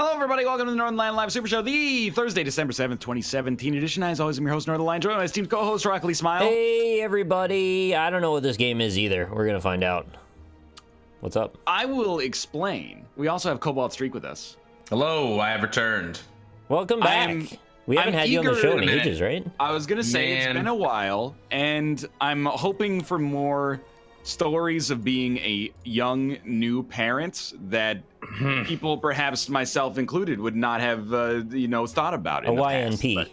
Hello, everybody. Welcome to the Northernlion Live Super Show, the Thursday, December 7th, 2017 edition. As always, I'm your host, Northernlion, joined by my esteemed co-host, Rockly Smile. Hey, everybody. I don't know what this game is either. We're going to find out. What's up? I will explain. We also have CobaltStreak with us. Hello, I have returned. Welcome back. We haven't had you on the show in ages, right? I was going to say, It's been a while, and I'm hoping for more stories of being a young, new parent that people, perhaps myself included, would not have, thought about. A YNP.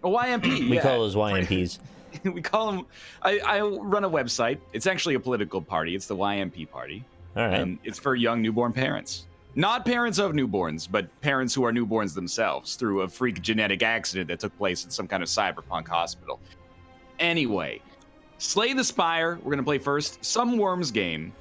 A YNP, We call those YNPs. We call them, I run a website. It's actually a political party. It's the YMP party. All right. It's for young newborn parents. Not parents of newborns, but parents who are newborns themselves through a freak genetic accident that took place in some kind of cyberpunk hospital. Anyway, Slay the Spire. We're going to play first. Some Worms game.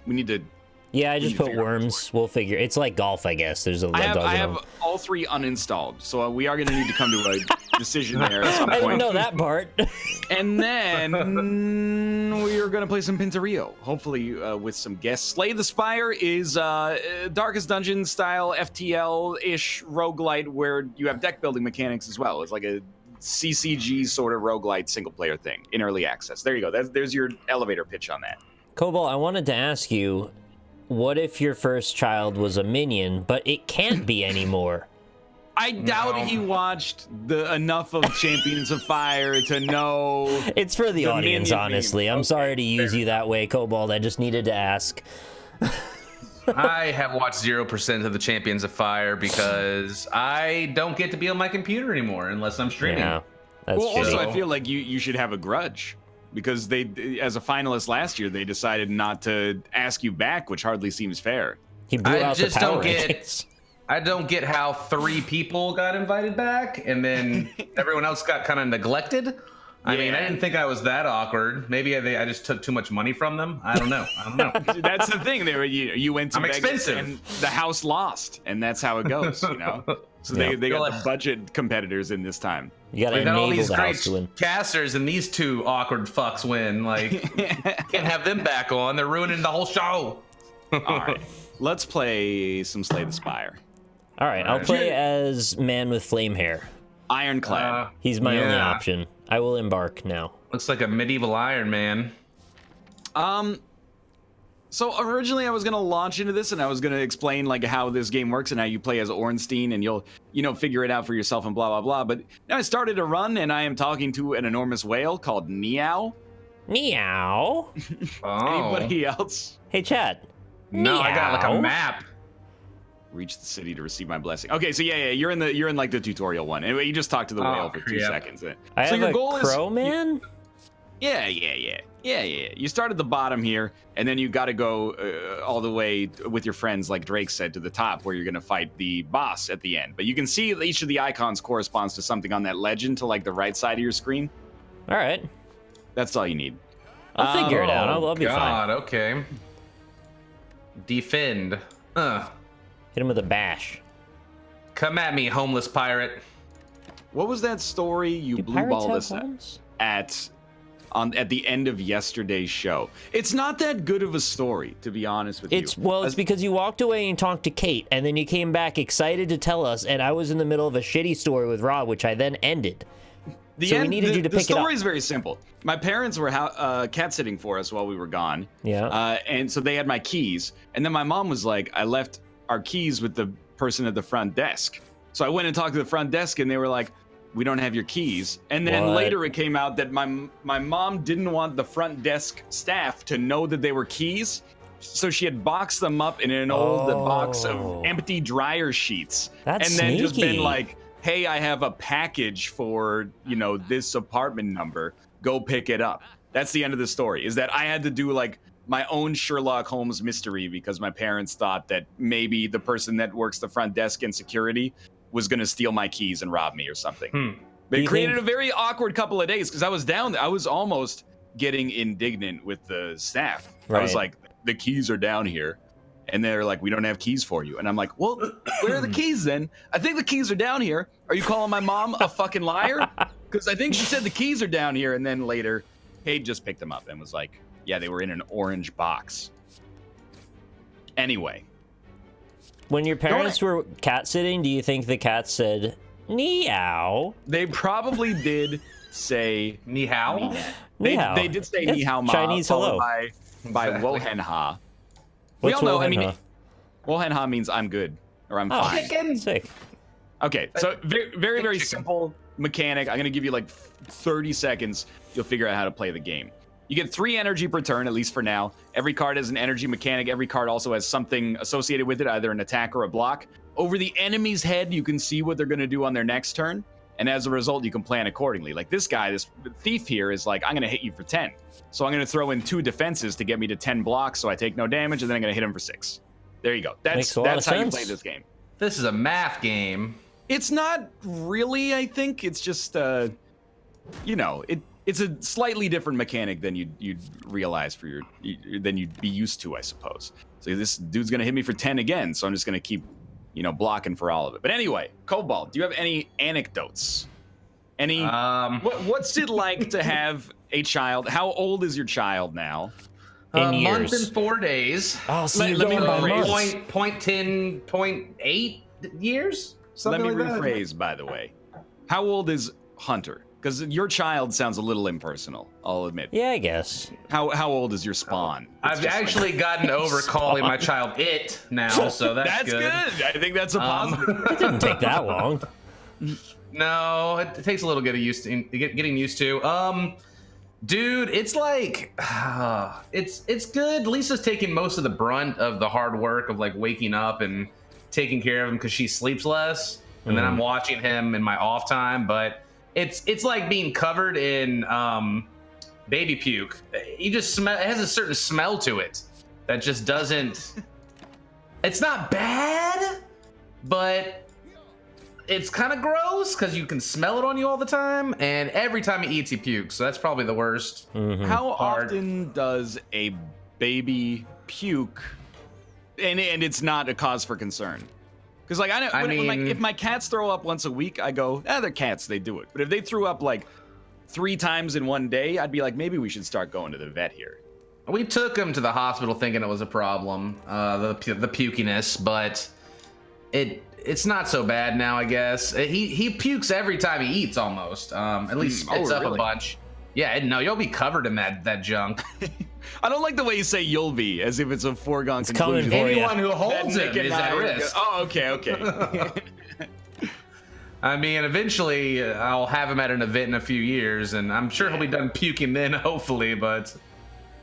We need to... Yeah, I just put worms. We'll figure. It's like golf, I guess. There's a dozen I of have them. all three uninstalled, so we are going to need to come to a decision there at some I point. didn't know that part. And then we are going to play some Pinturillo, hopefully with some guests. Slay the Spire is Darkest Dungeon style FTL-ish roguelite where you have deck building mechanics as well. It's like a CCG sort of roguelite single-player thing in early access. There you go. There's your elevator pitch on that. Cobalt, I wanted to ask you, what if your first child was a minion, but it can't be anymore? I doubt he watched enough of Champions of Fire to know. It's for the audience, minion honestly. meme. I'm sorry to use you that way, Cobalt. I just needed to ask. I have watched 0% of the Champions of Fire because I don't get to be on my computer anymore unless I'm streaming. Yeah, that's Well, also, true. I feel like you should have a grudge because they, as a finalist last year, they decided not to ask you back, which hardly seems fair. He blew I out just the power don't get- rankings. I don't get how 3 people got invited back and then everyone else got kind of neglected. I mean, I didn't think I was that awkward. Maybe I just took too much money from them. I don't know. That's the thing. You went to I'm Vegas expensive. and the house lost, and that's how it goes, you know? So they got the budget competitors in this time. You gotta We've got all enable these the great house to win. casters and these 2 awkward fucks win. Like, can't have them back on. They're ruining the whole show. All right, let's play some Slay the Spire. All right, I'll play as man with flame hair. Ironclad. He's my only yeah. option. I will embark now. Looks like a medieval Iron Man. So originally I was gonna launch into this and I was gonna explain like how this game works and how you play as Ornstein and you'll figure it out for yourself and blah blah blah. But now I started a run and I am talking to an enormous whale called Meow. Meow. Oh. Anybody else? Hey, chat. No, I got like a Meow. map. Reach the city to receive my blessing. Okay, so yeah, you're in like the tutorial one. Anyway, you just talked to the whale for 2 yeah. seconds. I So have your a goal is- crow man? Yeah. You start at the bottom here, and then you got to go all the way with your friends, like Drake said, to the top where you're going to fight the boss at the end. But you can see that each of the icons corresponds to something on that legend to like the right side of your screen. All right. That's all you need. I'll figure it out. I'll be fine. God, okay. Defend. Hit him with a bash. Come at me, homeless pirate. What was that story you Do blue pirates balled have us homes? at the end of yesterday's show? It's not that good of a story, to be honest with you. It's because you walked away and talked to Kate, and then you came back excited to tell us, and I was in the middle of a shitty story with Rob, which I then ended. So we needed you to pick it The up. story is very simple. My parents were cat sitting for us while we were gone. Yeah. And so they had my keys. And then my mom was like, I left our keys with the person at the front desk. So I went and talked to the front desk and they were like, we don't have your keys. And then What? later it came out that my mom didn't want the front desk staff to know that they were keys. So she had boxed them up in an old box of empty dryer sheets. That's and then just been sneaky. like, hey, I have a package for, this apartment number. Go pick it up. That's the end of the story, is that I had to do like my own Sherlock Holmes mystery because my parents thought that maybe the person that works the front desk in security was going to steal my keys and rob me or something. But it created a very awkward couple of days because I was down there. I was almost getting indignant with the staff. I was Right. like, the keys are down here. And they're like, we don't have keys for you. And I'm like, well, where are the keys then? I think the keys are down here. Are you calling my mom a fucking liar? Because I think she said the keys are down here. And then later, Paige just picked them up and was like, yeah, they were in an orange box. Anyway, When your parents were cat sitting, do you think the cat said meow? They probably did say Ni hao? They did say ni hao ma, Chinese hello. by Wohen ha. We What's all know. Wohen I mean, ha? Wohen ha means I'm good or I'm fine. Chicken. Sick. Okay, so very simple mechanic. I'm gonna give you like 30 seconds. You'll figure out how to play the game. You get 3 energy per turn, at least for now. Every card has an energy mechanic. Every card also has something associated with it, either an attack or a block. Over the enemy's head, you can see what they're gonna do on their next turn. And as a result, you can plan accordingly. Like this guy, this thief here is like, I'm going to hit you for 10. So I'm going to throw in 2 defenses to get me to 10 blocks so I take no damage, and then I'm going to hit him for 6. There you go. That's how you play this game. This is a math game. It's not really, I think. It's just, you know, it's a slightly different mechanic than you'd realize than you'd be used to, I suppose. So this dude's going to hit me for 10 again, so I'm just going to keep, you know, blocking for all of it. But anyway, Cobalt, do you have any anecdotes? What's it like to have a child? How old is your child now? In A years. month and 4 days. Oh, so Let you're me going by rephrase. months. Point 0.8 years? Let me Something like that. rephrase, by the way. How old is Hunter? Because your child sounds a little impersonal, I'll admit. Yeah, I guess. How old is your spawn? I've actually gotten over calling my child it now, so that's good. I think that's a positive. It didn't take that long. No, it takes a little getting used to. Dude, it's like it's good. Lisa's taking most of the brunt of the hard work of like waking up and taking care of him because she sleeps less, and then I'm watching him in my off time. But it's like being covered in baby puke. You just smell. It has a certain smell to it that just doesn't. It's not bad, but it's kind of gross because you can smell it on you all the time, and every time he eats, he pukes. So that's probably the worst. How Hard. often does a baby puke, and it's not a cause for concern? Because like if my cats throw up once a week, I go, they're cats, they do it. But if they threw up like 3 times in one day, I'd be like, maybe we should start going to the vet here. We took him to the hospital thinking it was a problem, the pukiness, but it's not so bad now, I guess. He pukes every time he eats almost. At least spits up a bunch. Yeah, no, you'll be covered in that junk. I don't like the way you say you'll be, as if it's a foregone coming conclusion. for you. Anyone who holds Nick him and is I at are risk. Oh, okay. I mean, eventually I'll have him at an event in a few years, and I'm sure he'll be done puking then, hopefully, but...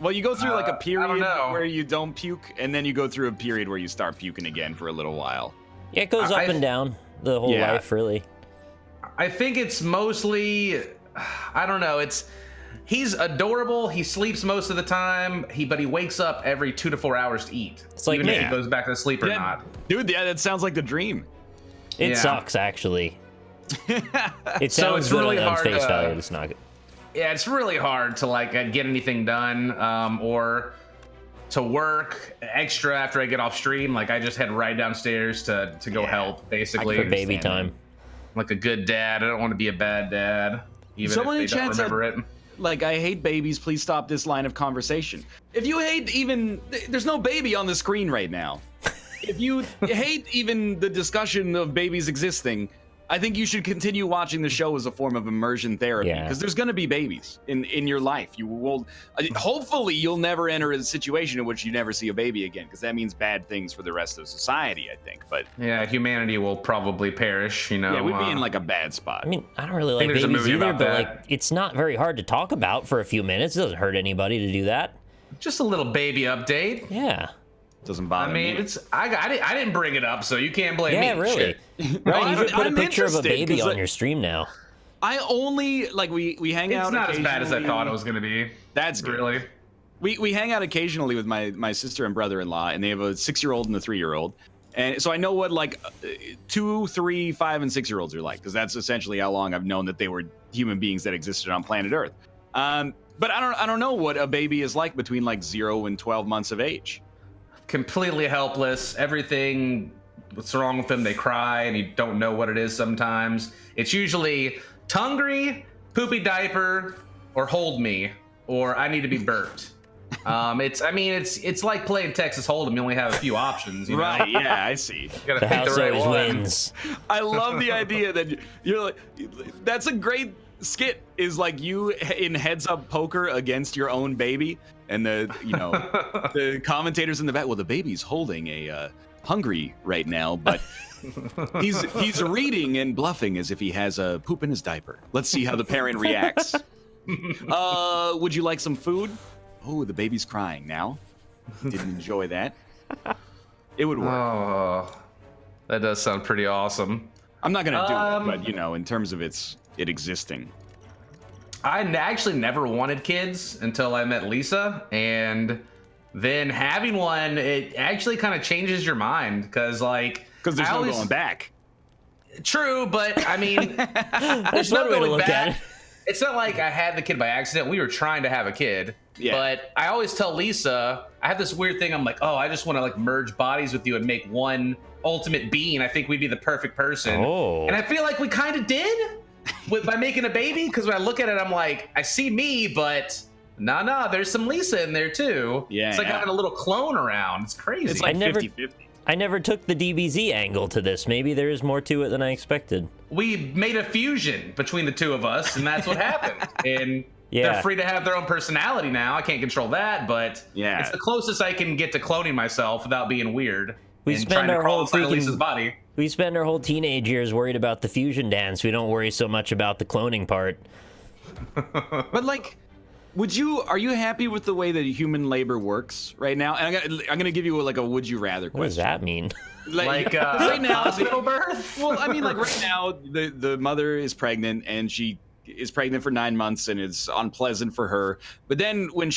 Well, you go through like a I period don't know. where you don't puke, and then you go through a period where you start puking again for a little while. Yeah, it goes up and down the whole life, really. I think it's mostly... I don't know, he's adorable. He sleeps most of the time, but he wakes up every 2 to 4 hours to eat. It's like even if me. he goes back to sleep or Yeah, not. Dude, yeah, that sounds like the dream. It Yeah. sucks, actually. It So sounds it's good really on hard face to- value. It's not good. Yeah, it's really hard to like get anything done or to work extra after I get off stream. Like I just head right downstairs to go help, basically. For baby time. Like a good dad. I don't want to be a bad dad, even Someone in if they don't chat said, remember it. like, I hate babies, please stop this line of conversation. If you hate there's no baby on the screen right now. If you hate even the discussion of babies existing, I think you should continue watching the show as a form of immersion therapy, Yeah. because there's going to be babies in your life. You will, hopefully, you'll never enter a situation in which you never see a baby again, because that means bad things for the rest of society, I think. But Yeah, humanity will probably perish. You know. yeah, we'd be in like a bad spot. I mean, I don't really like there's a babies movie either, about but that. like, it's not very hard to talk about for a few minutes. It doesn't hurt anybody to do that. just a little baby update. Yeah. Doesn't I bother mean, me. I didn't bring it up, so you can't blame me. Yeah, really. Shit. Ryan, you should put a I'm picture of a interested, baby 'cause, on like, your stream now. I only we hang out. It's not as bad as I occasionally. thought it was going to be. That's good. Really. We hang out occasionally with my sister and brother-in-law, and they have a 6-year-old and a 3-year-old. And so I know what like 2, 3, 5, and 6-year-olds are like, because that's essentially how long I've known that they were human beings that existed on planet Earth. But I don't know what a baby is like between like 0 and 12 months of age. Completely helpless. Everything what's wrong with them, they cry, and you don't know what it is sometimes. It's usually hungry, poopy diaper, or hold me, or I need to be burped. It's like playing Texas Hold'em. You only have a few options, you know? Right? Yeah, I see. You gotta The pick house the right always one. wins. I love the idea that you're like, that's a great skit. Is like you in heads up poker against your own baby, and the commentators in the back. Well, the baby's holding a hungry right now, but he's reading and bluffing as if he has a poop in his diaper. Let's see how the parent reacts. Would you like some food? Oh, the baby's crying now. Didn't enjoy that. It would work. Oh, that does sound pretty awesome. I'm not gonna do it, but in terms of it existing. I actually never wanted kids until I met Lisa, and then having one, it actually kind of changes your mind because there's no going back. True, but I mean, there's no one way to going look back. at it. It's not like I had the kid by accident. We were trying to have a kid. Yeah. But I always tell Lisa, I have this weird thing. I'm like, oh, I just want to like merge bodies with you and make one ultimate being. I think we'd be the perfect person. Oh. And I feel like we kind of did by making a baby. Because when I look at it, I'm like, I see me, but no, there's some Lisa in there too. Yeah. It's like having a little clone around. It's crazy. It's like I never- 50-50. I never took the DBZ angle to this. Maybe there is more to it than I expected. We made a fusion between the two of us, and that's what happened. And Yeah. they're free to have their own personality now. I can't control that, but Yeah. it's the closest I can get to cloning myself without being weird. We and spend trying to our crawl whole inside of freaking- Lisa's body. We spend our whole teenage years worried about the fusion dance. We don't worry so much about the cloning part. But are you happy with the way that human labor works right now? And I'm gonna give you a would you rather What does question. that mean? Right now, hospital birth? well, I mean, right now, the mother is pregnant and she is pregnant for 9 months and it's unpleasant for her. But then when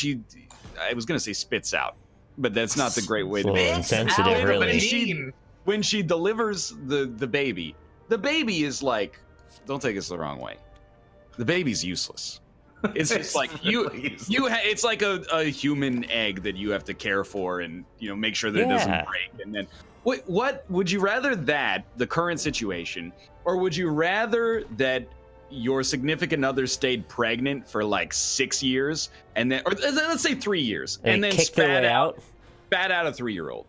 I was gonna say spits out, but that's not the great way It's a to little do it. insensitive, Out, really. but When she delivers the baby is like, don't take us the wrong way, the baby's useless. It's just like it's like a human egg that you have to care for and make sure that it Yeah. doesn't break. And then what would you rather, that the current situation, or would you rather that your significant other stayed pregnant for 6 years and then, or let's say 3 years, and then kick their way out? spat out a 3-year-old?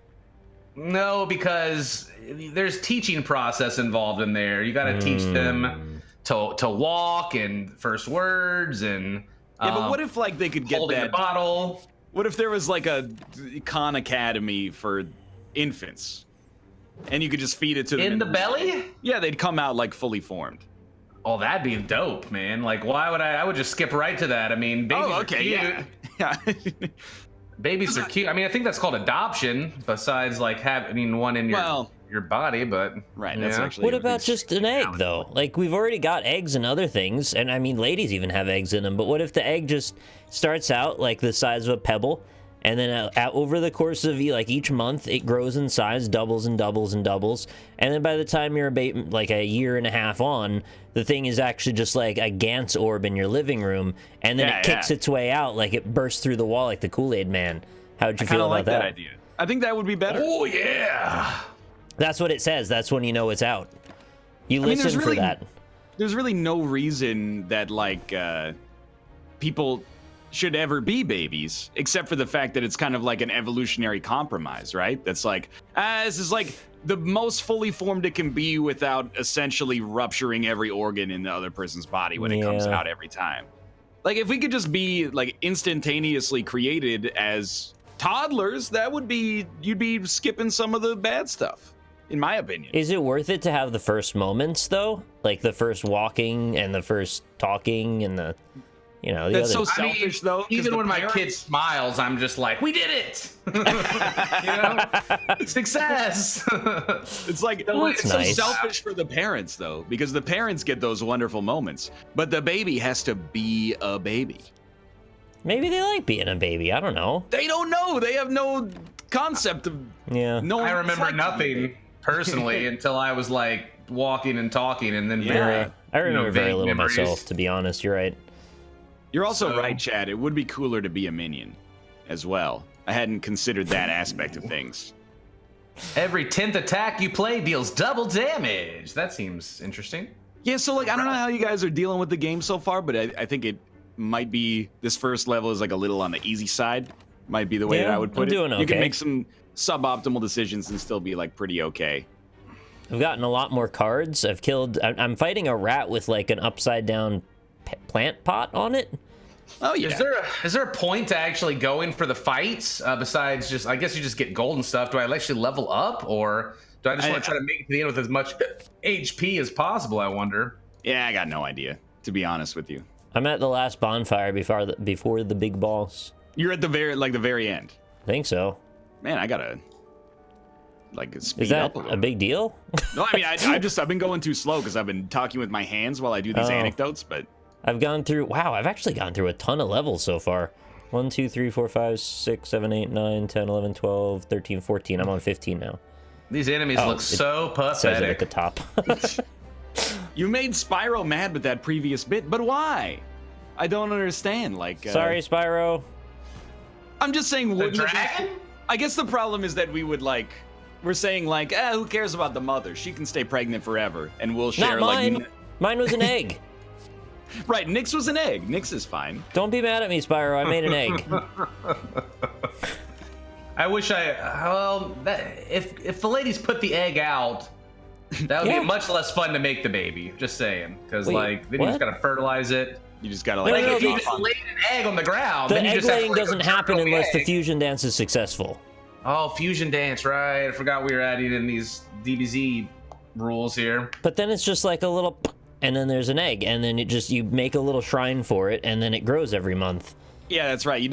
No, because there's teaching process involved in there. You got to teach them to walk and first words and Yeah, but what if they could get holding that the bottle? What if there was a Khan Academy for infants, and you could just feed it to them In the belly? Yeah, they'd come out fully formed. Oh, that'd be dope, man. Why would I would just skip right to that. I mean, babies are cute. yeah. Babies are cute. I mean, I think that's called adoption, besides having one in your body, but Right, that's actually What about just an egg, though? We've already got eggs and other things, and I mean, ladies even have eggs in them, but what if the egg just starts out the size of a pebble, and then over the course of each month, it grows in size, doubles and doubles and doubles, and then by the time you're a year and a half on, the thing is actually just a Gantz orb in your living room, and then it kicks its way out, it bursts through the wall like the Kool-Aid Man. How'd you feel about that? that idea. I think that would be better. oh yeah. That's what it says. That's when you know it's out. You listen for that. There's really no reason that people should ever be babies, except for the fact that it's kind of like an evolutionary compromise, right? That's this is the most fully formed it can be without essentially rupturing every organ in the other person's body when it comes out every time. If we could just be instantaneously created as toddlers, you'd be skipping some of the bad stuff, in my opinion. Is it worth it to have the first moments, though? The first walking and the first talking and the That's other... so selfish, though. 'cause Even the when my parents- kid smiles, I'm just like, we did it! Success! It's That's it's nice. so selfish for the parents, though, because the parents get those wonderful moments, but the baby has to be a baby. Maybe they like being a baby. I don't know. They don't know. They have no concept of Yeah. no. I remember nothing personally until I was walking and talking, and then I remember very vague little memories. myself, to be honest. You're right. You're also So- right, Chad. It would be cooler to be a minion, as well. I hadn't considered that aspect of things. Every 10th attack you play deals double damage. That seems interesting. Yeah, so I don't know how you guys are dealing with the game so far, but I think it might be this first level is a little on the easy side. might be the way that I would put I'm doing it. You can okay. make some suboptimal decisions and still be like pretty okay. I've gotten a lot more cards. I'm fighting a rat with like an upside down plant pot on it. Oh yeah. Is there a point to actually going for the fights besides just? I guess you just get gold and stuff. Do I actually level up, or do I just want to try to make it to the end with as much HP as possible? I wonder. Yeah, I got no idea, to be honest with you. I'm at the last bonfire before the big boss. You're at the very end. I think so. Man, I gotta speed Is that up a little. a big deal? No, I mean I've been going too slow because I've been talking with my hands while I do these anecdotes, but I've actually gone through a ton of levels so far. 1, 2, 3, 4, 5, 6, 7, 8, 9, 10, 11, 12, 13, 14. I'm on 15 now. These enemies look so Says it at pathetic. the top. you made Spyro mad with that previous bit, but why? I don't understand. Sorry, Spyro. I'm just saying, The wouldn't it be- dragon? I guess the problem is that we're saying who cares about the mother? She can stay pregnant forever, and we'll share Not mine. Mine was an egg. Right, Nyx was an egg. Nyx is fine. Don't be mad at me, Spyro. I made an egg. I wish if the ladies put the egg out, that would Yeah. be much less fun to make the baby. Just saying, because Wait, then you what? just gotta fertilize it. You just gotta No, Like no, if you no. just laid an egg on the ground, The then you egg just have to laying like, doesn't turn happen on the unless the egg. fusion dance is successful. Oh, fusion dance, right? I forgot we were adding in these DBZ rules here. But then it's just like a little, and then there's an egg, and then you make a little shrine for it, and then it grows every month. Yeah, that's right.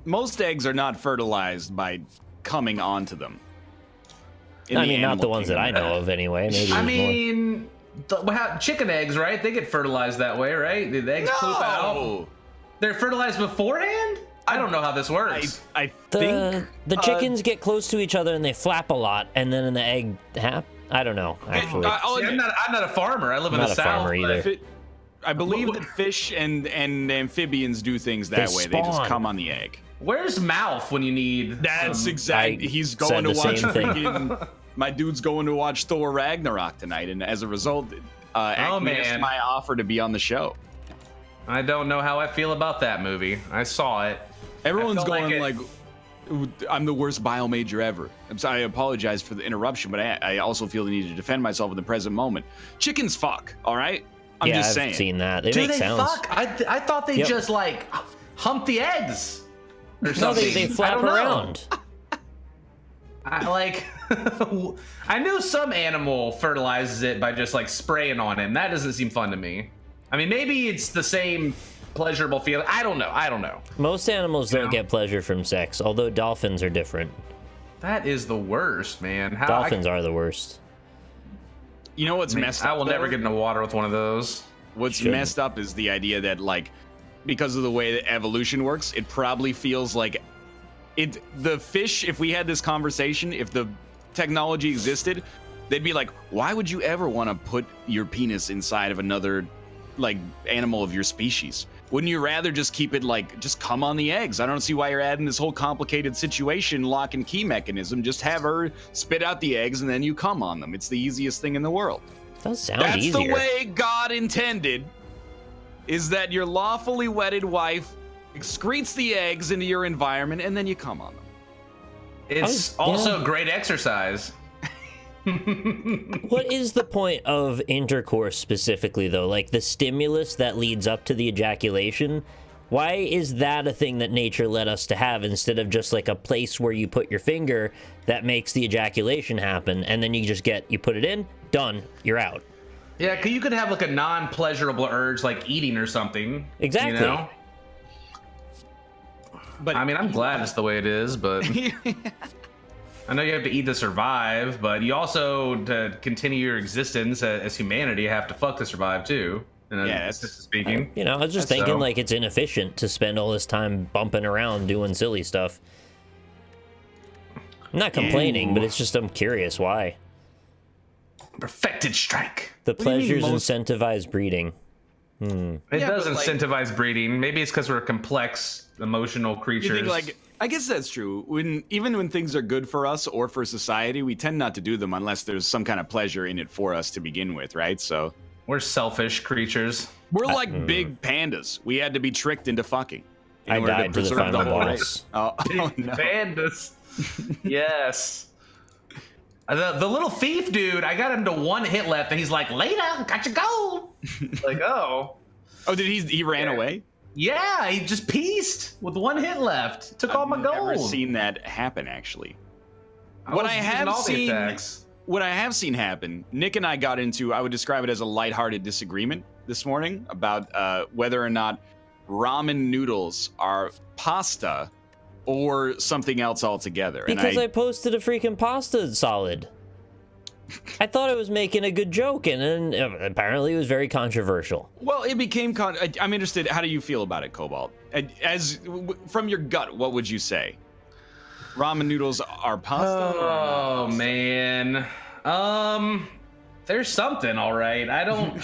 Most eggs are not fertilized by coming onto them. I mean, not the ones that I know of, anyway. Maybe I there's more. mean, chicken eggs, right? They get fertilized that way, right? The eggs poop out. No! They're fertilized beforehand? I don't know how this works. I think The chickens get close to each other and they flap a lot, and then in the egg I don't know, actually. I'll See, I'm admit- not a farmer. I live in I'm the not a south. farmer either. I believe that fish and amphibians do things that They way. They just spawn. come on the egg. Where's Mouth when you need? That's some- exact. I He's said going to the watch same thing. freaking. My dude's going to watch Thor Ragnarok tonight, and as a result, acquiesced man. my offer to be on the show. I don't know how I feel about that movie. I saw it. Everyone's felt going like I'm the worst bio major ever. I'm sorry, I apologize for the interruption, but I also feel the need to defend myself in the present moment. Chickens fuck, all right? I'm yeah, just I've saying. seen that. They Do make they sounds. fuck? I thought they Yep. just like hump the eggs or No, something. they flap I don't know. around. I knew some animal fertilizes it by just like spraying on it, and that doesn't seem fun to me. I mean, maybe it's the same pleasurable feeling. I don't know. Most animals don't get pleasure from sex, although dolphins are different. That is the worst, man. How Dolphins are the worst. You know what's messed up? I will never though? get in the water with one of those. What's Shouldn't. messed up is the idea that because of the way that evolution works, it probably feels like the fish, if we had this conversation, if the technology existed, they'd be like, why would you ever want to put your penis inside of another animal of your species? Wouldn't you rather just keep it just come on the eggs? I don't see why you're adding this whole complicated situation, lock and key mechanism. Just have her spit out the eggs and then you come on them. It's the easiest thing in the world. Does sound That's easier. the way God intended, is that your lawfully wedded wife excretes the eggs into your environment and then you come on them. It's also great exercise. What is the point of intercourse specifically, though? Like the stimulus that leads up to the ejaculation? Why is that a thing that nature led us to have instead of just like a place where you put your finger that makes the ejaculation happen, and then you put it in, done, you're out? Yeah, 'cause you could have like a non-pleasurable urge like eating or something. Exactly. You know? But I mean, I'm glad it's the way it is, but I know you have to eat to survive, but you also, to continue your existence as humanity, have to fuck to survive too. Yeah, that's speaking. I was just That's thinking so. like it's inefficient to spend all this time bumping around doing silly stuff. I'm not complaining, but it's just I'm curious why. Perfected strike. The do you mean pleasures incentivize breeding. It Yeah, does but, incentivize breeding. Maybe it's because we're complex, emotional you creatures. think I guess that's true. Even when things are good for us or for society, we tend not to do them unless there's some kind of pleasure in it for us to begin with, right? So We're selfish creatures. we're like big pandas. We had to be tricked into fucking. in I order died to the preserve final whole boss. race. Oh, oh no. Pandas. Yes. The little thief dude, I got him to 1 hit left, and he's like, later, got your gold. Like, oh. Oh, did he ran away? Yeah, he just pieced with 1 hit left. Took all my gold. I've never seen that happen, actually. What I have seen happen, Nick and I got into, I would describe it as a lighthearted disagreement this morning about whether or not ramen noodles are pasta or something else altogether. Because I posted a freaking pasta solid. I thought I was making a good joke, and then apparently it was very controversial. Well, it became I'm interested. How do you feel about it, Cobalt? From your gut, what would you say? Ramen noodles are pasta? Oh man. There's something, all right. I don't.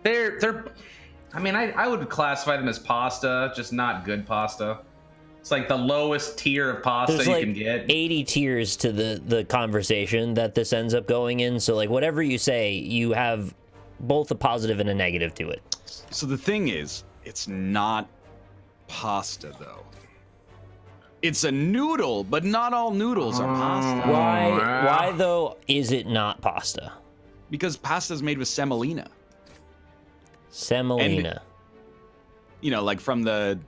they're. I mean, I would classify them as pasta, just not good pasta. It's like the lowest tier of pasta There's you like can get. 80 tiers to the conversation that this ends up going in. So like whatever you say, you have both a positive and a negative to it. So the thing is, it's not pasta though. It's a noodle, but not all noodles are pasta. Why though is it not pasta? Because pasta is made with semolina. Semolina. And, like from the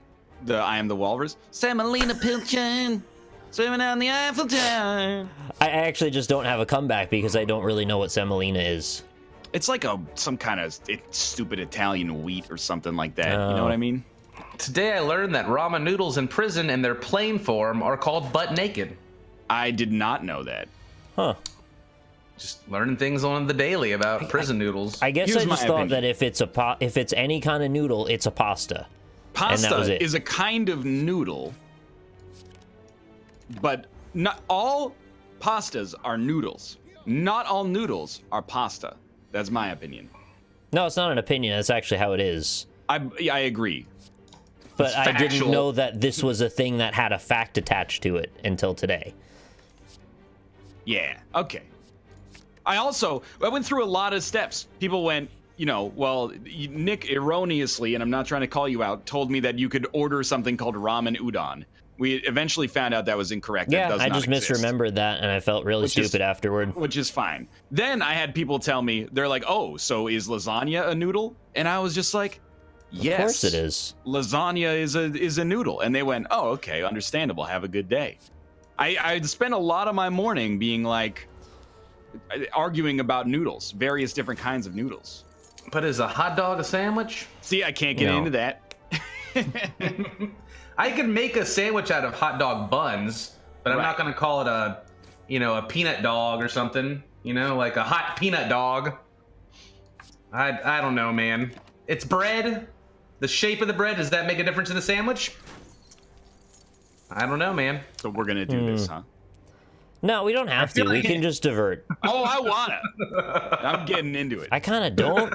I Am the Walrus. Semolina Pilchen, swimming down the Eiffel Tower. I actually just don't have a comeback because I don't really know what semolina is. It's like some kind of stupid Italian wheat or something like that. You know what I mean? Today I learned that ramen noodles in prison in their plain form are called butt naked. I did not know that. Huh. Just learning things on the daily about prison noodles. I guess Here's I just my thought opinion. that if it's any kind of noodle, it's a pasta. Pasta is a kind of noodle, but not all pastas are noodles. Not all noodles are pasta. That's my opinion. No, it's not an opinion. That's actually how it is. I agree. But It's I didn't factual. know that this was a thing that had a fact attached to it until today. Yeah, okay. I went through a lot of steps. People went, Nick erroneously, and I'm not trying to call you out, told me that you could order something called ramen udon. We eventually found out that was incorrect. Yeah, that does I not just exist, misremembered that, and I felt really stupid afterward. which is fine. Then I had people tell me, they're like, oh, so is lasagna a noodle? And I was just like, yes. Of course it is. Lasagna is a noodle. And they went, oh, okay, understandable. Have a good day. I spent a lot of my morning being like, arguing about noodles, various different kinds of noodles. But is a hot dog a sandwich? See, I can't get into that. I could make a sandwich out of hot dog buns, but I'm not going to call it a peanut dog or something, like a hot peanut dog. I don't know, man. It's bread. The shape of the bread, does that make a difference in the sandwich? I don't know, man. So we're going to do this, huh? No, we don't have to. We can just divert. Oh, I wanna. I'm getting into it. I kind of don't.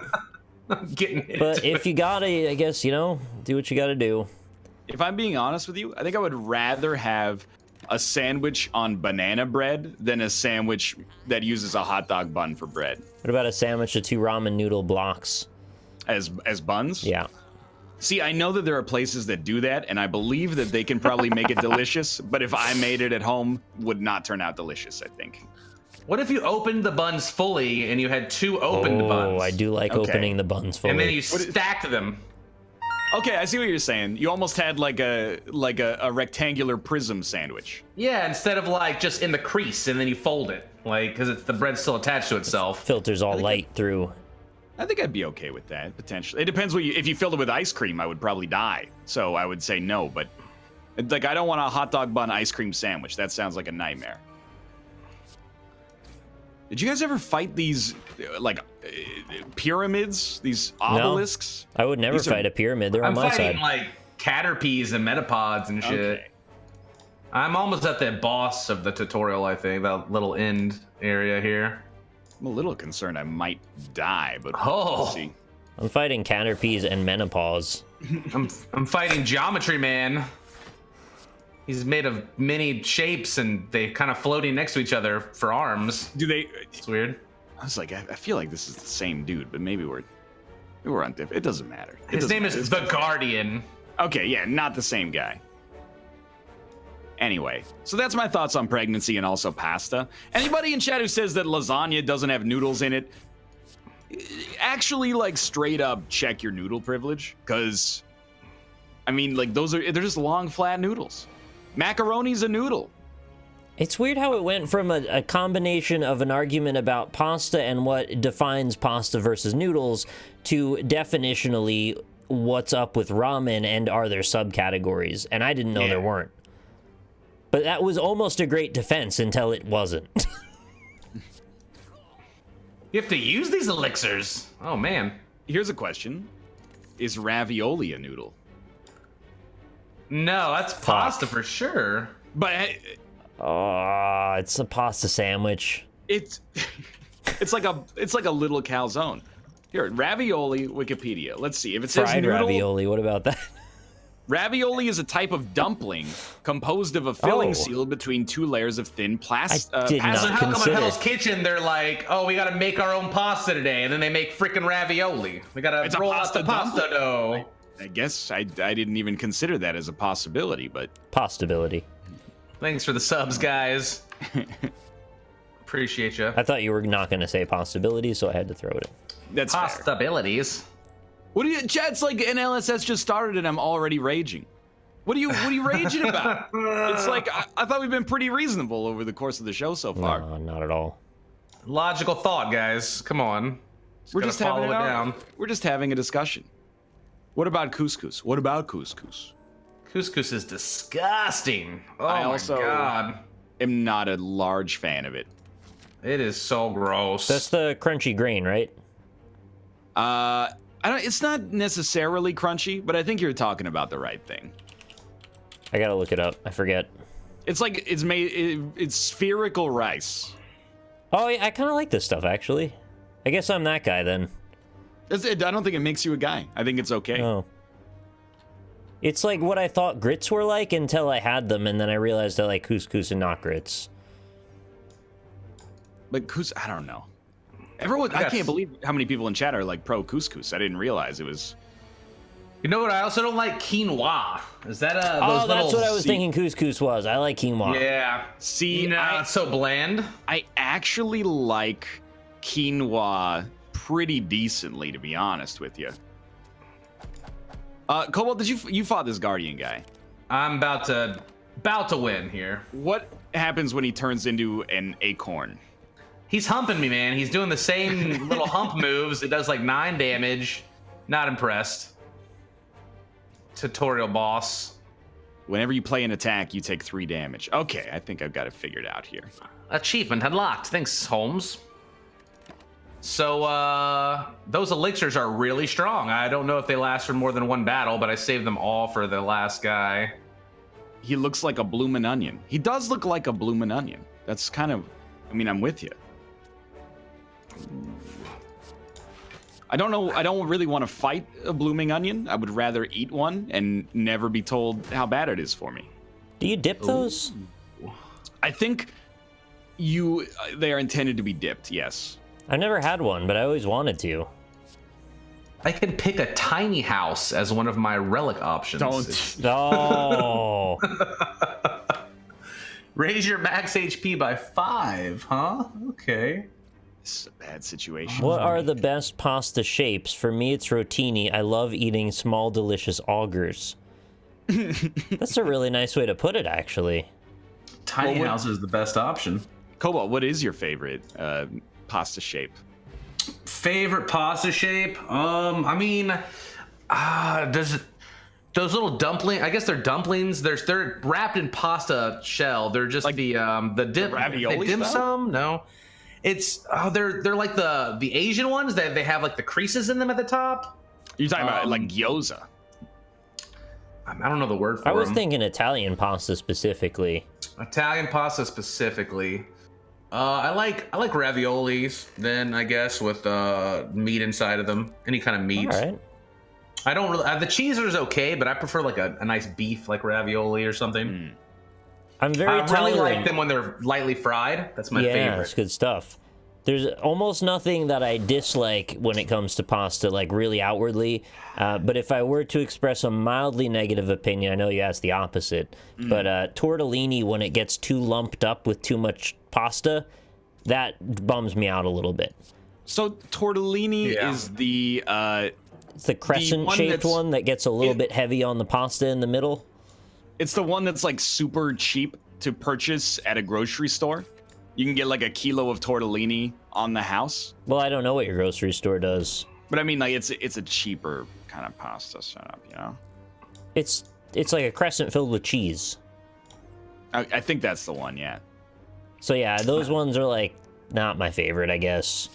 I'm getting it. But if you gotta, I guess, do what you gotta do. If I'm being honest with you, I think I would rather have a sandwich on banana bread than a sandwich that uses a hot dog bun for bread. What about a sandwich of 2 ramen noodle blocks? As buns? Yeah. See, I know that there are places that do that, and I believe that they can probably make it delicious, but if I made it at home, would not turn out delicious, I think. What if you opened the buns fully and you had 2 opened buns? Oh, I do like opening the buns fully. And then you stacked them. Okay, I see what you're saying. You almost had like a rectangular prism sandwich. Yeah, instead of like just in the crease and then you fold it, like because the bread's still attached to itself. Filters all light through. I think I'd be okay with that, potentially. It depends if you filled it with ice cream, I would probably die. So I would say no, but like I don't want a hot dog bun ice cream sandwich. That sounds like a nightmare. Did you guys ever fight these pyramids, these obelisks? No, I would never fight a pyramid. They're on my side. I'm fighting like caterpies and metapods and shit. Okay. I'm almost at the boss of the tutorial, I think, that little end area here. I'm a little concerned I might die, but Oh. we'll see. I'm fighting caterpies and menopause. I'm fighting Geometry Man. He's made of many shapes and they kind of floating next to each other for arms. Do they? It's weird. I was like, I feel like this is the same dude, but maybe we're on different. It doesn't matter. His name is The Guardian. Okay, yeah, not the same guy. Anyway, so that's my thoughts on pregnancy and also pasta. Anybody in chat who says that lasagna doesn't have noodles in it, actually, like, straight up check your noodle privilege, because, I mean, like, they're just long, flat noodles. Macaroni's a noodle. It's weird how it went from a combination of an argument about pasta and what defines pasta versus noodles to definitionally what's up with ramen and are there subcategories, and I didn't know there weren't. But that was almost a great defense until it wasn't. You have to use these elixirs. Oh, man. Here's a question. Is ravioli a noodle? No, that's pasta for sure. But It's a pasta sandwich. it's like a little calzone. Here, ravioli, Wikipedia. Let's see if it says Fried noodle. ravioli. What about that? Ravioli is a type of dumpling composed of a filling sealed between two layers of thin plastic. I did not So how come consider. at Hell's Kitchen they're like, oh, we gotta make our own pasta today, and then they make freaking ravioli. We gotta roll out the pasta dough. I guess I didn't even consider that as a possibility, but Postability. Thanks for the subs, guys. Appreciate you. I thought you were not going to say possibility, so I had to throw it in. that's fair. Possibilities. What do you? Chat's like NLSS just started and I'm already raging. What are you raging about? It's like I thought we've been pretty reasonable over the course of the show so far. No, not at all. Logical thought, guys. Come on. We're just having follow it down. We're just having a discussion. What about couscous? What about couscous? Couscous is disgusting. Oh I my also god. am not a large fan of it. It is so gross. That's the crunchy grain, right? It's not necessarily crunchy, but I think you're talking about the right thing. I gotta look it up. I forget. It's like it's spherical rice. Oh, yeah, I kind of like this stuff, actually. I guess I'm that guy, then. I don't think it makes you a guy. I think it's okay. Oh. It's like what I thought grits were like until I had them, and then I realized I like couscous and not grits. But I don't know. Everyone, I can't believe how many people in chat are like pro couscous. I didn't realize it was. You know what? I also don't like quinoa. Is that Oh, that's what I was thinking couscous was. I like quinoa. Yeah. See, it's so bland. I actually like quinoa pretty decently, to be honest with you. Cobalt, you fought this Guardian guy? I'm about to win here. What happens when he turns into an acorn? He's humping me, man. He's doing the same little hump moves. It does like 9 damage. Not impressed. Tutorial boss. Whenever you play an attack, you take 3 damage. Okay, I think I've got it figured out here. Achievement unlocked. Thanks, Holmes. So, those elixirs are really strong. I don't know if they last for more than 1 battle, but I saved them all for the last guy. He looks like a bloomin' onion. He does look like a bloomin' onion. That's kind of... I mean, I'm with you. I don't know. I don't really want to fight a blooming onion. I would rather eat one and never be told how bad it is for me. Do you dip those? I think they are intended to be dipped, yes. I've never had one, but I always wanted to. I can pick a tiny house as one of my relic options. Oh. Raise your max HP by 5, huh? Okay. This is a bad situation. What are the best pasta shapes? For me, it's rotini. I love eating small, delicious augurs. That's a really nice way to put it, actually. Tiny house is the best option. Cobalt, what is your favorite pasta shape? Favorite pasta shape? I mean, those little dumplings. I guess they're dumplings. They're wrapped in pasta shell. They're just like the dip. Ravioli dim style? sum? No. It's they're like the Asian ones that they have like the creases in them at the top. You're talking about like gyoza. I don't know the word for I was them. thinking Italian pasta specifically. Italian pasta specifically. I like raviolis. Then I guess with meat inside of them, any kind of meat. All right. I don't really. The cheeser is okay, but I prefer like a nice beef like ravioli or something. I'm very I really tolerant. like them when they're lightly fried. That's my yeah, favorite. it's good stuff. There's almost nothing that I dislike when it comes to pasta, like really outwardly. But if I were to express a mildly negative opinion, I know you asked the opposite, but tortellini, when it gets too lumped up with too much pasta, that bums me out a little bit. So tortellini is the it's the crescent-shaped one that gets a little bit heavy on the pasta in the middle. It's the one that's like super cheap to purchase at a grocery store. You can get like a kilo of tortellini on the house. Well, I don't know what your grocery store does. But I mean, like, it's a cheaper kind of pasta setup, you know? It's like a crescent filled with cheese. I think that's the one, yeah. So yeah, those ones are like not my favorite, I guess.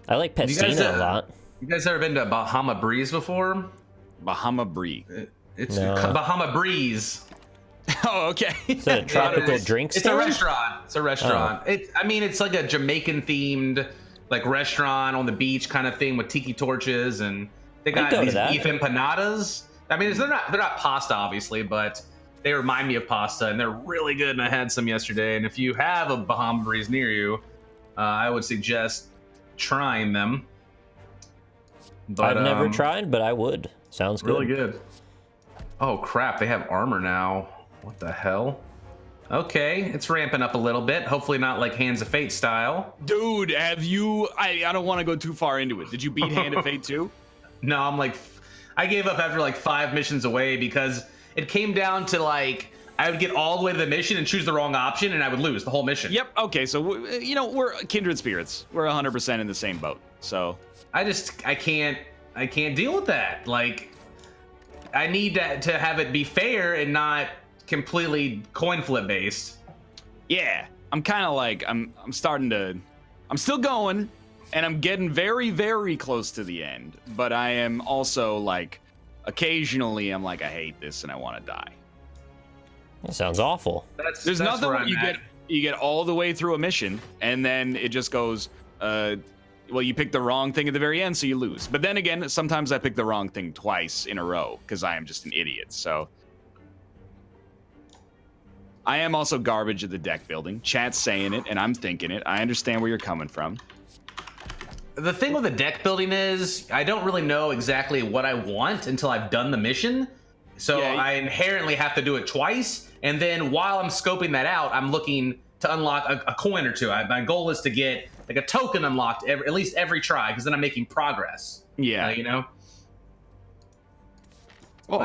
I like pestina a lot. You guys ever been to Bahama Breeze before? Bahama Brie. It's Bahama Breeze. Oh, okay. Is that a tropical drink It's stand? a restaurant. It's a restaurant. Oh. It's like a Jamaican themed like restaurant on the beach kind of thing with tiki torches, and they got these beef empanadas. I mean, they're not pasta obviously, but they remind me of pasta, and they're really good. And I had some yesterday. And if you have a Bahama Breeze near you, I would suggest trying them. But, I've never tried, but I would. Sounds good. Really good. Oh crap! They have armor now. What the hell? Okay, it's ramping up a little bit. Hopefully not like Hands of Fate style. Dude, have you... I don't want to go too far into it. Did you beat Hand of Fate too? No, I gave up after like 5 missions away because it came down to like, I would get all the way to the mission and choose the wrong option and I would lose the whole mission. Yep, okay, so, we're kindred spirits. We're 100% in the same boat, so... I can't deal with that. Like, I need to have it be fair and not completely coin flip based. Yeah, I'm kind of like, I'm still going, and I'm getting very, very close to the end, but I am also like, occasionally I'm like, I hate this and I want to die. That sounds awful. There's nothing where you get all the way through a mission, and then it just goes, well, you picked the wrong thing at the very end, so you lose. But then again, sometimes I pick the wrong thing twice in a row, because I am just an idiot, so... I am also garbage at the deck building. Chat's saying it, and I'm thinking it. I understand where you're coming from. The thing with the deck building is, I don't really know exactly what I want until I've done the mission. So yeah, I inherently have to do it twice, and then while I'm scoping that out, I'm looking to unlock a coin or two. My goal is to get like a token unlocked at least every try, because then I'm making progress. Yeah, Well,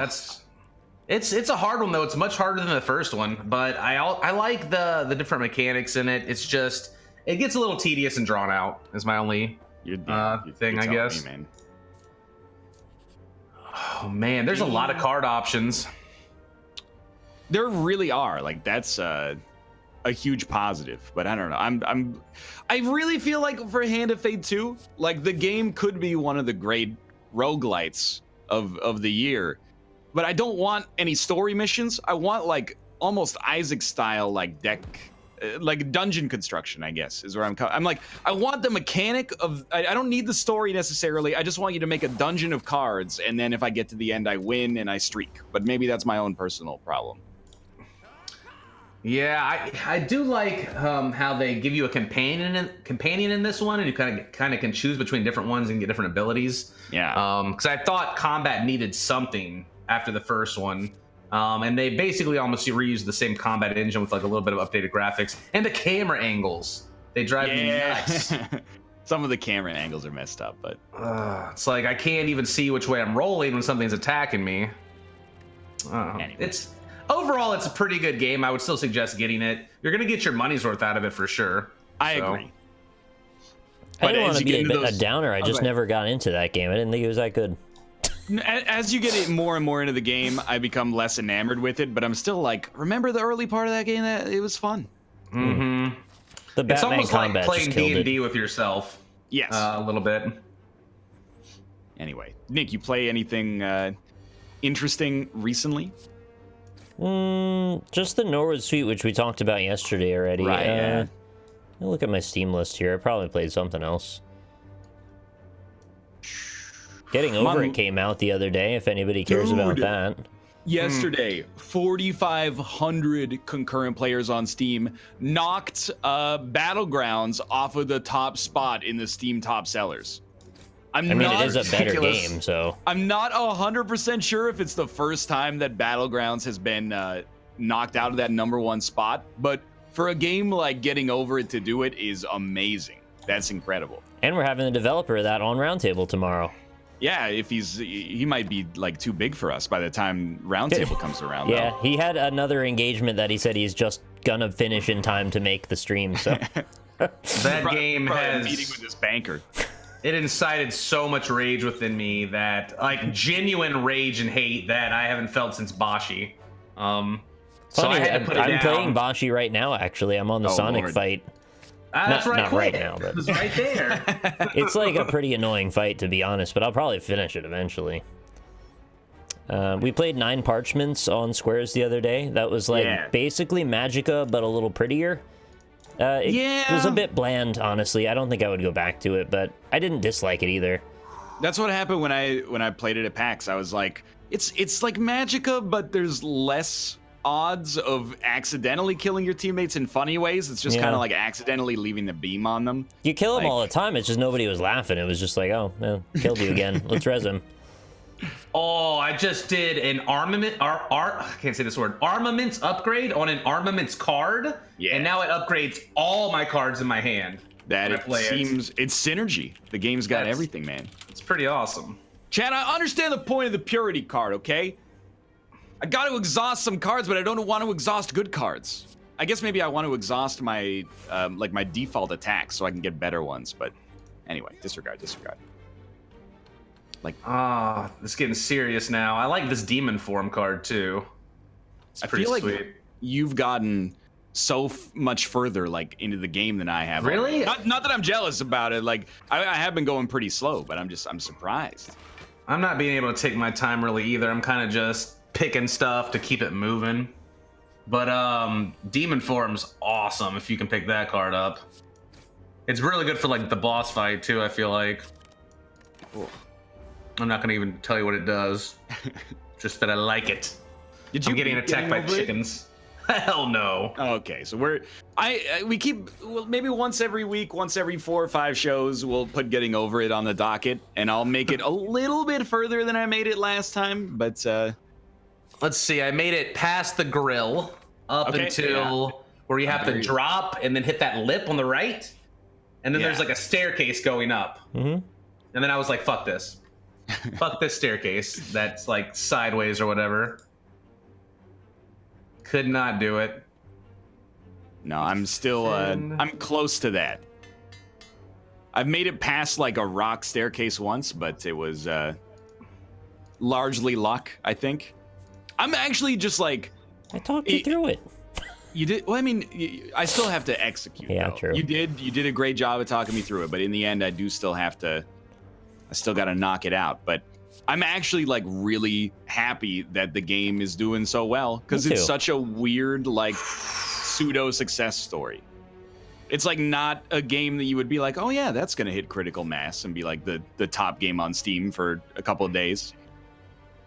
it's a hard one though. It's much harder than the first one, but I like the different mechanics in it. It's just it gets a little tedious and drawn out. Is my only thing, I guess. Me, man. Oh man, there's a lot of card options. There really are. Like that's a huge positive, but I don't know. I really feel like for Hand of Fate 2, like the game could be one of the great roguelites of the year, but I don't want any story missions. I want like almost Isaac style, like deck, like dungeon construction, I guess is where I'm like, I want the mechanic of, I don't need the story necessarily. I just want you to make a dungeon of cards. And then if I get to the end, I win and I streak, but maybe that's my own personal problem. Yeah, I do like how they give you a companion in this one, and you kind of can choose between different ones and get different abilities. Yeah. Because I thought combat needed something after the first one, and they basically almost reused the same combat engine with like a little bit of updated graphics and the camera angles. They drive me nuts. Some of the camera angles are messed up, but it's like I can't even see which way I'm rolling when something's attacking me. Anyway. Overall, it's a pretty good game. I would still suggest getting it. You're going to get your money's worth out of it for sure. I agree. I didn't want to be a downer. I just never got into that game. I didn't think it was that good. As you get it more and more into the game, I become less enamored with it, but I'm still like, remember the early part of that game? That it was fun. Mm-hmm. The Batman it's almost combat like playing D&D with yourself. Yes. A little bit. Anyway, Nick, you play anything interesting recently? Just the Norwood Suite, which we talked about yesterday already. Right, yeah. Let me look at my Steam list here. I probably played something else. Getting Over It came out the other day, if anybody cares about that. Yesterday, 4,500 concurrent players on Steam knocked Battlegrounds off of the top spot in the Steam top sellers. I mean, it is a better game, so... I'm not 100% sure if it's the first time that Battlegrounds has been knocked out of that #1 spot, but for a game like Getting Over It to do it is amazing. That's incredible. And we're having the developer of that on Roundtable tomorrow. Yeah, if he might be like too big for us by the time Roundtable comes around. Yeah, though. he had another engagement that he said he's just gonna finish in time to make the stream. So that game has meeting with this banker. It incited so much rage within me that, like, genuine rage and hate that I haven't felt since Bashi. So I had to put it down. I'm playing Bashi right now. Actually, I'm on the Sonic fight. That's not right now, but it was right there. It's like a pretty annoying fight, to be honest, but I'll probably finish it eventually. We played 9 Parchments on Squares the other day. That was like basically Magicka, but a little prettier. It was a bit bland, honestly. I don't think I would go back to it, but I didn't dislike it either. That's what happened when I played it at PAX. I was like, it's like Magicka, but there's less odds of accidentally killing your teammates in funny ways. It's just kind of like accidentally leaving the beam on them. You kill them all the time. It's just nobody was laughing. It was just like, oh, well, killed you again. Let's res him. Oh, I just did an I can't say this word. Armaments upgrade on an armaments card. Yeah. And now it upgrades all my cards in my hand. It's synergy. The game's got everything, man. It's pretty awesome. Chad, I understand the point of the purity card, okay? I got to exhaust some cards, but I don't want to exhaust good cards. I guess maybe I want to exhaust my my default attacks so I can get better ones. But anyway, disregard. Like, this is getting serious now. I like this demon form card too. It's pretty sweet. Like you've gotten so much further like into the game than I have. Really? Not that I'm jealous about it. Like I have been going pretty slow, but I'm surprised. I'm not being able to take my time really either. I'm kind of just picking stuff to keep it moving. But demon form's awesome if you can pick that card up. It's really good for like the boss fight too, I feel like. Cool. I'm not gonna even tell you what it does. Just that I like it. I'm getting attacked by chickens. Hell no. Okay, so we keep maybe once every week, once every 4 or 5 shows, we'll put Getting Over It on the docket, and I'll make it a little bit further than I made it last time. But let's see, I made it past the grill up until where you have to drop and then hit that lip on the right, and then there's like a staircase going up. And then I was like, fuck this. Fuck this staircase that's like sideways or whatever. Could not do it. No, I'm still I'm close to that. I've made it past like a rock staircase once, but it was largely luck, I think. I'm actually just like, I talked you through it. You did. Well, I mean, I still have to execute. Yeah, though. true. You did a great job of talking me through it, but in the end, I still got to knock it out. But I'm actually like really happy that the game is doing so well because it's such a weird like pseudo success story. It's like not a game that you would be like, oh yeah, that's gonna hit critical mass and be like the top game on Steam for a couple of days.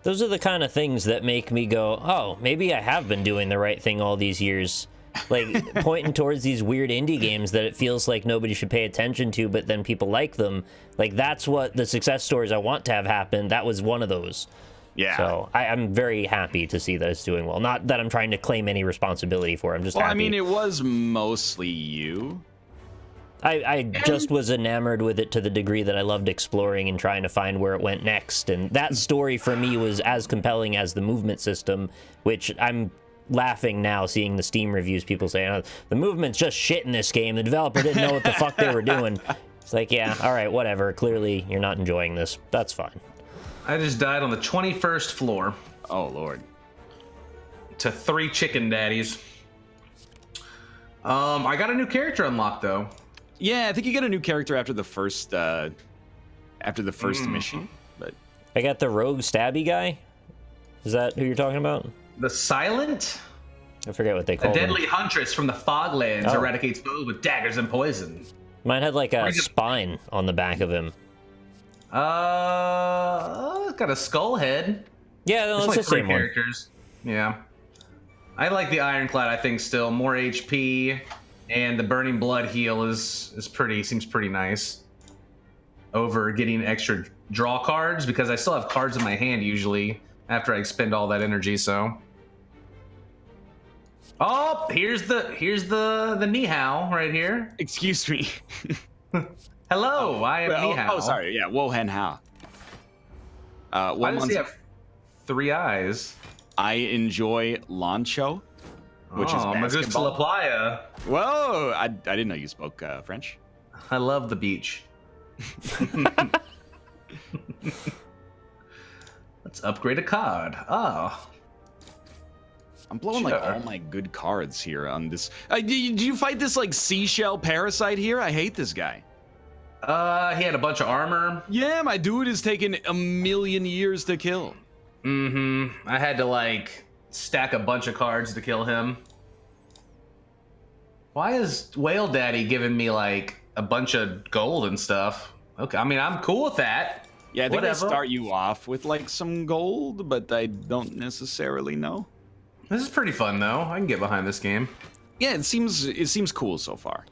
Those are the kind of things that make me go, oh, maybe I have been doing the right thing all these years. Like pointing towards these weird indie games that it feels like nobody should pay attention to, but then people like them. Like that's what the success stories I want to have happen. That was one of those. Yeah. So I'm very happy to see that it's doing well. Not that I'm trying to claim any responsibility for it. I'm just happy. I mean, it was mostly you. I just was enamored with it to the degree that I loved exploring and trying to find where it went next. And that story for me was as compelling as the movement system, which I'm laughing now seeing the Steam reviews, people saying, oh, the movement's just shit in this game. The developer didn't know what the fuck they were doing. It's like, yeah, all right, whatever. Clearly, you're not enjoying this. That's fine. I just died on the 21st floor. Oh, Lord. To 3 chicken daddies. I got a new character unlocked, though. Yeah, I think you get a new character after the first mission. But I got the rogue stabby guy. Is that who you're talking about? The Silent? I forget what they call him. A deadly him. Huntress from the Foglands eradicates foes with daggers and poison. Mine had like a spine on the back of him. Got a skull head. Yeah, no, It's it's like the three same one. characters. Yeah. I like the Ironclad, I think, still. More HP, and the Burning Blood heal seems pretty nice. Over getting extra draw cards, because I still have cards in my hand usually after I expend all that energy, so. Oh, here's the Nihao right here. Excuse me. Hello, I am Nihao. Oh, sorry. Yeah, Wohen Hao. Why does he have 3 eyes? I enjoy Lancho, which is me gusta la basketball. playa. Whoa, I didn't know you spoke French. I love the beach. Let's upgrade a card. Oh. I'm blowing like Sure. all my good cards here on this. Do you fight this like seashell parasite here? I hate this guy. He had a bunch of armor. Yeah, my dude is taking a million years to kill. Mm-hmm. I had to like stack a bunch of cards to kill him. Why is Whale Daddy giving me like a bunch of gold and stuff? Okay, I mean, I'm cool with that. Yeah, I think Whatever. they start you off with like some gold, but I don't necessarily know. This is pretty fun though. I can get behind this game. Yeah, it seems cool so far.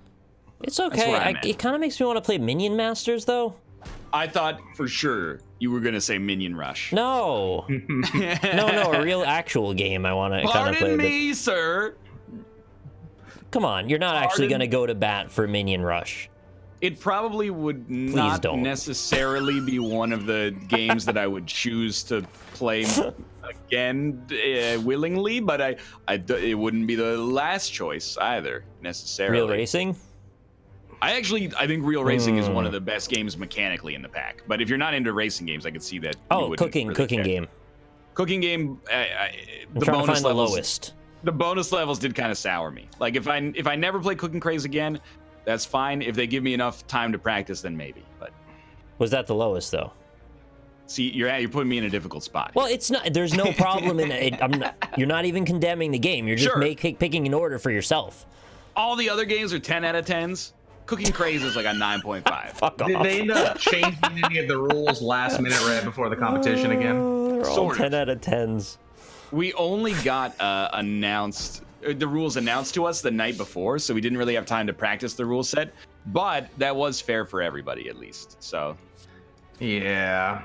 It's That's okay. where I'm at. It kind of makes me want to play Minion Masters, though. I thought for sure you were gonna say Minion Rush. No. No, a real actual game I want to kind of play. Pardon me, sir. Come on, you're not actually Pardon? going to go to bat for Minion Rush. It probably would not don't. necessarily be one of the games that I would choose to play again willingly, but it wouldn't be the last choice either necessarily. Real Racing? I think Real Racing is one of the best games mechanically in the pack. But if you're not into racing games, I could see that. Oh, you wouldn't cooking care. game. Cooking game. I'm The trying to bonus find the levels. lowest. The bonus levels did kind of sour me. Like if I never play Cooking Craze again, that's fine. If they give me enough time to practice, then maybe. But Was that the lowest, though? see, you're putting me in a difficult spot. Well, it's not. There's no problem in it. You're not even condemning the game. You're just Sure. picking an order for yourself. All the other games are 10 out of 10s. Cooking Craze is like a 9.5. Fuck off. Did they end up changing any of the rules last minute right before the competition again? They're all Sort of. 10 out of 10s. We only got the rules announced to us the night before, so we didn't really have time to practice the rule set. But that was fair for everybody, at least. So Yeah.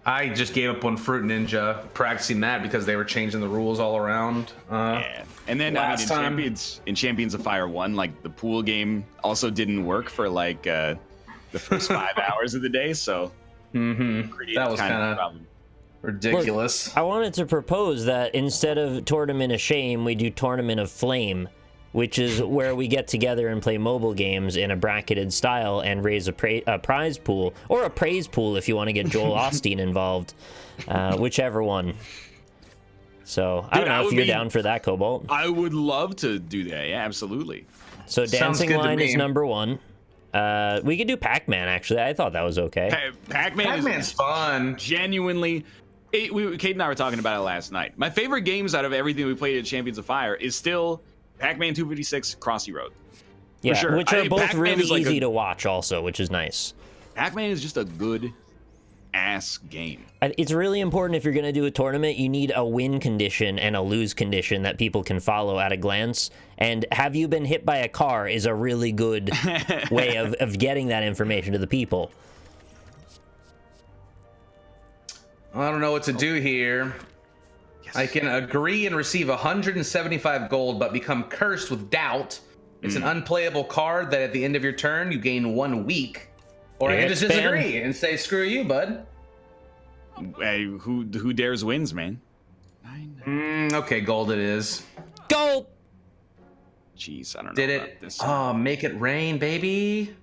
I just gave up on Fruit Ninja practicing that because they were changing the rules all around. yeah. And then Last time- in Champions of Fire 1, like the pool game also didn't work for like the first 5 hours of the day. So That was kind of problem. ridiculous. Look, I wanted to propose that instead of Tournament of Shame, we do Tournament of Flame, which is where we get together and play mobile games in a bracketed style and raise a prize pool, or a praise pool if you want to get Joel Osteen involved, whichever one. So I don't know if you're down for that, Cobalt. I would love to do that. Yeah, absolutely. So Sounds Dancing good to Line is me. number 1. We could do Pac-Man, actually. I thought that was okay. Pac-Man Pac-Man's is fun. genuinely. Kate and I were talking about it last night. My favorite games out of everything we played at Champions of Fire is still Pac-Man 256, Crossy Road. Yeah, sure. which are both Pac-Man really is like easy to watch also, which is nice. Pac-Man is just a good ass game. It's really important if you're going to do a tournament, you need a win condition and a lose condition that people can follow at a glance. And have you been hit by a car is a really good way of getting that information to the people. I don't know what to do here. I can agree and receive 175 gold, but become cursed with doubt. It's an unplayable card that at the end of your turn, you gain 1 week. Or I can just Expand. disagree and say, screw you, bud. Hey, who dares wins, man? Okay, gold it is. Gold! Jeez, I don't know Did about it? this. Oh, make it rain, baby.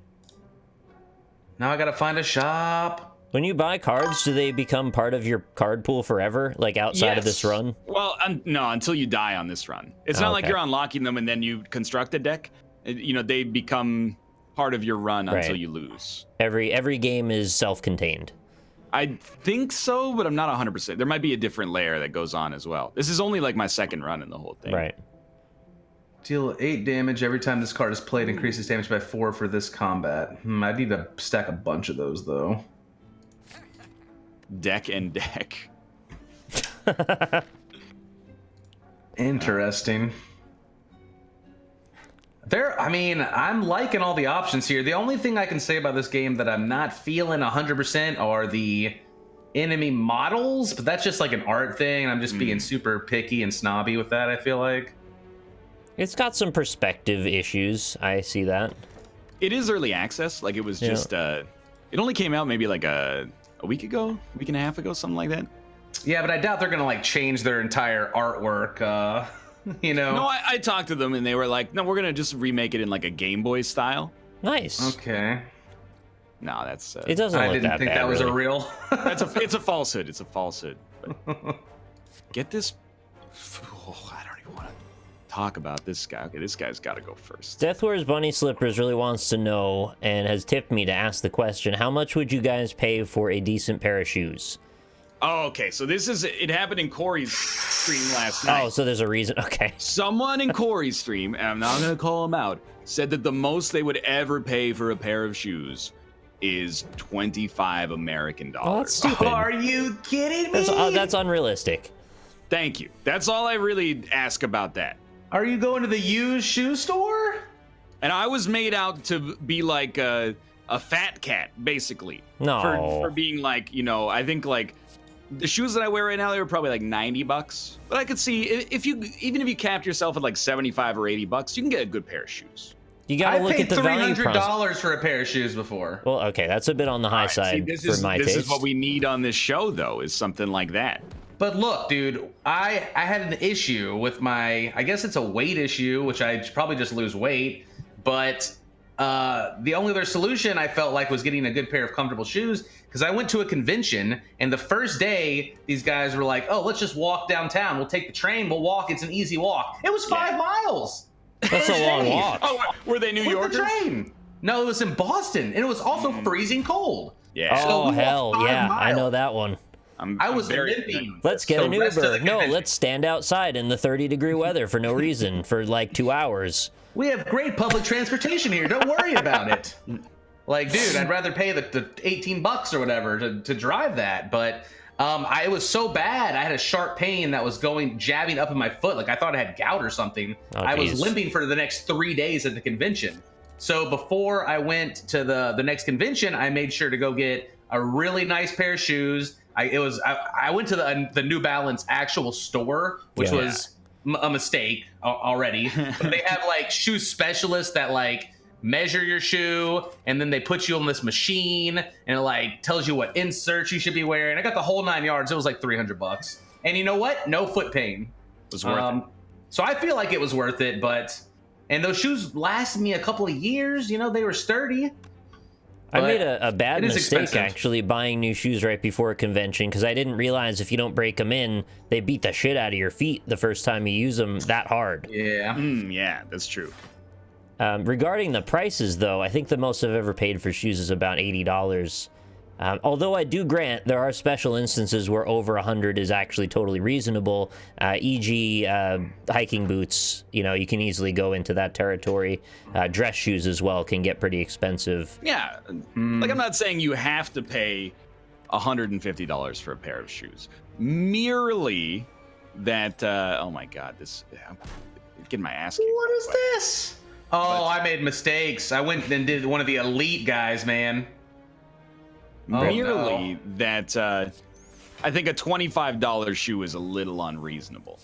Now I gotta find a shop. When you buy cards, do they become part of your card pool forever, like outside of this Yes. run? Well, no, until you die on this run. It's not like Okay. you're unlocking them and then you construct a deck. They become part of your run until Right. you lose. Every game is self-contained. I think so, but I'm not 100%. There might be a different layer that goes on as well. This is only like my second run in the whole thing. Right. Deal 8 damage every time this card is played. Increases damage by 4 for this combat. I need to stack a bunch of those though. Deck and deck. Interesting. I'm liking all the options here. The only thing I can say about this game that I'm not feeling 100% are the enemy models, but that's just like an art thing. I'm just being super picky and snobby with that, I feel like. It's got some perspective issues. I see that. It is early access. Like, it was just, it only came out maybe like a week ago, week and a half ago, something like that. Yeah, but I doubt they're going to like change their entire artwork, you know? No, I talked to them and they were like, no, we're going to just remake it in like a Game Boy style. Nice. Okay. No, that's... it doesn't look that bad. I didn't think that was really. a real... It's a falsehood. It's a falsehood. But get this... Oh, I don't even want to talk about this guy. Okay, this guy's got to go first. Death Wears Bunny Slippers really wants to know and has tipped me to ask the question, how much would you guys pay for a decent pair of shoes? Oh, okay, so it happened in Corey's stream last night. Oh, so there's a reason. Okay. Someone in Corey's stream, and I'm not going to call him out, said that the most they would ever pay for a pair of shoes is $25 American. Oh, that's stupid. Are you kidding me? That's unrealistic. Thank you. That's all I really ask about that. Are you going to the used shoe store? And I was made out to be like a fat cat, basically. No. For being like, I think like the shoes that I wear right now, they were probably like $90. But I could see even if you capped yourself at like $75 or $80, you can get a good pair of shoes. You gotta look at the value. I paid $300 for a pair of shoes before. Well, okay, that's a bit on the high side for my taste. This is what we need on this show, though, is something like that. But look, dude, I had an issue with I guess it's a weight issue, which I probably just lose weight. But the only other solution I felt like was getting a good pair of comfortable shoes, because I went to a convention, and the first day, these guys were like, oh, let's just walk downtown. We'll take the train. We'll walk. It's an easy walk. It was 5 miles. That's a long walk. Oh, were they New Yorkers? With the train. No, it was in Boston, and it was also freezing cold. Yeah. Oh, hell, yeah, I know that one. I was limping. Let's get an Uber. No, let's stand outside in the 30-degree weather for no reason for like 2 hours. We have great public transportation here. Don't worry about it. Like, dude, I'd rather pay the $18 or whatever to drive that. But it was so bad. I had a sharp pain that was jabbing up in my foot. Like, I thought I had gout or something. Oh, I was limping for the next 3 days at the convention. So before I went to the next convention, I made sure to go get a really nice pair of shoes. I went to the New Balance actual store, which was a mistake already. But they have like shoe specialists that like measure your shoe, and then they put you on this machine, and it like tells you what inserts you should be wearing. I got the whole 9 yards. It was like $300. And you know what? No foot pain. It was worth it. So I feel like it was worth it, and those shoes lasted me a couple of years. They were sturdy. I made a bad mistake, expensive. actually, buying new shoes right before a convention, because I didn't realize if you don't break them in, they beat the shit out of your feet the first time you use them that hard. Yeah. Yeah, that's true. Regarding the prices, though, I think the most I've ever paid for shoes is about $80. Although I do grant there are special instances where over 100 is actually totally reasonable, e.g. Hiking boots. You can easily go into that territory. Dress shoes as well can get pretty expensive. Yeah, like I'm not saying you have to pay $150 for a pair of shoes. Merely that, oh my God, I'm getting my ass kicked. What is this? Oh, I made mistakes. I went and did one of the elite guys, man. Merely that I think a $25 shoe is a little unreasonable.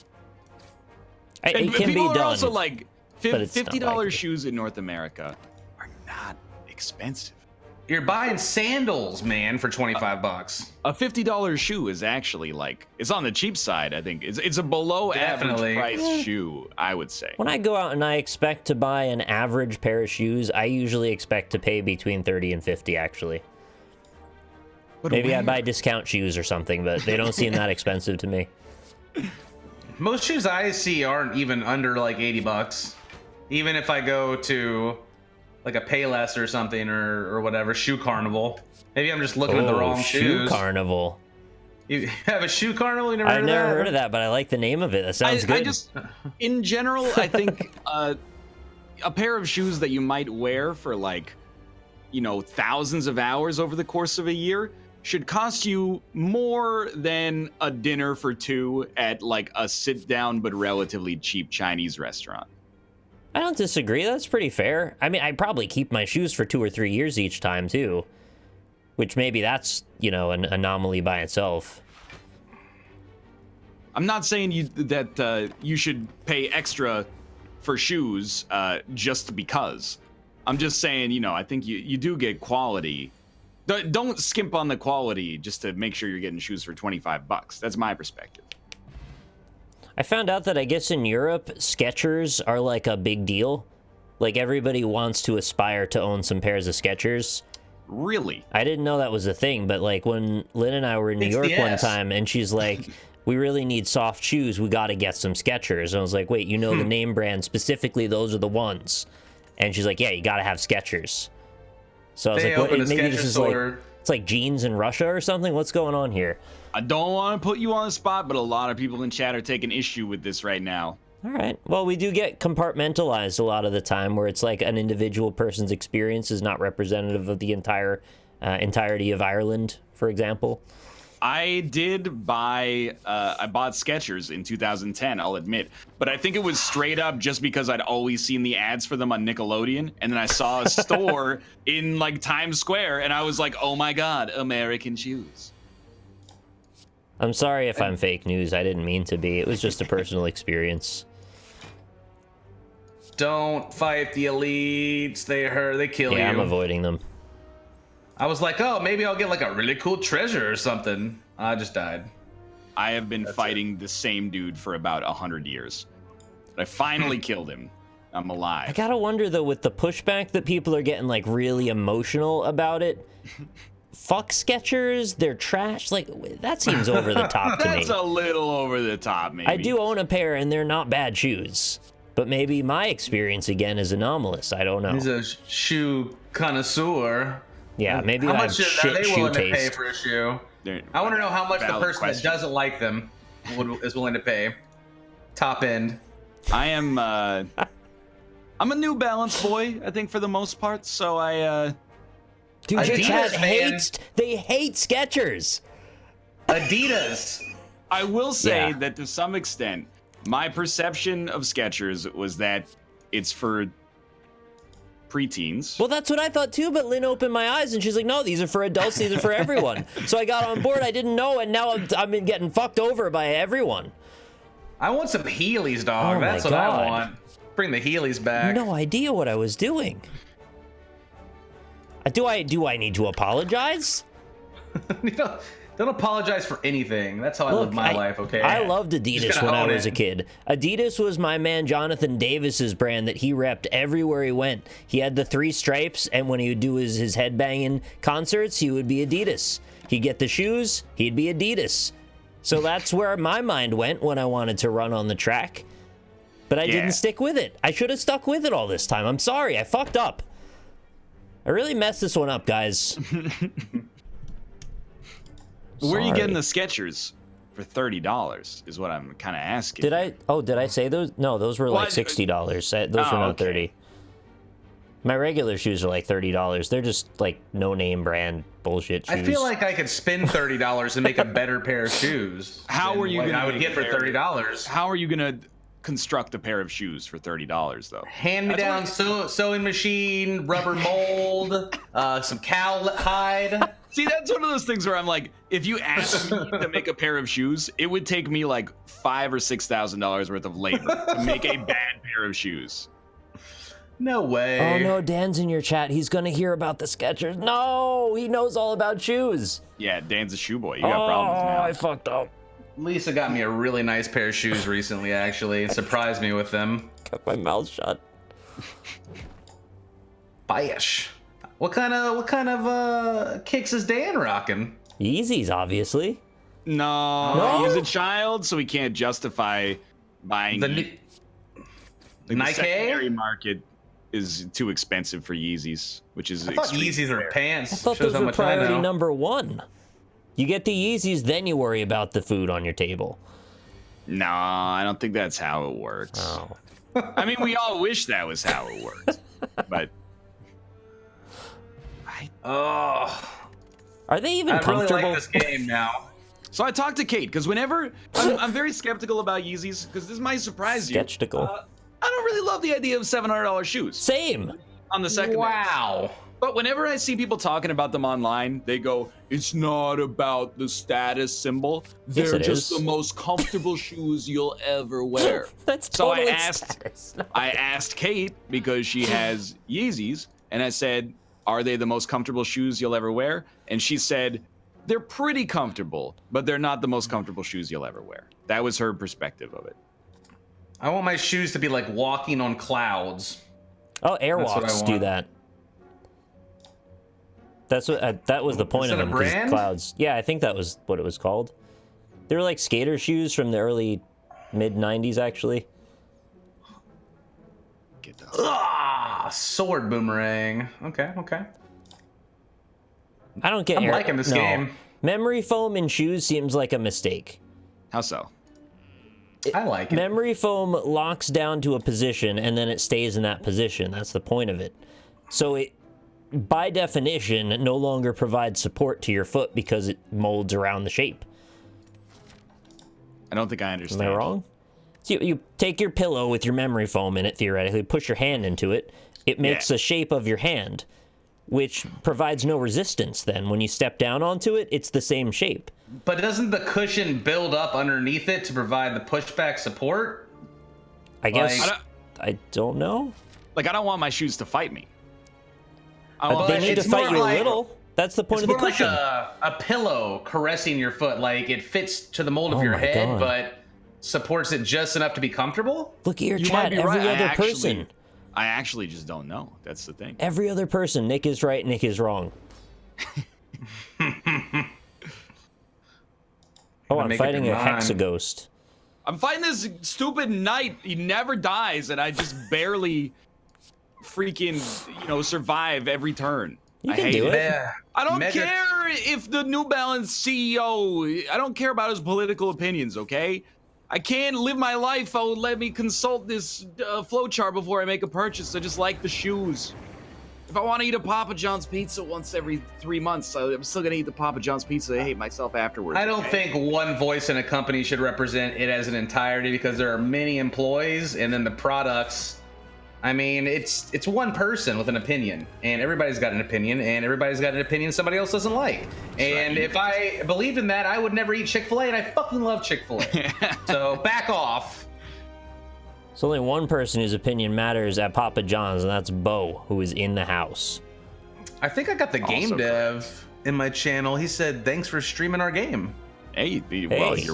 It can be people done. Are also like $50 like shoes in North America are not expensive. You're buying sandals, man, for $25. A $50 shoe is actually it's on the cheap side. I think it's a below average price shoe, I would say. When I go out and I expect to buy an average pair of shoes, I usually expect to pay between $30 and $50, actually. Maybe I buy discount shoes or something, but they don't seem that expensive to me. Most shoes I see aren't even under like $80. Even if I go to like a Payless or something or whatever, Shoe Carnival. Maybe I'm just looking at the wrong shoes. Shoe Carnival. You have a Shoe Carnival? You never I've never heard of that, but I like the name of it. That sounds good. In general, I think a pair of shoes that you might wear for thousands of hours over the course of a year should cost you more than a dinner for two at like a sit-down but relatively cheap Chinese restaurant. I don't disagree. That's pretty fair. I mean, I probably keep my shoes for 2 or 3 years each time too, which maybe that's, you know, an anomaly by itself. I'm not saying that you should pay extra for shoes just because. I'm just saying, you know, I think you do get quality. Don't skimp on the quality just to make sure you're getting shoes for $25. That's my perspective. I found out that I guess in Europe, Skechers are like a big deal. Like everybody wants to aspire to own some pairs of Skechers. Really? I didn't know that was a thing, but like when Lynn and I were in New York one time and she's like, we really need soft shoes. We got to get some Skechers. And I was like, wait, you know the name brand specifically? Those are the ones. And she's like, yeah, you got to have Skechers. So I was like, what? Maybe this is like, it's like jeans in Russia or something. What's going on here? I don't want to put you on the spot, but a lot of people in chat are taking issue with this right now. All right. Well, we do get compartmentalized a lot of the time where it's like an individual person's experience is not representative of the entirety of Ireland, for example. I bought Skechers in 2010, I'll admit. But I think it was straight up just because I'd always seen the ads for them on Nickelodeon. And then I saw a store in like Times Square and I was like, oh my God, American shoes. I'm sorry if I'm fake news. I didn't mean to be. It was just a personal experience. Don't fight the elites. They kill you. Yeah, I'm avoiding them. I was like, oh, maybe I'll get like a really cool treasure or something. I just died. I have been fighting the same dude for about 100 years. But I finally killed him. I'm alive. I gotta wonder though, with the pushback that people are getting like really emotional about it. Fuck Skechers, they're trash. Like, that seems over the top to me. That's a little over the top, maybe. I do own a pair, and they're not bad shoes. But maybe my experience, again, is anomalous. I don't know. He's a shoe connoisseur. Yeah, maybe I have shit shoe taste. How much are they willing to pay for a shoe? I want to know how much the person that doesn't like them is willing to pay. Top end. I am, I'm a New Balance boy, I think, for the most part, so Dude, your chat hates. They hate Skechers. Adidas. I will say that to some extent, my perception of Skechers was that it's for preteens. Well, that's what I thought too, but Lynn opened my eyes and she's like, no, these are for adults, these are for everyone. So I got on board, I didn't know, and now I've been getting fucked over by everyone. I want some Heelys, dog. Oh that's what I want. Bring the Heelys back. No idea what I was doing. Do I need to apologize? Don't apologize for anything. That's how I live my life, okay? I loved Adidas when I was a kid. Adidas was my man Jonathan Davis's brand that he repped everywhere he went. He had the 3 stripes, and when he would do his headbanging concerts, he would be Adidas. He'd get the shoes, he'd be Adidas. So that's where my mind went when I wanted to run on the track. But I didn't stick with it. I should have stuck with it all this time. I'm sorry, I fucked up. I really messed this one up, guys. Where are you getting the Skechers for $30 is what I'm kind of asking. Did I say those? No, those were like $60. Those were not 30. My regular shoes are like $30. They're just like no name brand bullshit shoes. I feel like I could spend $30 and make a better pair of shoes. How are you going to I would get for $30? How are you going to construct a pair of shoes for $30 though? Hand-me-down sewing machine, rubber mold, some cow hide. See, that's one of those things where I'm like, if you asked me to make a pair of shoes, it would take me like $5,000 or $6,000 worth of labor to make a bad pair of shoes. No way. Oh no, Dan's in your chat. He's gonna hear about the Skechers. No, he knows all about shoes. Yeah, Dan's a shoe boy. You got problems now. I fucked up. Lisa got me a really nice pair of shoes recently, actually, and surprised me with them. Got my mouth shut. Bash. What kind of kicks is Dan rocking? Yeezys, obviously. No, he's a child, so he can't justify buying the Nike. Secondary market is too expensive for Yeezys, which is. I thought Yeezys are pants. I thought those were priority number 1. You get the Yeezys, then you worry about the food on your table. No, I don't think that's how it works. Oh. I mean, we all wish that was how it worked, but. Are they even I really comfortable? like this game now. So I talked to Kate because whenever I'm very skeptical about Yeezys because this might surprise you. Skeptical. I don't really love the idea of $700 shoes. Same. On the second. Wow. But whenever I see people talking about them online, they go, "It's not about the status symbol. Yes, They're it just is. the most comfortable shoes you'll ever wear." That's So totally I asked Kate because she has Yeezys, and I said, "Are they the most comfortable shoes you'll ever wear?" And she said, "They're pretty comfortable, but they're not the most comfortable shoes you'll ever wear." That was her perspective of it. I want my shoes to be like walking on clouds. Oh, That's what I Airwalks do want. that. That's what that was the point Is of that a them. 'Cause brand? clouds. Yeah, I think that was what it was called. They were like skater shoes from the early mid '90s, actually. Get those. Ah, sword boomerang. Okay. I don't get. I'm liking this game. Memory foam in shoes seems like a mistake. How so? I like it. Memory foam locks down to a position and then it stays in that position. That's the point of it. So it, by definition, no longer provides support to your foot because it molds around the shape. I don't think I understand. Am I wrong? So you take your pillow with your memory foam in it, theoretically, push your hand into it. It makes a shape of your hand, which provides no resistance then. When you step down onto it, it's the same shape. But doesn't the cushion build up underneath it to provide the pushback support? I guess, Like- I don't know. Like, I don't want my shoes to fight me. Well, They need to it's fight more you like- a little. That's the point It's of the more like cushion. a pillow caressing your foot. Like it fits to the mold of Oh your my head, God. but supports it just enough to be comfortable. Look at your You might chat. be Every right. other person. I actually just don't know. That's the thing. Every other person. Nick is right. Nick is wrong. Oh, I'm Make up fighting your a mind. hexaghost. I'm fighting this stupid knight. He never dies, and I just barely freaking, survive every turn. You I can hate do it. Yeah. I don't Mega- care if the New Balance CEO, I don't care about his political opinions, okay? I can't live my life. Oh, let me consult this flowchart before I make a purchase. I just like the shoes. If I want to eat a Papa John's pizza once every 3 months, I'm still going to eat the Papa John's pizza. I hate myself afterwards. I don't okay? think one voice in a company should represent it as an entirety because there are many employees and then the products. I mean, it's one person with an opinion, and everybody's got an opinion, and everybody's got an opinion somebody else doesn't like. And if I believed in that, I would never eat Chick-fil-A, and I fucking love Chick-fil-A. So back off. There's only one person whose opinion matters at Papa John's, and that's Bo, who is in the house. I think I got the game Also dev in my channel. He said, thanks for streaming our game. Hey, well, Hey.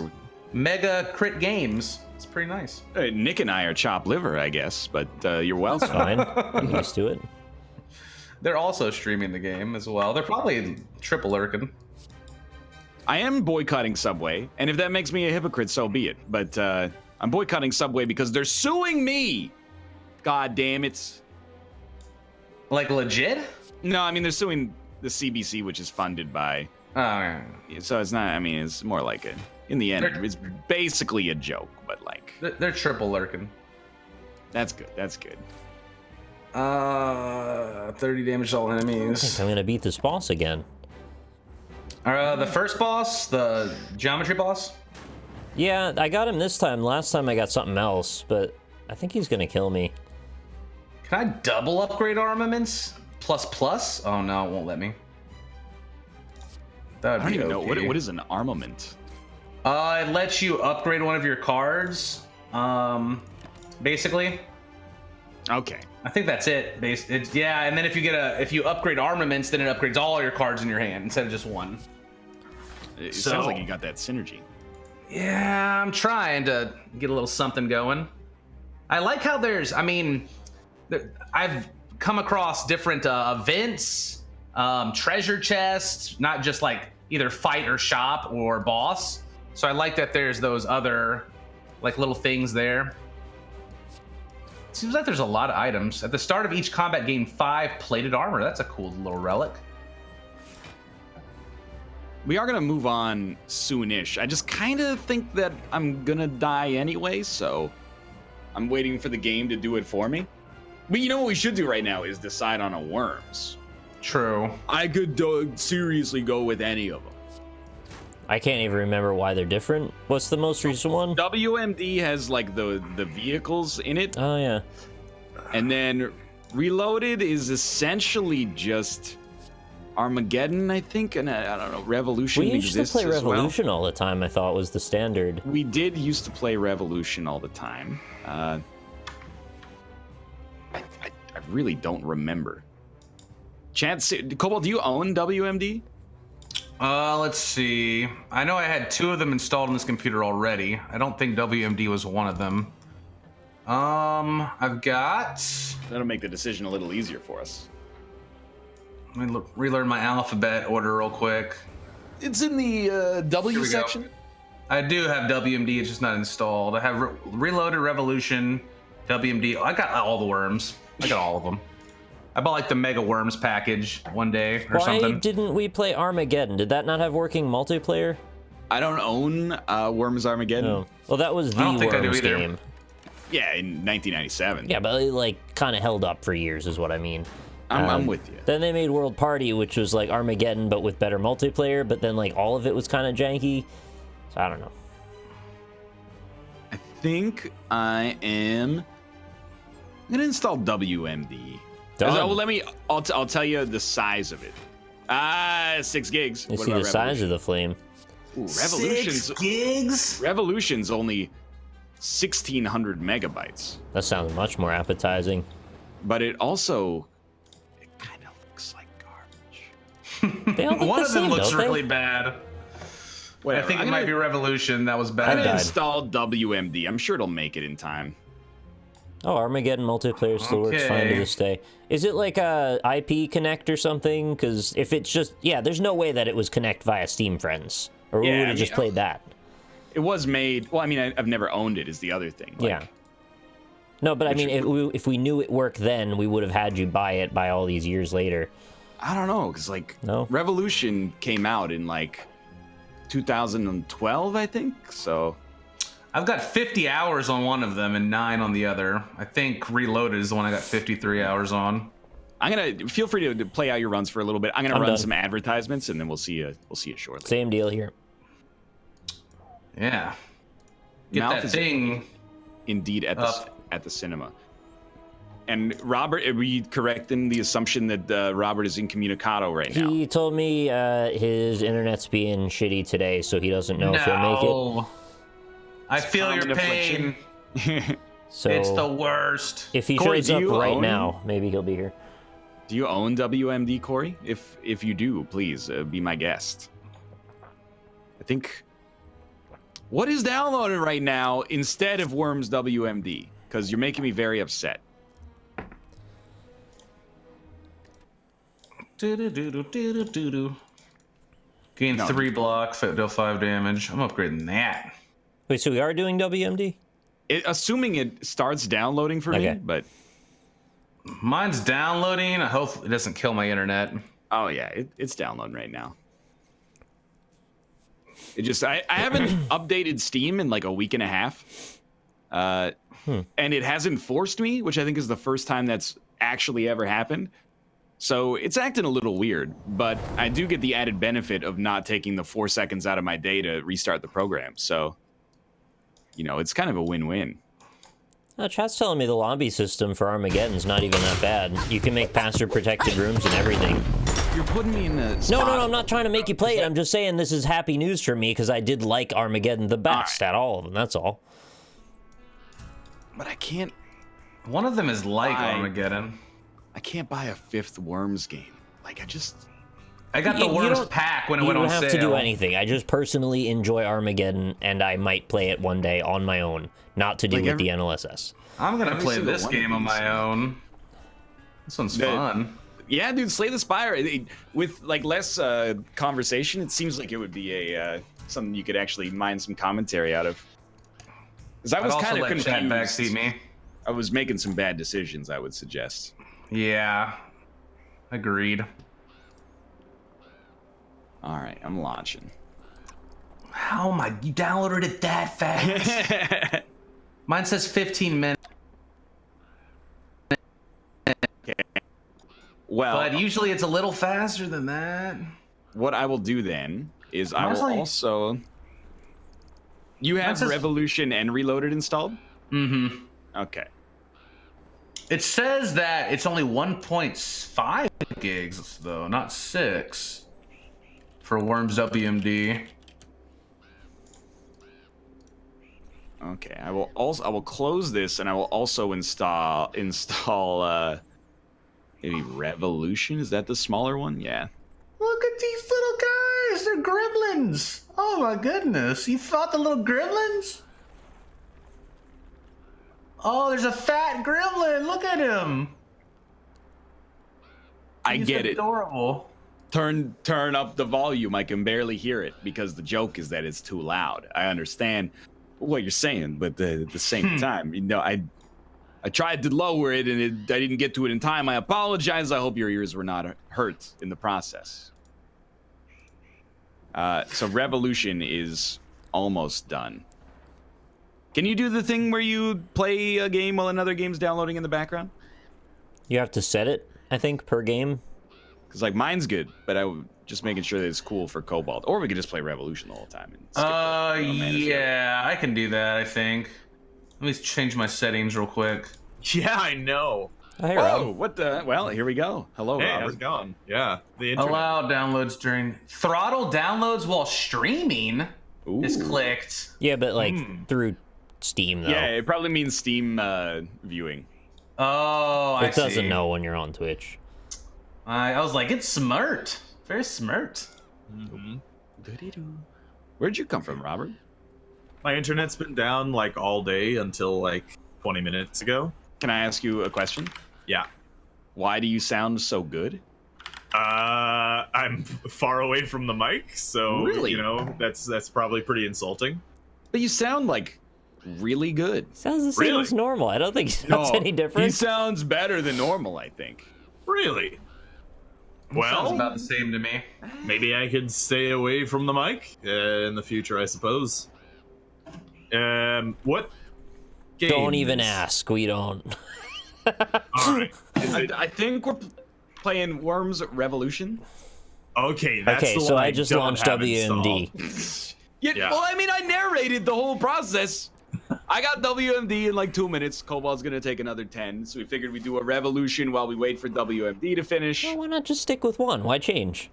Mega Crit Games. It's pretty nice. Nick and I are chopped liver, I guess, but you're welcome. Fine. I'm used to it. They're also streaming the game as well. They're probably triple lurking. I am boycotting Subway, and if that makes me a hypocrite, so be it. But I'm boycotting Subway because they're suing me. God damn it. Like legit? No, I mean, they're suing the CBC, which is funded by. Oh, yeah. So it's not, I mean, it's more like a. In the end, They're- it's basically a joke, but like, They're triple lurking. that's good. That's good. 30 damage to all I think enemies. I'm gonna beat this boss again. The first boss, the geometry boss. Yeah, I got him this time. Last time I got something else, but I think he's gonna kill me. Can I double upgrade armaments? Plus? Oh no, it won't let me. That would I don't be even know OP. what is an armament. It lets you upgrade one of your cards. Basically, Okay. I think that's it. Yeah, and then if you upgrade armaments, then it upgrades all your cards in your hand instead of just one. It So- sounds like you got that synergy. Yeah, I'm trying to get a little something going. I like how I've come across different events, treasure chests, not just like either fight or shop or boss. So I like that there's those other like little things there. Seems like there's a lot of items. At the start of each combat, gain 5 plated armor. That's a cool little relic. We are gonna move on soonish. I just kind of think that I'm gonna die anyway, so I'm waiting for the game to do it for me. But you know what we should do right now is decide on a worms. True. I could seriously go with any of them. I can't even remember why they're different. What's the most recent one? WMD has like the vehicles in it, Oh yeah. and then Reloaded is essentially just Armageddon, I think, and I don't know. Revolution. We used to exists play as well. Revolution all the time. I thought was the standard. We did used to play Revolution all the time. I really don't remember. Chance, Cobalt, do you own WMD? Let's see. I know I had 2 of them installed on this computer already. I don't think WMD was one of them. I've got... That'll make the decision a little easier for us. Let me relearn my alphabet order real quick. It's in the W Here we section. go. I do have WMD, it's just not installed. I have Reloaded, Revolution, WMD. I got all the worms. I got all of them. I bought like the Mega Worms package one day or Why something. didn't we play Armageddon? Did that not have working multiplayer? I don't own Worms Armageddon. No. Well, that was the I don't think I do Worms either. game. Yeah, in 1997. Yeah, but it like kind of held up for years, is what I mean. I'm with you. Then they made World Party, which was like Armageddon, but with better multiplayer. But then like all of it was kind of janky. So I don't know. I think I am. I'm gonna install WMD. Done. Well, I'll tell you the size of it. 6 gigs. You What see the about size of the flame. Ooh, Revolution's 6 gigs? Revolution's only 1,600 megabytes, That sounds much more appetizing. but it kind of looks like garbage. They all look One the of them same, looks don't they? really bad. Whatever. I think it might be Revolution that was I'm bad. gonna died. install WMD. I'm sure it'll make it in time. Oh, Armageddon multiplayer still works fine to Okay. this day. Is it like a IP Connect or something? Because if it's just, yeah, there's no way that it was Connect via Steam Friends. Or we Yeah, would I have mean, just played that. It was made. Well, I mean, I've never owned it. Is the other thing. Like, Yeah. No, but I mean, if we knew it worked then, we would have had you buy it by all these years later. I don't know, because like No? Revolution came out in like 2012, I think. So I've got 50 hours on one of them and 9 on the other. I think Reloaded is the one I got 53 hours on. I'm gonna feel free to play out your runs for a little bit. I'm gonna I'm run done. some advertisements, and then we'll see you shortly. Same deal here. Yeah. Get Mouth that is thing. Indeed, at Up. the cinema. And Robert, are we correct in the assumption that Robert is incommunicado right now? He told me his internet's being shitty today, so he doesn't know if he'll make it. No. I feel your Common pain. affliction. So It's the worst. if he Corey, shows do up you right own- now, maybe he'll be here. Do you own WMD, Corey? If you do, please be my guest. I think. What is downloaded right now instead of Worms WMD? Because you're making me very upset. Do-do-do-do-do-do-do. Gain No. 3 blocks, that deal 5 damage. I'm upgrading that. Wait, so we are doing WMD? Assuming it starts downloading for me, Okay. but Mine's downloading. I hope it doesn't kill my internet. oh yeah, it's downloading right now. It just I haven't updated Steam in like a week and a half, and it hasn't forced me, which I think is the first time that's actually ever happened. So it's acting a little weird, but I do get the added benefit of not taking the 4 seconds out of my day to restart the program. So, you know, it's kind of a win-win. Chat's telling me the lobby system for Armageddon's not even that bad. You can make password-protected rooms and everything. You're putting me in the No, spot. I'm not trying to make you play it. I'm just saying this is happy news for me because I did like Armageddon the best at all of them. That's all. But I can't. One of them is like Why? Armageddon. I can't buy a 5th Worms game. Like I got the You Worms don't- pack when it You went don't on have sale. to do anything. I just personally enjoy Armageddon, and I might play it one day on my own, not to do Like with every- the NLSS. I'm gonna Every play single this one of game on these. my own. This one's fun. Yeah, dude, Slay the Spire. With like less conversation, it seems like it would be a something you could actually mine some commentary out of. Because I I'd was also kind of let confused. chat backseat me. I was making some bad decisions, I would suggest. Yeah. Agreed. All right, I'm launching. How am I? You downloaded it that fast? Mine says 15 minutes. Well, but usually it's a little faster than that. what I will do then is I will Honestly- also. You have That's Revolution and Reloaded installed? Mm-hmm. Okay. It says that it's only 1.5 gigs, though, not 6, for Worms WMD. Okay. I will close this, and I will also install maybe Revolution. Is that the smaller one? Yeah. Look at these little guys. They're gremlins. Oh, my goodness. You fought the little gremlins? Oh, there's a fat gremlin. Look at him. I He's get it. Adorable. Turn up the volume. I can barely hear it because the joke is that it's too loud. I understand what you're saying, but at the same time, I tried to lower it and I didn't get to it in time. I apologize. I hope your ears were not hurt in the process. So Revolution is almost done. Can you do the thing where you play a game while another game's downloading in the background? You have to set it, I think, per game. Because like mine's good, but I was just making sure that it's cool for Cobalt. Or we could just play Revolution the whole time. And skip Yeah, I can do that, I think. Let me change my settings real quick. Yeah, I know. Oh, hey, Oh, Rob. what the? Well, here we go. Hello, Hey, Robert. how's it going? Yeah, the internet. Allow downloads during... Throttle downloads while streaming is Ooh. clicked. Yeah, but like through Steam though. Yeah, it probably means Steam viewing. Oh, I It doesn't see. know when you're on Twitch. I was like, it's smart. Very smart. Where'd you come from, Robert? My internet's been down like all day until like 20 minutes ago. Can I ask you a question? Yeah. Why do you sound so good? I'm far away from the mic, so Really? that's probably pretty insulting. But you sound like really good. Sounds the same Really? as normal. I don't think it sounds any He different. sounds better than normal, I think. Really? Sounds Well, about the same to me. maybe I could stay away from the mic in the future, I suppose. What? Don't even games? ask. We don't. All right. Is it- I think we're playing Worms Revolution. okay, that's Okay, the so one I just don't launched have WMD. installed. Yeah, well, I mean, I narrated the whole process. I got WMD in like 2 minutes. Cobalt's gonna take another 10, so we figured we'd do a Revolution while we wait for WMD to finish. Well, why not just stick with one? Why change?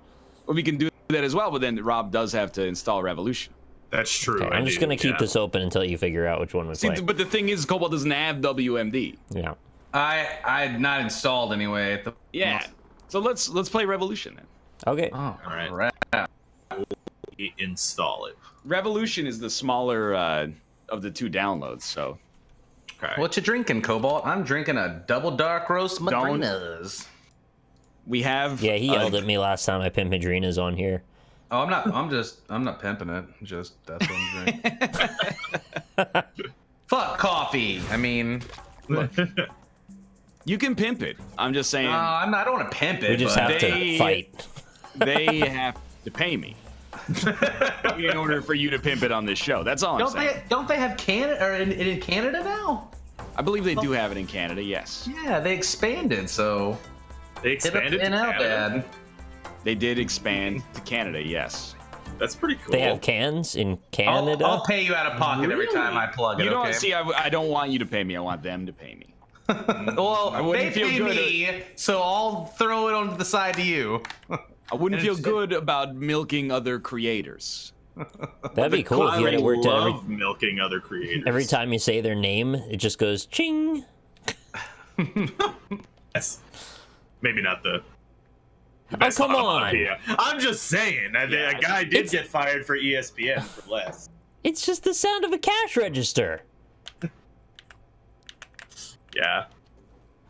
Well, we can do that as well, but then Rob does have to install Revolution. That's true. Okay, I'm just gonna keep this open until you figure out which one we See, play. but the thing is, Cobalt doesn't have WMD. Yeah. I not installed anyway. At the Yeah. So let's play Revolution then. Okay. Oh, All right. right. Install it. Revolution is the smaller of the two downloads, so Okay. What you drinking, Cobalt? I'm drinking a double dark roast Don't- Madrinas. we have. Yeah, he yelled at me last time I pimped Madrina's on here. Oh, I'm not pimping it. Just that's what I'm drinking. Fuck coffee. I mean, You can pimp it. I'm just saying I don't want to pimp it. We just but have they- to fight. they have to pay me in order for you to pimp it on this show. That's all I'm saying. don't they have Canada or in Canada now? I believe they do have it in Canada. Yes, Yeah, they expanded. So They hit up expanded to NL, Canada. Dad. they did expand to Canada. Yes. That's pretty cool. They have cans in Canada. I'll pay you out of pocket every time I plug it. You don't okay? see. I don't want you to pay me. I want them to pay me. Well, I they wouldn't feel pay good. me, so I'll throw it on the side to you. I wouldn't feel It's- good about milking other creators. That'd be cool if you had it worked out love milking other creators. every time you say their name, it just goes ching. Yes. Maybe not the. Oh, come on. Yeah. I'm just saying. A guy did get fired for ESPN for less. It's just the sound of a cash register. Yeah.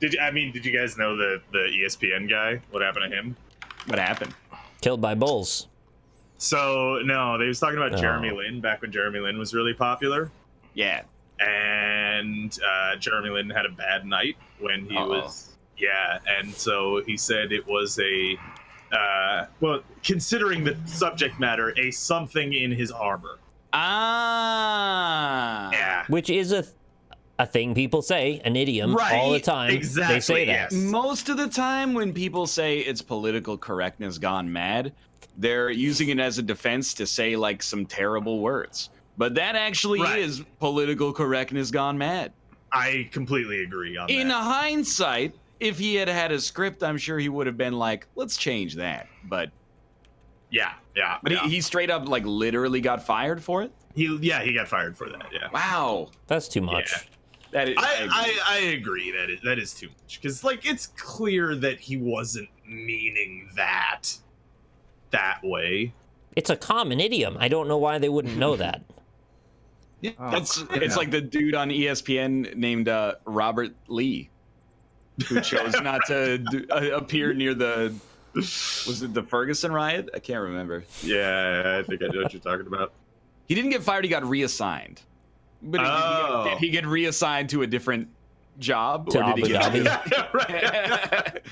Did you guys know the ESPN guy? What happened to him? What happened? Killed by bulls. So no, they was talking about Oh. Jeremy Lin back when Jeremy Lin was really popular, Yeah. and Jeremy Lin had a bad night when he was and so he said it was a well, considering the subject matter, a something in his armor. Ah. Yeah. Which is a thing people say, an idiom, all the time. Exactly, They say that. yes. Most of the time when people say it's political correctness gone mad, they're using it as a defense to say like some terrible words. But that actually is political correctness gone mad. I completely agree on In that. hindsight, if he had had a script, I'm sure he would have been like, let's change that. But Yeah. he straight up like literally got fired for it? He got fired for that. Yeah. Wow. That's too much. Yeah. That is, I agree that is too much, because like it's clear that he wasn't meaning that way. It's a common idiom. I don't know why they wouldn't know that. Yeah, it's like the dude on ESPN named Robert Lee, who chose not to appear near was it the Ferguson riot? I can't remember. Yeah, I think I know what you're talking about. He didn't get fired, he got reassigned. But did he get reassigned to a different job? To or did he Abu get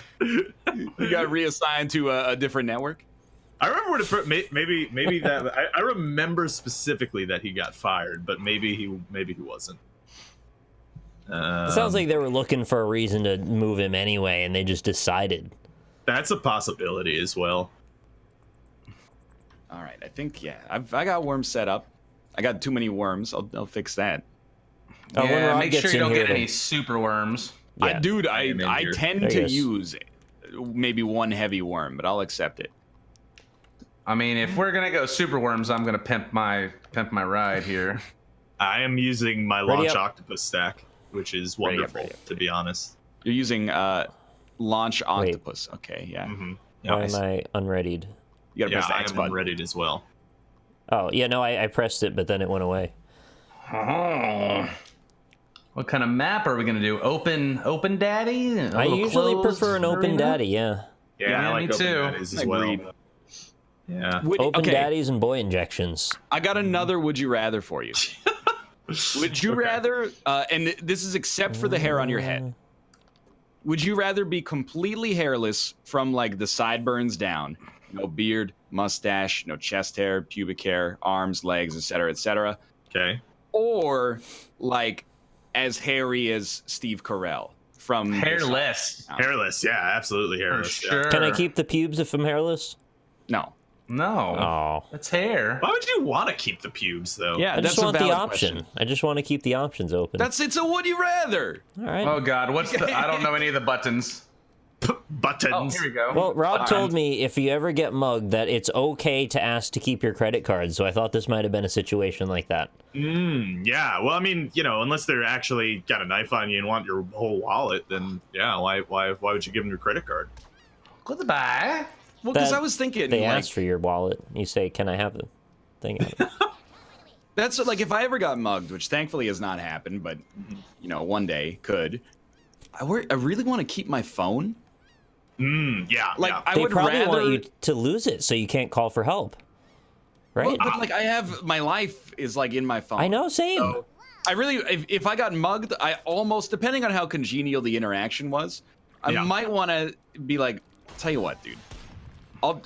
he got reassigned to a different network? I remember maybe that I remember specifically that he got fired, but maybe he wasn't. It sounds like they were looking for a reason to move him anyway, and they just decided. That's a possibility as well. All right, I think I got worms set up. I got too many worms. I'll fix that. Oh, when Yeah, Rob make gets sure you in don't here, get any then- super worms. Yeah. I tend There he to is. use maybe one heavy worm, but I'll accept it. I mean, if we're gonna go super worms, I'm gonna pimp my ride here. I am using my Ready launch up. octopus stack, which is Ready up, wonderful, ready up. to be honest. You're using launch octopus. Okay, yeah. Mm-hmm. Why am I unreadied? You gotta Yeah, press the I X am button. ready as well. Oh, yeah, no, I pressed it, but then it went away. Oh. What kind of map are we gonna do? Open daddy? A I little usually closed prefer an open arena? daddy, yeah. Yeah, I like me open too. daddies as well. Agreed. Yeah. Open Okay, daddies and boy injections. I got another would you rather for you. Would you rather, and this is except for the hair on your head, would you rather be completely hairless from like the sideburns down, no beard, mustache, no chest hair, pubic hair, arms, legs, etc., Okay. or like as hairy as Steve Carell from the Hairless. side? Hairless, yeah, absolutely For hairless. yeah. sure. Can I keep the pubes if I'm hairless? No. No. Oh. It's hair. Why would you want to keep the pubes though? Yeah, I that's just want a the valid option. question. I just want to keep the options open. It's a would you rather. All right. Oh God, what's the? I don't know any of the buttons. Buttons. Oh, here we go. Well, Rob Buttons. told me if you ever get mugged that it's okay to ask to keep your credit card, so I thought this might have been a situation like that. Yeah. Well, I mean, unless they're actually got a knife on you and want your whole wallet, then yeah, why would you give them your credit card? Goodbye. Well, because That I was thinking, They like, ask for your wallet. You say, "Can I have the thing?" Out of it?" that's like if I ever got mugged, which thankfully has not happened, but one day could. I really want to keep my phone. Yeah. Like yeah. I They would probably rather. want you to lose it so you can't call for help, right? Well, but like I have my life is like in my phone. I know, same. So I really, if I got mugged, I almost, depending on how congenial the interaction was, I Yeah. might want to be like, tell you what, dude,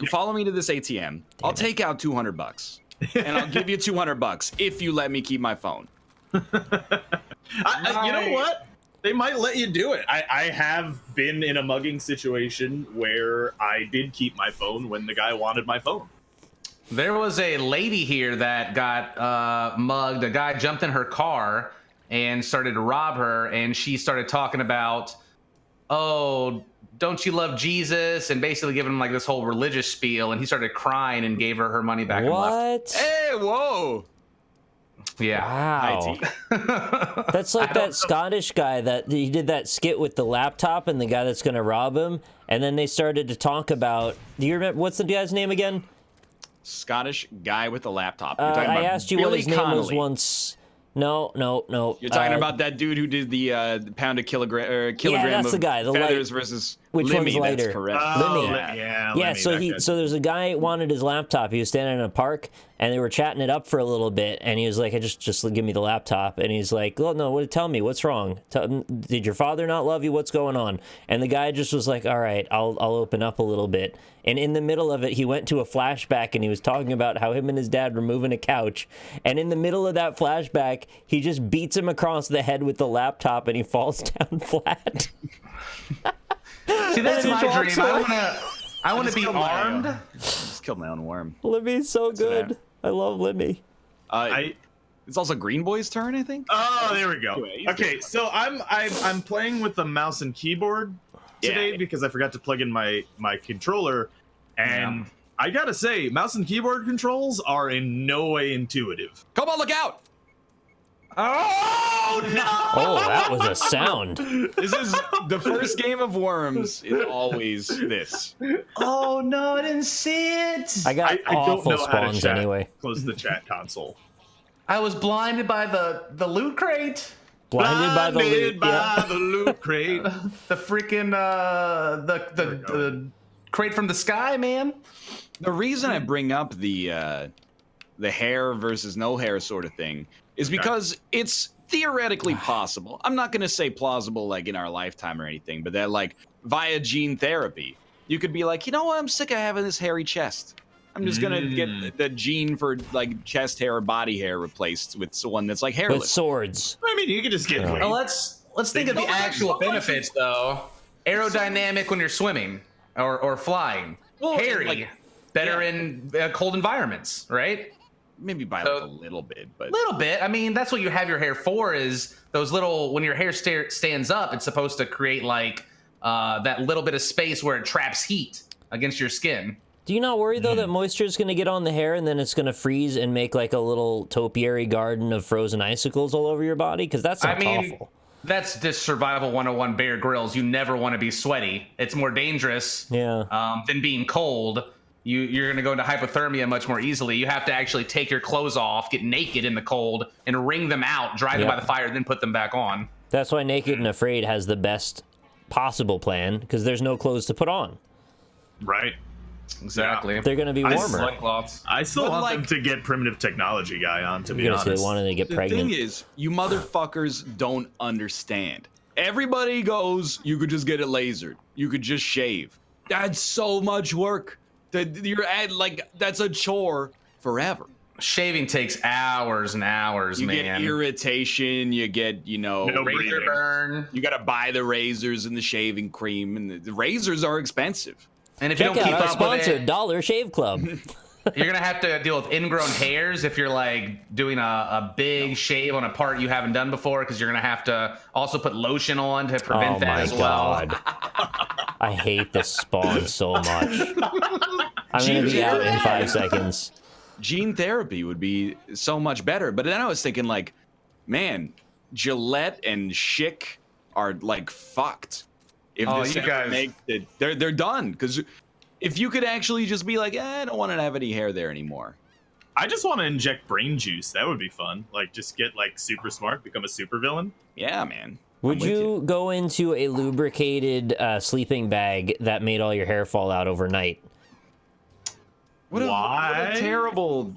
follow me to this ATM. I'll take out $200, and I'll give you $200 if you let me keep my phone. You know what? They might let you do it. I have been in a mugging situation where I did keep my phone when the guy wanted my phone. There was a lady here that got mugged. A guy jumped in her car and started to rob her, and she started talking about, oh, don't you love Jesus? And basically giving him like this whole religious spiel, and he started crying and gave her money back and left. What? Hey, whoa! Yeah. Wow. IT. That's like that Scottish guy that he did that skit with the laptop and the guy that's going to rob him. And then they started to talk about, do you remember, what's the guy's name again? Scottish guy with a laptop. You're talking I about asked you what Billy his name was Connolly. once. No. You're talking about that dude who did the pound a kilogram that's of the guy, the feathers light- versus Which Lemmy. one's lighter? That's correct. Lemmy. Yeah, Yeah, Lemmy, so that guy. there's a guy wanted his laptop. He was standing in a park, and they were chatting it up for a little bit, and he was like, just give me the laptop. And he's like, well, no, tell me, what's wrong? Did your father not love you? What's going on? And the guy just was like, all right, I'll open up a little bit. And in the middle of it, he went to a flashback, and he was talking about how him and his dad were moving a couch. And in the middle of that flashback, he just beats him across the head with the laptop, and he falls down flat. See, that's my dream. I want to be armed. Just killed my own worm. Limmy's so good. I love Limmy. It's also Green Boy's turn, I think. Oh, there we go. Okay, so I'm playing with the mouse and keyboard today because I forgot to plug in my controller, and I gotta say, mouse and keyboard controls are in no way intuitive. Cobalt, look out! Oh no! Oh, that was a sound. This is the first game of Worms. Is always this. Oh no! I didn't see it. I got I don't awful know how to spawns chat. anyway. Close the chat console. I was blinded by the loot crate. Blinded by the loot. Yeah. the loot crate. The freaking the crate from the sky, man. The reason I bring up the hair versus no hair sort of thing is because it's theoretically possible. I'm not going to say plausible like in our lifetime or anything, but that like via gene therapy, you could be like, you know what, I'm sick of having this hairy chest. I'm just going to get the gene for like chest hair or body hair replaced with one that's like hairless. With swords. I mean, you could just get. Well, let's think of the actual benefits though. Aerodynamic when you're swimming or flying. Well, Hairy, like, better in cold environments, right? Maybe by like a little bit, but Little bit. I mean, that's what you have your hair for. Is those little when your hair stands up, it's supposed to create like that little bit of space where it traps heat against your skin. Do you not worry, though, that moisture is going to get on the hair and then it's going to freeze and make like a little topiary garden of frozen icicles all over your body? Because that sounds awful. That's just survival 101 Bear Grylls. You never want to be sweaty. It's more dangerous than being cold. You're going to go into hypothermia much more easily. You have to actually take your clothes off, get naked in the cold, and wring them out, dry them by the fire, then put them back on. That's why Naked and Afraid has the best possible plan, because there's no clothes to put on. Right. Exactly. They're going to be warmer. I still want them to get primitive technology guy on, to be honest. They wanted to get pregnant. The thing is, you motherfuckers don't understand. Everybody goes, you could just get it lasered. You could just shave. That's so much work. That's a chore forever. Shaving takes hours and hours, man. You get irritation. You get, razor burn. You got to buy the razors and the shaving cream, and the razors are expensive. And if you don't Check keep out our up sponsor, with it, Dollar Shave Club. you're gonna have to deal with ingrown hairs if you're like doing a big shave on a part you haven't done before, because you're gonna have to also put lotion on to prevent that as well. Oh my god. I hate this spawn so much. I'm gonna be out in 5 seconds. Gene therapy would be so much better. But then I was thinking, like, man, Gillette and Schick are like fucked. If this you guys make it, they're done. Because if you could actually just be like, I don't want to have any hair there anymore. I just want to inject brain juice. That would be fun. Like, just get like super smart, become a super villain. Yeah, man. Would you go into a lubricated sleeping bag that made all your hair fall out overnight? What a terrible.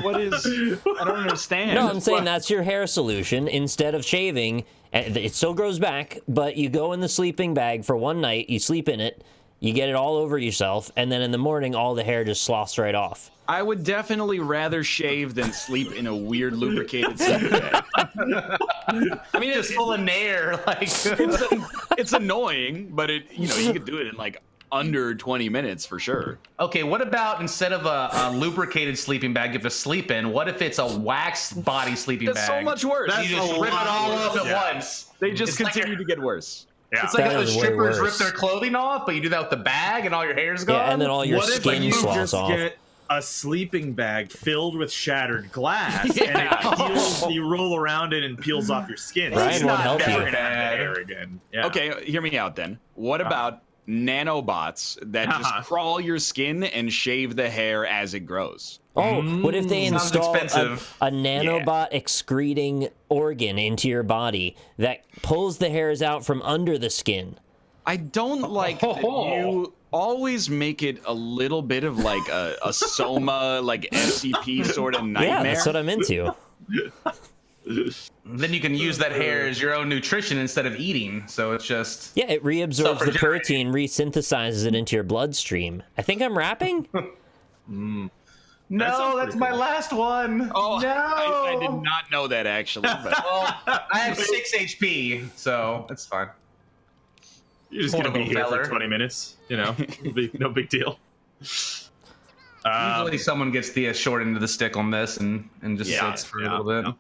What is? I don't understand. No, I'm saying that's your hair solution. Instead of shaving, it still grows back, but you go in the sleeping bag for one night, you sleep in it, you get it all over yourself, and then in the morning, all the hair just sloughs right off. I would definitely rather shave than sleep in a weird lubricated sleeping bag. I mean, it's full of nair. Like it's annoying, but you could do it in like under 20 minutes for sure. Okay, what about instead of a lubricated sleeping bag you have to sleep in, what if it's a waxed body sleeping bag? That's so much worse. You just rip it all up at once. They just continue to get worse. Yeah. It's like how strippers rip their clothing off, but you do that with the bag and all your hair's gone. Yeah, and then all your skin sloughs off. Get a sleeping bag filled with shattered glass, and it peels, you roll around it and peels off your skin. Ryan won't help you. Again. Yeah. Okay, hear me out then. What about nanobots that just crawl your skin and shave the hair as it grows? Oh, what if they install a nanobot excreting organ into your body that pulls the hairs out from under the skin? I don't like that you always make it a little bit of like a Soma, like SCP sort of nightmare. Yeah, that's what I'm into. Then you can use that hair as your own nutrition instead of eating. So it's just Yeah, it reabsorbs the protein, resynthesizes it into your bloodstream. I think I'm rapping. No, sounds that's pretty my cool. last one. Oh, no. I did not know that actually. But Well, I have 6 HP, so it's fine. You're just gonna be Poor here feller. for 20 minutes. You know, no big deal. Usually someone gets the short end of the stick on this and just Yeah, sits for yeah, a little bit. yeah.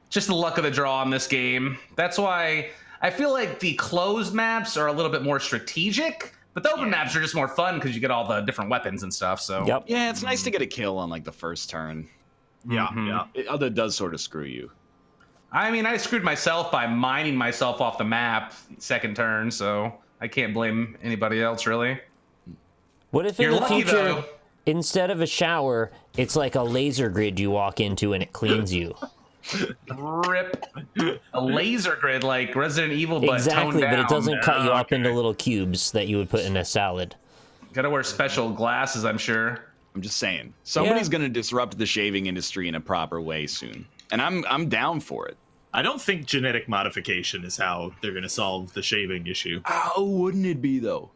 Just the luck of the draw on this game. That's why I feel like the closed maps are a little bit more strategic, but the open maps are just more fun because you get all the different weapons and stuff. So Yep. yeah, it's nice to get a kill on like the first turn. Yeah, Mhm. yeah. It does sort of screw you. I mean, I screwed myself by mining myself off the map second turn, so I can't blame anybody else really. What if in You're the lucky, future, though. instead of a shower, it's like a laser grid you walk into and it cleans you? Rip a laser grid like Resident Evil, but toned Exactly, but it down. doesn't cut you up Okay. into little cubes that you would put in a salad. Gotta wear special glasses, I'm sure. I'm just saying, somebody's gonna disrupt the shaving industry in a proper way soon, and I'm down for it. I don't think genetic modification is how they're gonna solve the shaving issue. How wouldn't it be though?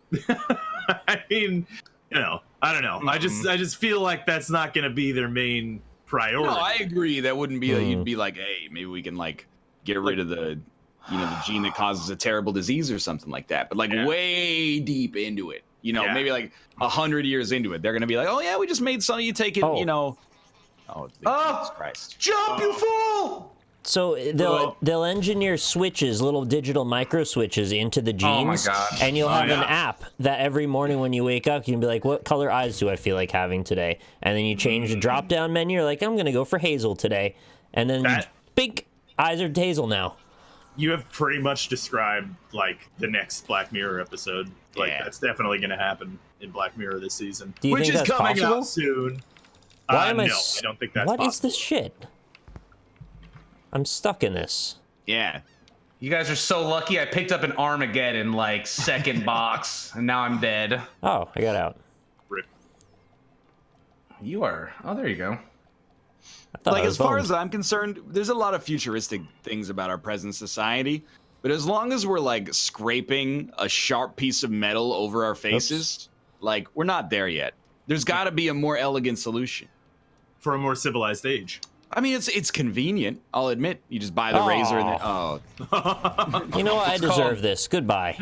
I mean, you know, I don't know. I just feel like that's not gonna be their main priority. No, I agree. That wouldn't be. You'd be like, hey, maybe we can like get rid of the, the gene that causes a terrible disease or something like that. But like way deep into it, Yeah. maybe like 100 years into it, they're gonna be like, oh yeah, we just made some. You take it, Oh. Oh, Jesus Oh! Christ! Jump, you fool! So they'll engineer switches, little digital micro switches into the Oh my genes, God. and you'll have an yeah. app that every morning when you wake up, you can be like, "What color eyes do I feel like having today?" And then you change the drop down menu. You're like, "I'm gonna go for hazel today," and then That- big eyes are hazel now. You have pretty much described like the next Black Mirror episode. Like Yeah. that's definitely gonna happen in Black Mirror this season, Do you which think is that's coming possible? out soon. Why am no, I? I don't think that's What possible. is this shit? I'm stuck in this. Yeah. You guys are so lucky I picked up an Armageddon like second box, and now I'm dead. Oh, I got out. Rip. You are. Oh, there you go. I thought Like I was as far boned. as I'm concerned, there's a lot of futuristic things about our present society. But as long as we're like scraping a sharp piece of metal over our faces, like we're not there yet. There's got to be a more elegant solution. For a more civilized age. I mean, it's convenient. I'll admit. You just buy the razor and then, You know what? I deserve called- this. Goodbye.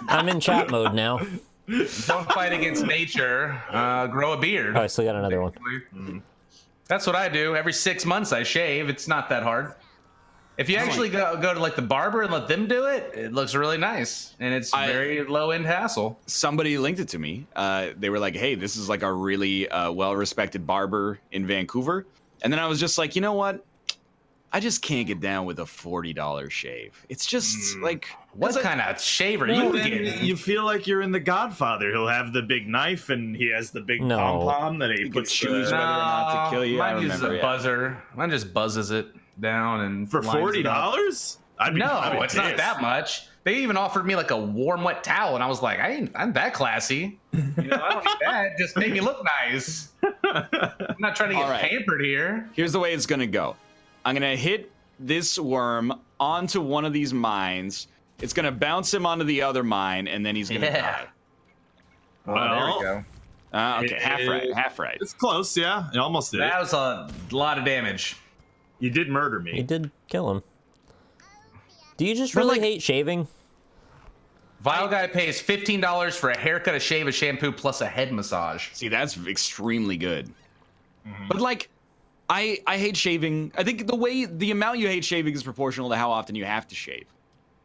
I'm in chat mode now. Don't fight against nature. Grow a beard. Oh, I still got another one. That's what I do. Every 6 months I shave. It's not that hard. If you actually go to like the barber and let them do it, it looks really nice. And it's very low end hassle. somebody linked it to me. They were like, hey, this is like a really well-respected barber in Vancouver. And then I was just like, you know what? I just can't get down with a $40 shave. It's just like, What kind of shaver Well, you then getting? you feel like you're in The Godfather. He'll have the big knife and he has the big No. pom-pom that he you could puts choose the- whether or not to kill you. I Mine uses remember. a Yeah. buzzer. Mine just buzzes it down and for lines it up. $40. No, it's not that much. They even offered me like a warm, wet towel, and I was like, I'm that classy. I don't need that. Just make me look nice. I'm not trying to get All right. pampered here. Here's the way it's gonna go. I'm gonna hit this worm onto one of these mines. It's gonna bounce him onto the other mine, and then he's gonna die. Oh, there we go. Okay, half right. It's close, yeah. It almost did. That was a lot of damage. You did murder You me. did kill him. Do you just But, really like- hate shaving? Vile guy pays $15 for a haircut, a shave, a shampoo, plus a head massage. See, that's extremely good. But like, I hate shaving. I think the amount you hate shaving is proportional to how often you have to shave.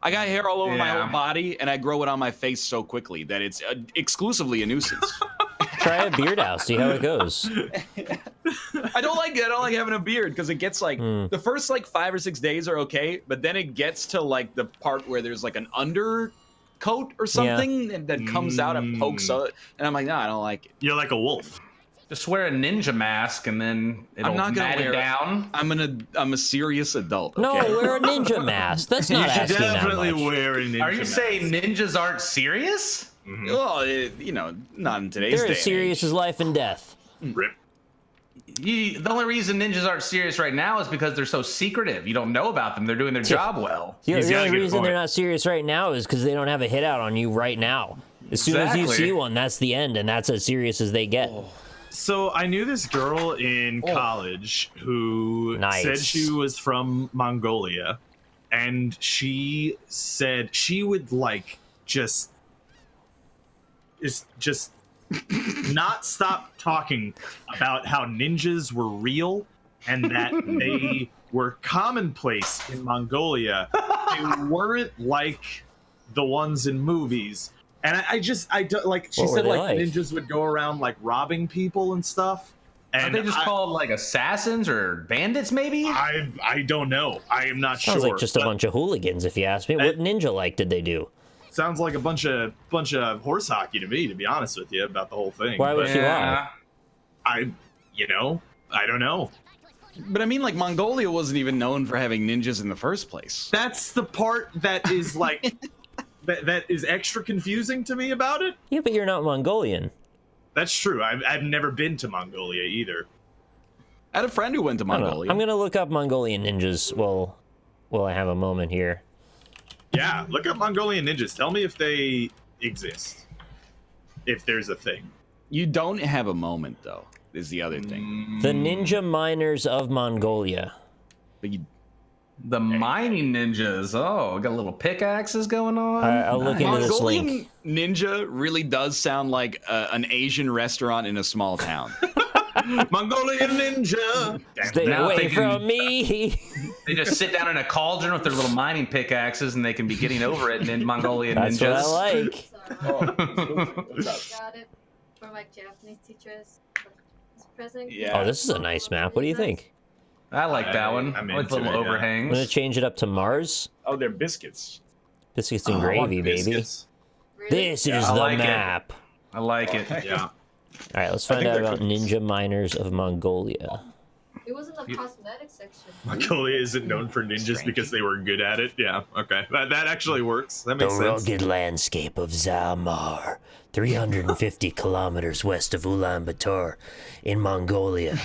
I got hair all over my Yeah. whole body, and I grow it on my face so quickly that it's exclusively a nuisance. Try a beard out, see how it goes. I don't like having a beard because it gets like the first like 5 or 6 days are okay, but then it gets to like the part where there's like an undercoat or something and that comes out and pokes out, and I'm like, no, I don't like it. You're like a wolf. Just wear a ninja mask and then it'll I'm not gonna mat wear it down. I'm a serious adult. No, Okay? wear a ninja mask. That's not You should asking that definitely much. wear a ninja Are you mask. saying ninjas aren't serious? Well, you know, not in today's They're day. as serious as life and death. Rip. The only reason ninjas aren't serious right now is because they're so secretive. You don't know about them. They're doing their job well. The He's got only a good reason point. they're not serious right now is because they don't have a hit out on you right now. As soon as you Exactly. see one, that's the end, and that's as serious as they get. So I knew this girl in college who Nice. said she was from Mongolia, and she said she would like just not stop talking about how ninjas were real and that they were commonplace in Mongolia. They weren't like the ones in movies. And I don't like. She What were said they like like? ninjas would go around like robbing people and stuff. And Aren't they just called like assassins or bandits, maybe? I don't know. I am not Sounds sure. like just a but bunch of hooligans, if you ask me. What ninja like did they do? sounds like a bunch of horse hockey to me. To be honest with you about the whole thing. Why would But she lie? I don't know. But I mean, like, Mongolia wasn't even known for having ninjas in the first place. That's the part that is like that is extra confusing to me about it. Yeah, but you're not Mongolian. That's true. I've never been to Mongolia either. I had a friend who went to I don't know. Mongolia. I'm gonna look up Mongolian ninjas while I have a moment here. Yeah, look up Mongolian ninjas. Tell me if they exist. If there's a thing. You don't have a moment, though, is the other thing. The ninja miners of Mongolia. But you, The mining ninjas. Oh, got little pickaxes going on. I'll look into this Mongolian link. ninja really does sound like an Asian restaurant in a small town. Mongolian ninja. Stay Now away they can- from me. They just sit down in a cauldron with their little mining pickaxes, and they can be getting over it in Mongolian That's ninjas. what I like. Got it for my Japanese teachers. Present. Yeah. Oh, this is a nice map. What do you think? I like that one. I'm I like the into little it, yeah. I'm gonna overhangs. change it up to Mars. Oh, they're biscuits. Biscuits and I want gravy, baby. biscuits. Really? This is I the like it. map. I like it. Yeah. All right, let's find think out they're about cookies. ninja miners of Mongolia. It was in the cosmetic section. Mongolia isn't known for ninjas because they were good at it. Yeah, okay. That actually works. That The makes sense. rugged landscape of Zamar, 350 kilometers west of Ulaanbaatar in Mongolia,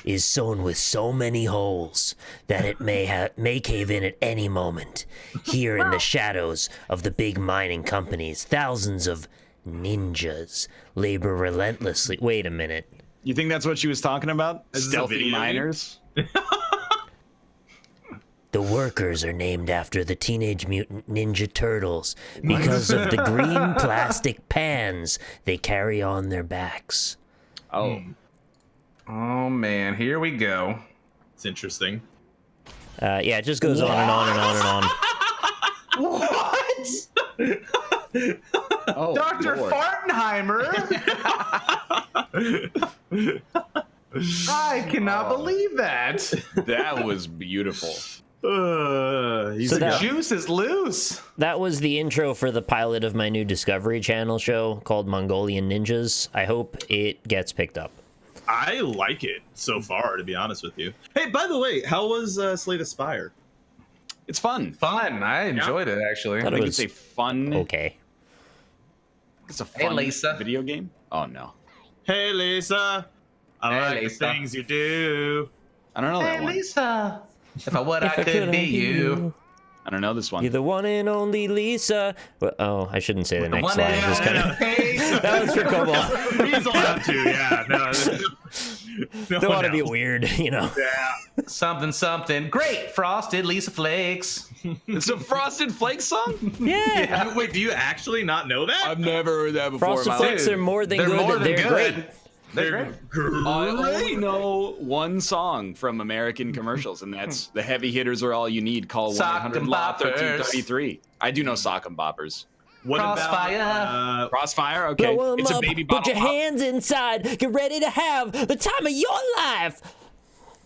is sown with so many holes that it may cave in at any moment. Here in the shadows of the big mining companies, thousands of ninjas labor relentlessly. Wait a minute. You think that's what she was talking about? Is this a Stealthy video game? miners? The workers are named after the Teenage Mutant Ninja Turtles because of the green plastic pans they carry on their backs. Oh. Oh man, here we go. It's interesting. Yeah, it just goes on and on and on and on. What? Oh, Dr. Lord. Fartenheimer? I cannot believe that. That was beautiful. He's So a that- guy. Juice is loose. That was the intro for the pilot of my new Discovery Channel show called Mongolian Ninjas. I hope it gets picked up. I like it so far, to be honest with you. Hey, by the way, how was Slay the Spire? It's fun. Fun. I enjoyed it actually. I Thought it think was it's a fun. okay. It's a Hey, fun Lisa. video game. Oh no, Hey, Lisa. I Hey, like Lisa. the things you do. I don't know that Hey one. Lisa. If I would, I If I could be you. I don't know this one. You're the one and only Lisa. Well, oh, I shouldn't say the next One line. and Just kind of. only face. That was for Cobalt. He's allowed to, yeah. No, Don't want to no. be weird, you know. Yeah. Something, something. Great. Frosted Lisa Flakes. It's a Frosted Flakes song. Yeah. Wait, do you actually not know that? I've never heard that before. Frosted in my Flakes life. are more than They're good. more than They're good. great. They're great. I only know one song from American commercials, and that's "The Heavy Hitters Are All You Need." Call Sock 1-800 and Law boppers. 1333. I do know sock and boppers. What Crossfire. about Crossfire. Okay, Blow 'em it's a up, baby put bottle your pop. hands inside. Get ready to have the time of your life.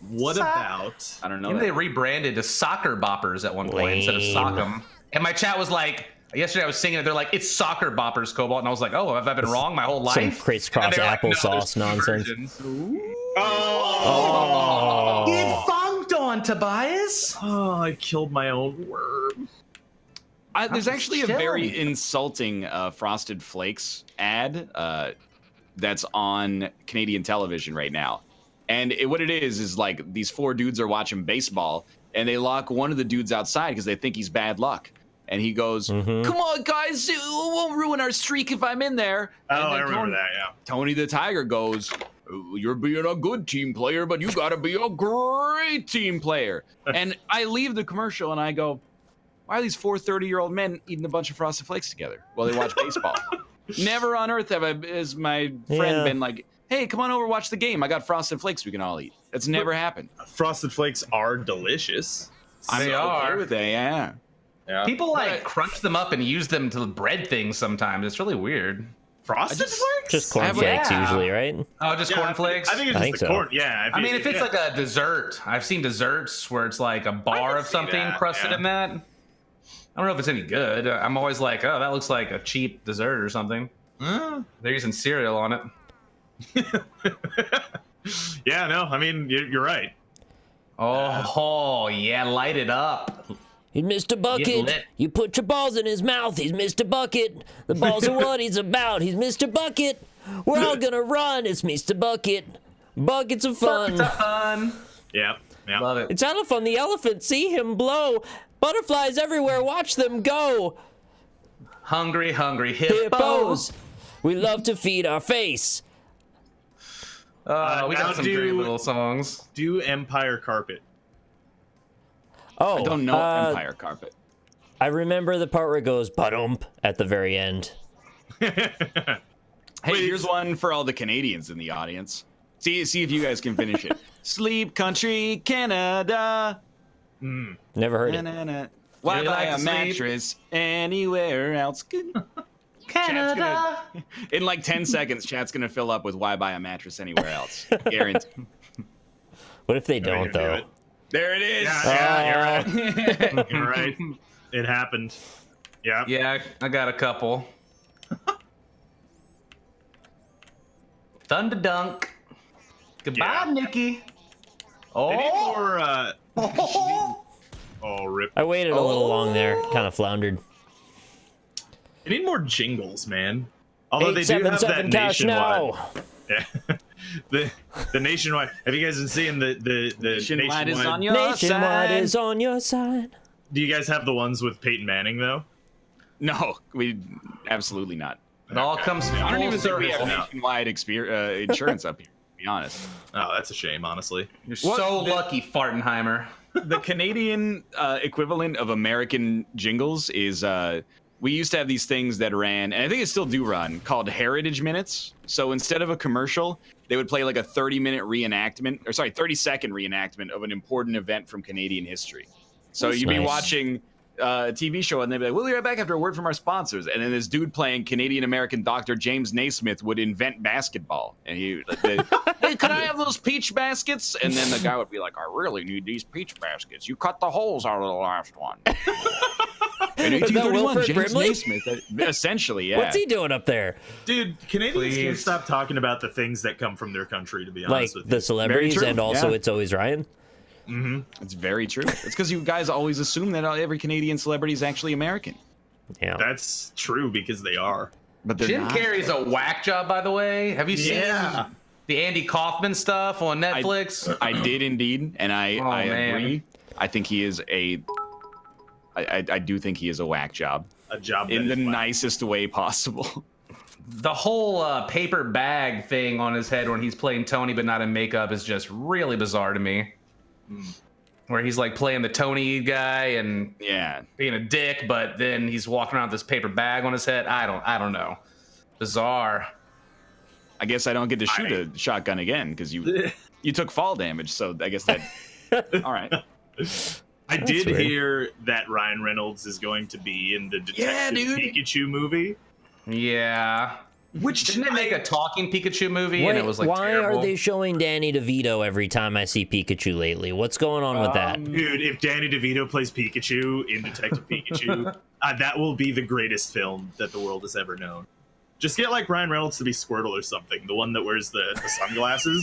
what about I don't know. Maybe they That. rebranded to Soccer Boppers at one point instead of Lame. Sock'em. And my chat was like, yesterday I was singing it, they're like, it's Soccer Boppers, Cobalt. And I was like, oh, have I been wrong my whole life? Some crisscross And they're like, applesauce there's nonsense. versions. Oh, Get funked on, Tobias. oh, I killed my own worm. There's actually a very chilling. insulting Frosted Flakes ad that's on Canadian television right now. And what it is like these 4 dudes are watching baseball, and they lock one of the dudes outside because they think he's bad luck. And he goes, "Come on, guys, it won't ruin our streak if I'm in there." Oh, And I then remember that. Yeah. Tony the Tiger goes, "You're being a good team player, but you got to be a great team player." And I leave the commercial and I go, "Why are these 4 30-year-old men eating a bunch of Frosted Flakes together while they watch baseball?" Never on earth has my friend been like, "Hey, come on over, watch the game. I got Frosted Flakes we can all eat." That's never happened. Frosted Flakes are delicious. They are. Okay with it, yeah. Yeah. People like crunch them up and use them to bread things sometimes. It's really weird. Frosted Flakes? Just cornflakes Yeah. usually, right? Oh, just Yeah, cornflakes? I think it's I just think the so. corn. Yeah. I mean, if it's like a dessert, I've seen desserts where it's like a bar can of see something that, crusted yeah. in that. I don't know if it's any good. I'm always like, oh, that looks like a cheap dessert or something. They're using cereal on it. Yeah, no, I mean, you're right. Oh, yeah, light it up. He's Mr. Get Bucket. lit. You put your balls in his mouth. He's Mr. Bucket. The balls are what he's about. He's Mr. Bucket. We're all gonna run. It's Mr. Bucket. Buckets of fun. Fun. Yeah. Yeah. Love it. It's Elephant the elephant. See him blow. Butterflies everywhere. Watch them go. Hungry, hungry hippos. Hippos. We love to feed our face. We now got some great little songs. Do Empire Carpet. Oh, I don't know Empire Carpet. I remember the part where it goes ba-dump at the very end. Hey, here's one for all the Canadians in the audience. See if you guys can finish it. Sleep Country, Canada. Never heard it. Na-na-na. Why Really buy like a to sleep? mattress anywhere else? Canada. In like 10 seconds, chat's gonna fill up with "Why buy a mattress anywhere else?" Guaranteed. What if they They're don't, gonna do though? it. There it is. Yeah, you're right. You're right. It happened. Yeah. Yeah, I got a couple. Thunder Dunk. Goodbye, Yeah. Nikki. They need Oh, more. Oh, rip. I waited a little long there. Kind of floundered. They need more jingles, man. Although they do have that 877 cash nationwide. now. Yeah. the nationwide. Have you guys been seeing the Nationwide is on your Nationwide side. is on your side. Do you guys have the ones with Peyton Manning though? No, we absolutely not. it all comes I don't full even think we circle. have nationwide insurance up here. To be honest, Oh, that's a shame, honestly. You're What so the- lucky, Fartenheimer. the Canadian equivalent of American jingles is we used to have these things that ran, and I think it still do run, called Heritage Minutes. So instead of a commercial, they would play like a 30-minute reenactment, or sorry, 30-second reenactment of an important event from Canadian history. So That's you'd be nice. watching a TV show, and they'd be like, "We'll be right back after a word from our sponsors." And then this dude playing Canadian-American Dr. James Naismith would invent basketball. And he, "Hey, can I have those peach baskets?" And then the guy would be like, "I really need these peach baskets. You cut the holes out of the last one." In Is that 1831, Wilfred James Brimley? Naismith, essentially, yeah. What's he doing up there? Dude, Canadians can't Please. stop talking about the things that come from their country, to be Like honest with the you. celebrities true, and also yeah. It's Always Ryan? It's very true. It's because you guys always assume that every Canadian celebrity is actually American, Yeah. That's true because they are. but they're Jim not. Carrey's a whack job, by the way. Have you seen Yeah. the Andy Kaufman stuff on Netflix? I did indeed, and I man. agree. I think he is I do think he is a whack job A job in that the is whack. nicest way possible. The whole paper bag thing on his head when he's playing Tony but not in makeup is just really bizarre to me. Where he's like playing the Tony guy and Yeah, being a dick, but then he's walking around with this paper bag on his head. I don't know. Bizarre. I guess I don't get to shoot a shotgun again because you took fall damage. So I guess that. All right. I did weird. hear that Ryan Reynolds is going to be in the Yeah, Detective dude. Pikachu movie. Yeah. Didn't they make a talking Pikachu movie and Wait, it was like why terrible? are they showing Danny DeVito every time I see Pikachu lately? What's going on with that? Dude, if Danny DeVito plays Pikachu in Detective Pikachu, that will be the greatest film that the world has ever known. Just get like Ryan Reynolds to be Squirtle or something, the one that wears the sunglasses.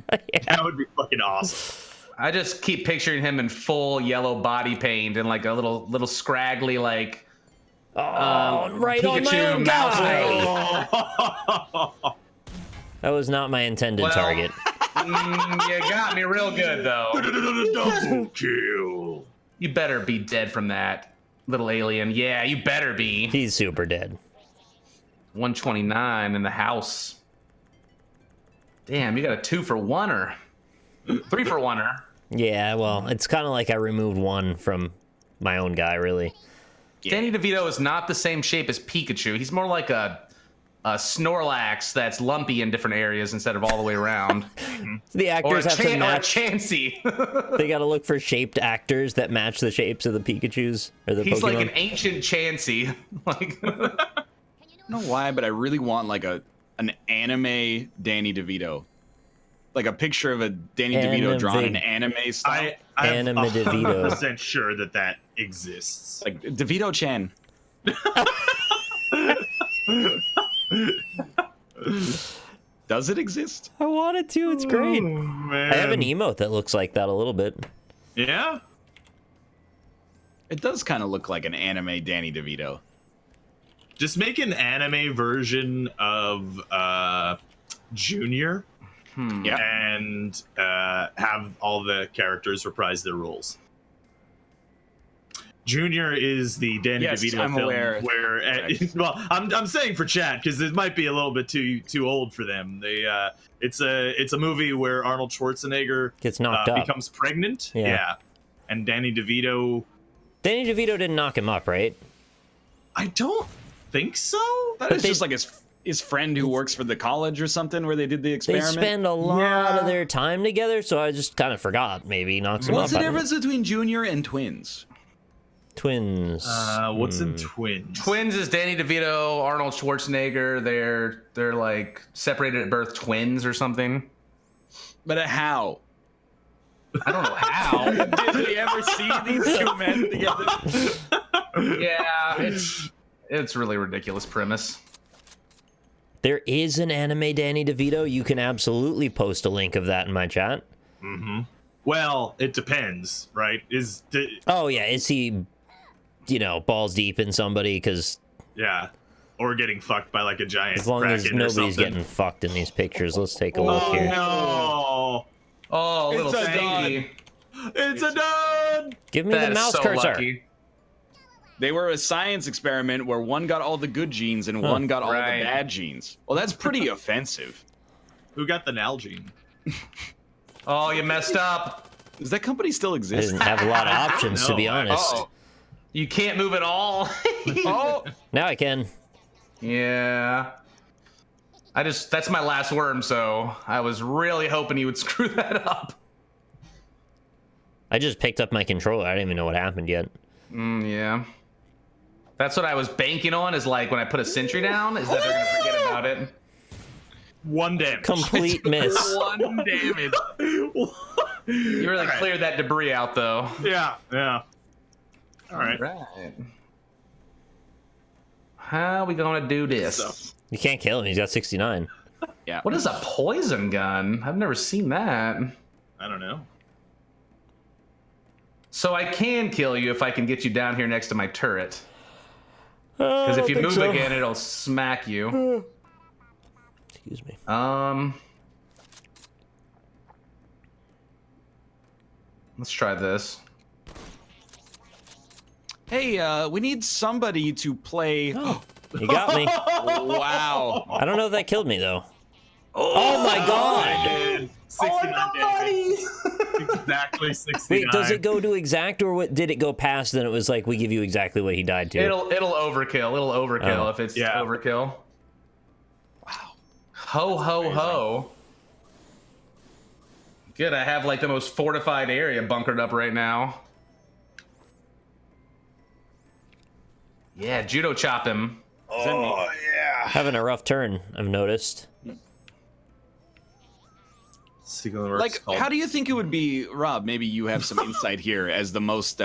That would be fucking awesome. I just keep picturing him in full yellow body paint and like a little scraggly like Oh, right on my Pikachu, own mouse. guy. That was not my intended target. You got me real good, though. Double kill. You better be dead from that, little alien. Yeah, you better be. He's super dead. 129 in the house. Damn, you got a 2-for-1er. 3-for-1er. Yeah, well, it's kind of like I removed one from my own guy, really. Yeah. Danny DeVito is not the same shape as Pikachu. He's more like a Snorlax that's lumpy in different areas instead of all the way around. The actors have to match. Or a Chansey. They got to look for shaped actors that match the shapes of the Pikachus or the He's Pokemon. like an ancient Chansey. Like, I don't know why, but I really want like an anime Danny DeVito. Like a picture of a Danny DeVito drawn in anime style. I'm Anime DeVito. 100% sure that exists. Like DeVito-chan. Does it exist? I wanted to. It's great. Oh, man. I have an emote that looks like that a little bit. Yeah. It does kind of look like an anime Danny DeVito. Just make an anime version of Junior. Yeah. And have all the characters reprise their roles. Junior is the Danny Yes, DeVito I'm film aware. where, well, I'm saying for chat because it might be a little bit too old for them. It's a movie where Arnold Schwarzenegger Gets knocked up. becomes pregnant. Yeah. And Danny DeVito. Danny DeVito didn't knock him up, right? I don't think so. That is just like his friend who works for the college or something where they did the They experiment. spend a lot of their time together, so I just kind of forgot. Maybe knocks him up. What's the I don't know. difference between Junior and twins? Twins. What's in Twins? Twins is Danny DeVito, Arnold Schwarzenegger. They're like separated at birth twins or something. But how? I don't know how. Did we ever see these two men together? Yeah, it's really ridiculous premise. There is an anime Danny DeVito. You can absolutely post a link of that in my chat. Mm-hmm. Well, it depends, right? Oh yeah, is he, balls deep in somebody? Because yeah, or getting fucked by like a giant. as long as kraken or nobody's something. getting fucked in these pictures, let's take a look Oh here. no! Oh, little It's a Stanky. It's a dud. Give me That the is mouse so cursor. lucky. They were a science experiment where one got all the good genes and one got all Right. the bad genes. Well, that's pretty offensive. Who got the Nalgene? Oh, you messed up. Does that company still I exist? didn't have a lot of options, to be No, honest. Uh-oh. You can't move at all. Oh, Now I can. Yeah. That's my last worm, so I was really hoping you would screw that up. I just picked up my controller. I didn't even know what happened yet. Yeah. That's what I was banking on, is like when I put a sentry down, is that they're going to forget about it. One damage. Complete miss. one damage. You really All right. cleared that debris out, though. Yeah. All right. Right. How are we going to do this? So- You can't kill him. He's got 69. Yeah. What is a poison gun? I've never seen that. I don't know. So I can kill you if I can get you down here next to my turret. Because Because if you move again, it'll smack you. Excuse me. Let's try this. Hey, we need somebody to play. You got me. Wow. I don't know if that killed me, though. Oh my god! 69 damage. Exactly 69. Wait, does it go to exact, or what? Did it go past? Then it was like, we give you exactly what he died to. It'll overkill. It'll overkill Oh. if it's Yeah. overkill. Wow. Ho ho ho. Good, I have like the most fortified area bunkered up right now. Yeah, judo chop him. Oh, yeah. Having a rough turn, I've noticed. Like, how do you think it would be, Rob? Maybe you have some insight here as the most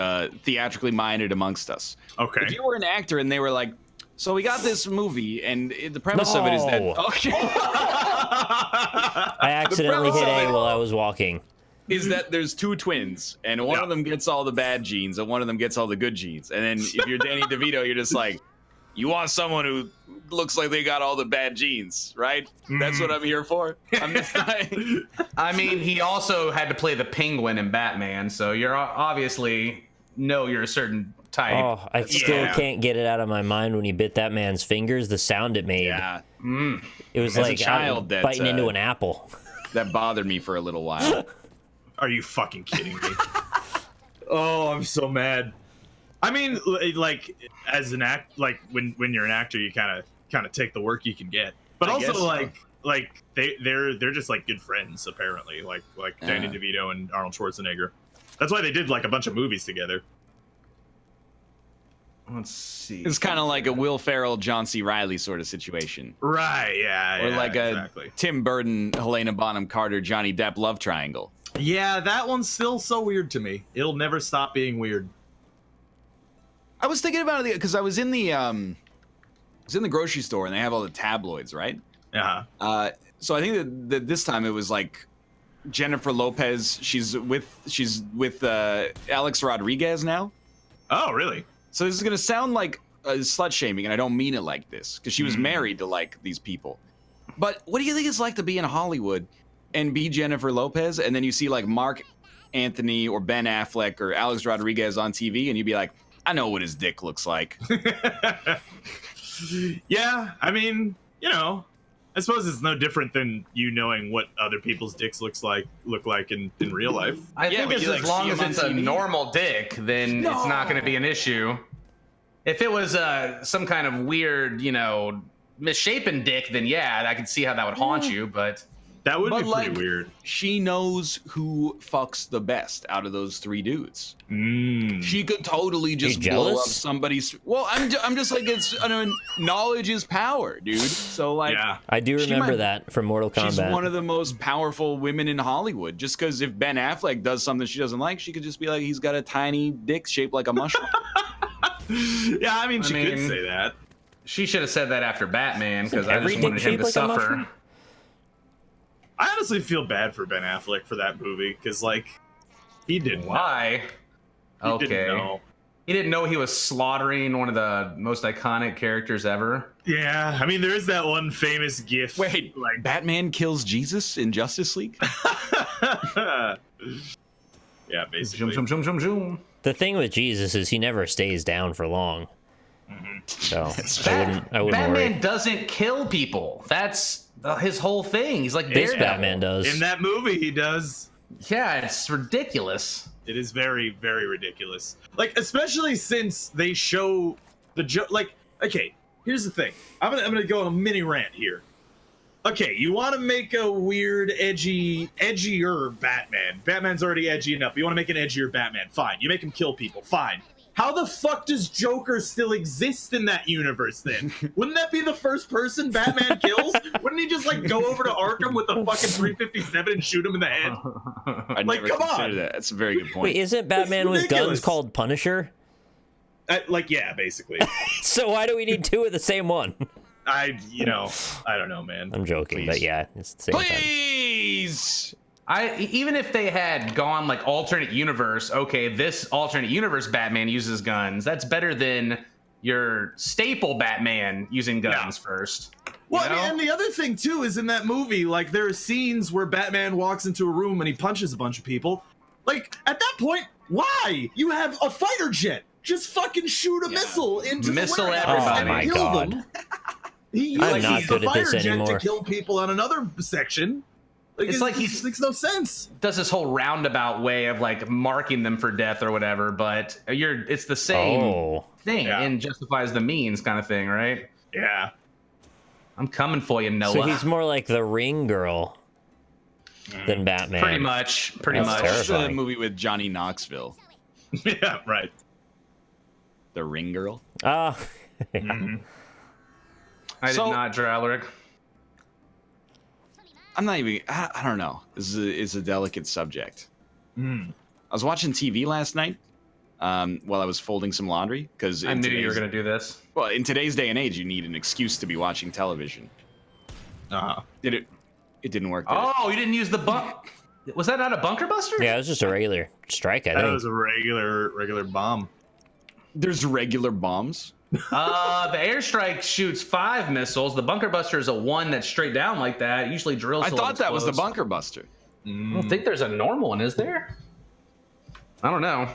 theatrically minded amongst us. Okay. If you were an actor and they were like, so we got this movie, and the premise of it is that. No. Okay. I accidentally hit premise of A it- while I was walking. Is that there's two twins, and one of them gets all the bad genes, and one of them gets all the good genes. And then if you're Danny DeVito, you're just like, You want someone who looks like they got all the bad genes, right? That's what I'm here for. I'm just I mean, he also had to play the Penguin in Batman, so you're obviously you're a certain type. Oh, I still can't get it out of my mind when he bit that man's fingers. The sound it made. Yeah. It was As a like child, that, biting into an apple. That bothered me for a little while. Are you fucking kidding me? Oh, I'm so mad. I mean, like as an when you're an actor, you kind of take the work you can get. But I also guess like they're just like good friends apparently. Like Danny DeVito and Arnold Schwarzenegger. That's why they did like a bunch of movies together. Let's see. It's kind of like a Will Ferrell, John C. Reilly sort of situation. Right, yeah. Or like exactly. a Tim Burton, Helena Bonham Carter, Johnny Depp love triangle. Yeah, that one's still so weird to me. It'll never stop being weird. I was thinking about it because I was in the grocery store and they have all the tabloids, right? Yeah. So I think that this time it was like Jennifer Lopez. She's with Alex Rodriguez now. Oh, really? So this is gonna sound like slut shaming, and I don't mean it like this because she was married to like these people. But what do you think it's like to be in Hollywood and be Jennifer Lopez, and then you see like Mark Anthony or Ben Affleck or Alex Rodriguez on TV, and you'd be like, I know what his dick looks like. Yeah, I mean, I suppose it's no different than you knowing what other people's dicks look like in real life. I think as like, long see as him on it's a TV. normal dick, then it's not going to be an issue. If it was some kind of weird, misshapen dick, then yeah, I could see how that would haunt you. But That would be pretty like, weird. She knows who fucks the best out of those three dudes. She could totally just blow up jealous? somebody's. Well, I'm just like knowledge is power, dude. So like, Yeah. I do She remember might- that from Mortal Kombat. she's one of the most powerful women in Hollywood. Just because if Ben Affleck does something she doesn't like, she could just be like, he's got a tiny dick shaped like a mushroom. Yeah, I mean, she could mean, say that. she should have said that after Batman because I every just wanted dick him to shaped like a suffer. mushroom? I honestly feel bad for Ben Affleck for that movie because, like, he didn't. Why? He Okay. didn't know. He didn't know he was slaughtering one of the most iconic characters ever. Yeah, I mean, there is that one famous gif. Wait, like, Batman kills Jesus in Justice League? yeah, basically. Zoom, zoom, zoom, zoom. The thing with Jesus is he never stays down for long. So I wouldn't Batman worry. doesn't kill people. That's his whole thing. He's like This Daredevil. Batman does. In that movie, he does. Yeah, it's ridiculous. It is very, very ridiculous. Like, especially since they show the joke. Like, okay, here's the thing. I'm gonna go on a mini rant here. Okay, you want to make a weird, edgier Batman. Batman's already edgy enough. You want to make an edgier Batman. Fine. You make him kill people. Fine. How the fuck does Joker still exist in that universe then? Wouldn't that be the first person Batman kills? Wouldn't he just like go over to Arkham with a fucking 357 and shoot him in the head? I Like, never come considered on. that. That's a very good point. Wait, isn't Batman with guns ridiculous. called Punisher? Like, yeah, basically. So why do we need two of the same one? I don't know, man. I'm joking, but Please. yeah, it's the same time. Please! Even if they had gone like alternate universe, okay, this alternate universe Batman uses guns. That's better than your staple Batman using guns first. Well, You know? I mean, and the other thing too is in that movie, like there are scenes where Batman walks into a room and he punches a bunch of people. Like at that point, why? You have a fighter jet. Just fucking shoot a missile into Missile the warehouse everybody. and Oh my kill God. them. He I'm uses not the good at fighter this jet anymore. to kill people on another section. Like, It's like it makes no sense. Does this whole roundabout way of like marking them for death or whatever, but it's the same Oh, thing Yeah. and justifies the means kind of thing, right? Yeah. I'm coming for you, Noah. so he's more like the Ring Girl than Batman. pretty much. That's Watch terrifying. the movie with Johnny Knoxville, Yeah, right. The Ring Girl. Ah, Mhm. I did So- not, Dralric. I'm not even. I don't know. This is a delicate subject. Mm. I was watching TV last night while I was folding some laundry because I knew you were going to do this. Well, in today's day and age, you need an excuse to be watching television. Uh-huh. Did it? It didn't work. Did it? Oh, you didn't use the bunk. Was that not a bunker buster? yeah, it was just a regular strike, I That think. was a regular bomb. There's regular bombs. The airstrike shoots 5 missiles. The bunker buster is a 1 that's straight down like that. It usually drills. I thought that was the bunker buster. I don't think there's a normal one, is there? I don't know.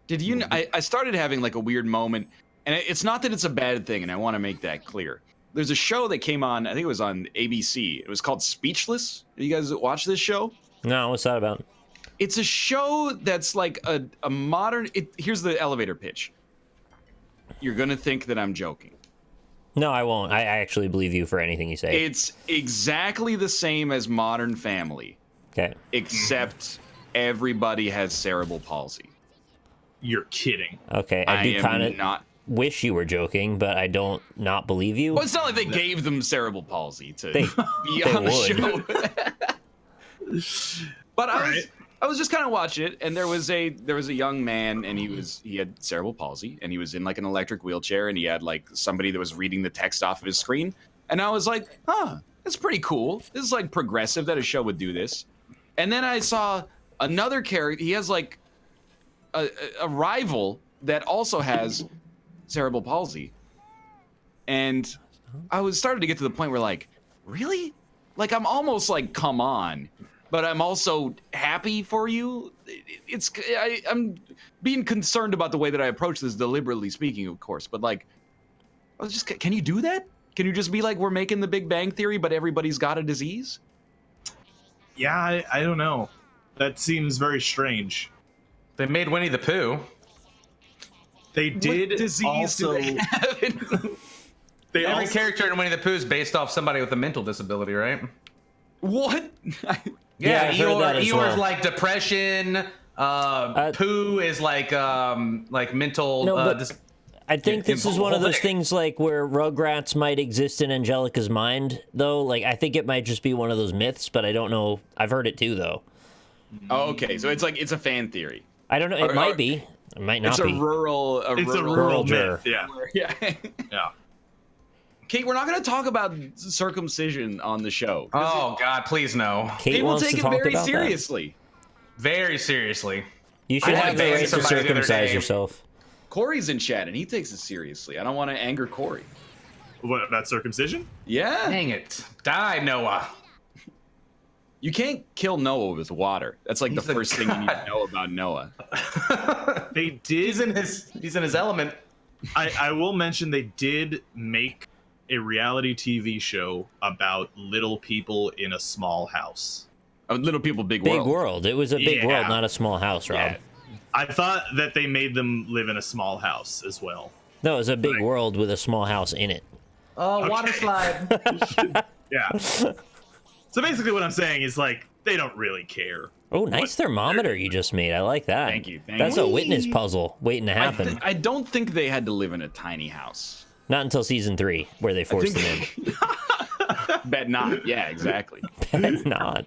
Did you? I started having like a weird moment, and it's not that it's a bad thing, and I want to make that clear. There's a show that came on. I think it was on ABC. It was called Speechless. You guys watch this show? No, what's that about? It's a show that's like a modern. Here's the elevator pitch. You're gonna think that I'm joking. No, I won't. I actually believe you for anything you say. It's exactly the same as Modern Family. Okay. Except everybody has cerebral palsy. You're kidding. Okay, I do kind of not. wish you were joking, but I don't not believe you. Well, it's not like they gave them cerebral palsy to They- be they on the would. show. But I was just kind of watching it, and there was a young man, and he had cerebral palsy, and he was in like an electric wheelchair, and he had like somebody that was reading the text off of his screen, and I was like, huh, that's pretty cool. This is like progressive that a show would do this. And then I saw another character. He has like a rival that also has cerebral palsy, and I was starting to get to the point where like, really, like I'm almost like, come on. But I'm also happy for you. I'm being concerned about the way that I approach this, deliberately speaking, of course. But like, I was just, can you do that? Can you just be like, we're making the Big Bang Theory, but everybody's got a disease? Yeah, I don't know. That seems very strange. They made Winnie the Pooh. They did What disease also. do they have? Every character in Winnie the Pooh is based off somebody with a mental disability, right? What? Yeah, I've heard that as Eeyore's well. like depression. Pooh is like mental. No, but I think this is one of those thing. things like where Rugrats might exist in Angelica's mind, though. Like, I think it might just be one of those myths, but I don't know. I've heard it too, though. Oh, okay, so it's like it's a fan theory. I don't know. It might be. It might not It's be. a rural myth. Yeah. Yeah. Yeah. Kate, we're not going to talk about circumcision on the show. Oh God, please no. Kate People wants take to it talk very about seriously. Very seriously. that. You should I have had the to right ask to somebody the other circumcise day. yourself. Corey's in chat, and he takes it seriously. I don't want to anger Corey. What about circumcision? Yeah. Dang it! Die, Noah. You can't kill Noah with water. That's like He's the a first thing you need to god. know about Noah. They did. He's in his element. I will mention they did make a reality TV show about little people in a small house. Little People, Big Big World. world. It was a big Yeah. world, not a small house, Rob. Yeah. I thought that they made them live in a small house as well. No, it was a big Right. world with a small house in it. Oh, water Okay. slide. Yeah. So basically what I'm saying is like they don't really care. Oh, nice thermometer you just made. I like that. Thank you, thank That's you. a witness puzzle waiting to happen. I don't think they had to live in a tiny house. Not until season 3, where they forced them in. Bet not. Yeah, exactly. Bet not.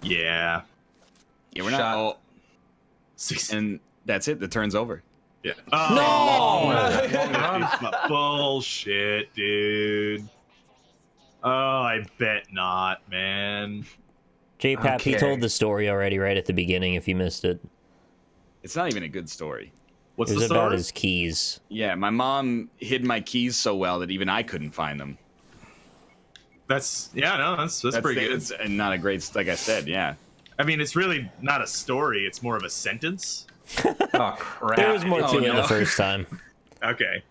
Yeah. Yeah, we're not. Shot. Oh, Six. and that's it. The turn's over. Yeah. No! Bullshit, dude. Oh, I bet not, man. J-Pap, he Okay. told the story already right at the beginning if you missed it. It's not even a good story. What's It was the about story? his keys. Yeah, my mom hid my keys so well that even I couldn't find them. That's pretty good. It's not a great, like I said, yeah. I mean, it's really not a story. It's more of a sentence. Oh crap! There was more to Oh, it no. the first time. Okay.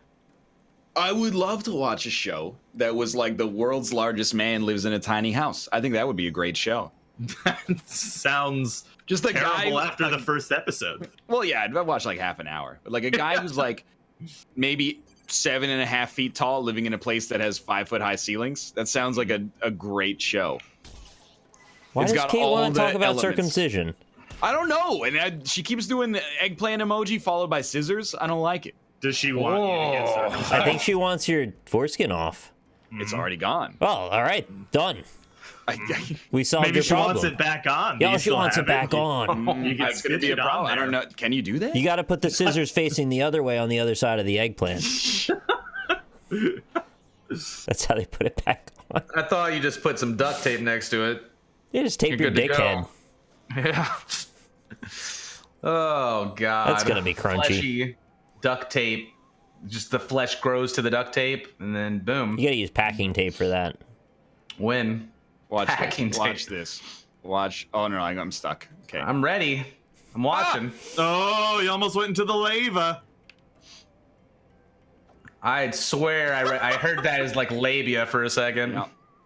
I would love to watch a show that was like the world's largest man lives in a tiny house. I think that would be a great show. That sounds Just a terrible guy after the first episode. Well, yeah, I'd watch like half an hour. But like a guy who's like maybe 7.5 feet tall, living in a place that has 5-foot high ceilings. That sounds like a great show. Why It's does got Kate all want to the talk about elements. circumcision? I don't know, and she keeps doing the eggplant emoji followed by scissors. I don't like it. Does she want you to get circumcised? I think she wants your foreskin off. It's already gone. Well, all right, done. We solved Maybe your she problem. wants it back on. Do Yeah, you she still wants have it back on. You can It's gonna stitch be a it on problem. I there. don't know. Can you do that? You got to put the scissors facing the other way on the other side of the eggplant. That's how they put it back I thought you just put some duct tape next to it. You just tape your You're good dick to go. head. Yeah. Oh god. That's gonna be crunchy. Fleshy duct tape. Just the flesh grows to the duct tape, and then boom. You gotta use packing tape for that. When? Watch Packing this. tape. Watch this. Watch. Oh no, I'm stuck. Okay. I'm ready. I'm watching. Oh, you almost went into the lava. I'd swear I heard that as like labia for a second.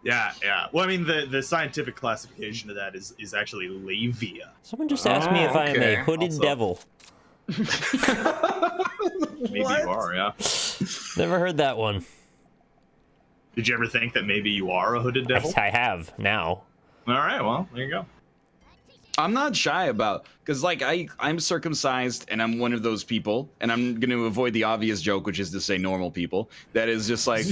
Yeah. Yeah. Well, I mean, the scientific classification of that is actually labia. Someone just asked me if I am okay. a hooded Also- devil. Maybe you are, yeah. Never heard that one. Did you ever think that maybe you are a hooded devil? I have now. All right, well, there you go. I'm not shy about, because like I'm circumcised and I'm one of those people, and I'm going to avoid the obvious joke, which is to say normal people. That is just like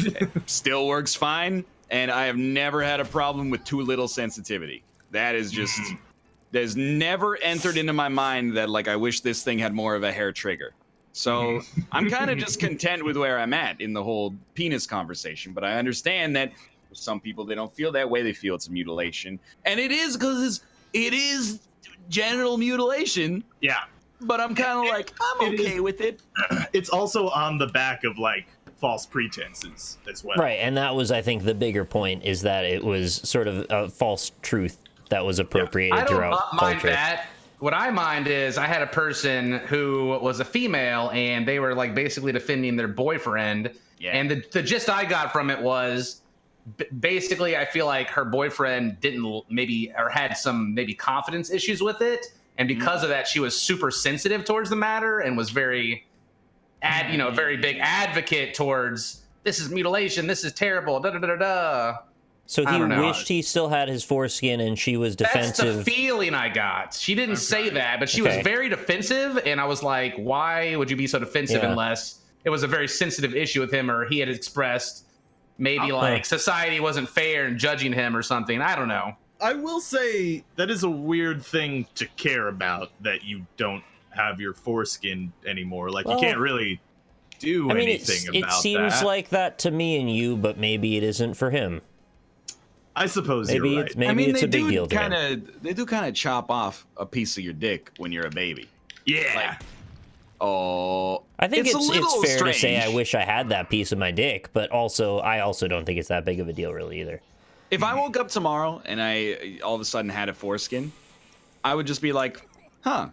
still works fine, and I have never had a problem with too little sensitivity. That is just there's never entered into my mind that like I wish this thing had more of a hair trigger. So I'm kind of just content with where I'm at in the whole penis conversation, but I understand that for some people they don't feel that way. They feel it's a mutilation, and it is because it is genital mutilation. Yeah. But I'm kind of like, I'm okay with it. It's also on the back of like false pretenses as well. Right, and that was, I think, the bigger point is that it was sort of a false truth that was appropriated I don't throughout mind culture. that. What I mind is I had a person who was a female, and they were like basically defending their boyfriend. Yeah. And the gist I got from it was basically I feel like her boyfriend didn't maybe or had some maybe confidence issues with it, and because of that she was super sensitive towards the matter and was very very big advocate towards this is mutilation, this is terrible, da da da da da. So I he don't know. wished he still had his foreskin and she was That's defensive. the feeling I got. She didn't say that, but she was Okay. very defensive, and I was like, why would you be so defensive Yeah. unless it was a very sensitive issue with him, or he had expressed maybe like society wasn't fair and judging him or something. I don't know. I will say that is a weird thing to care about, that you don't have your foreskin anymore. Like, Well, you can't really do I mean, anything it about seems that. like that to me and you, but maybe it isn't for him. I suppose Maybe you're it's right. maybe it's a big deal to him. They do kind of chop off a piece of your dick when you're a baby. Yeah. Oh, I think a it's little fair to say I strange. wish I had that piece of my dick, but also I also don't think it's that big of a deal really either. If I woke up tomorrow and I all of a sudden had a foreskin, I would just be like, huh.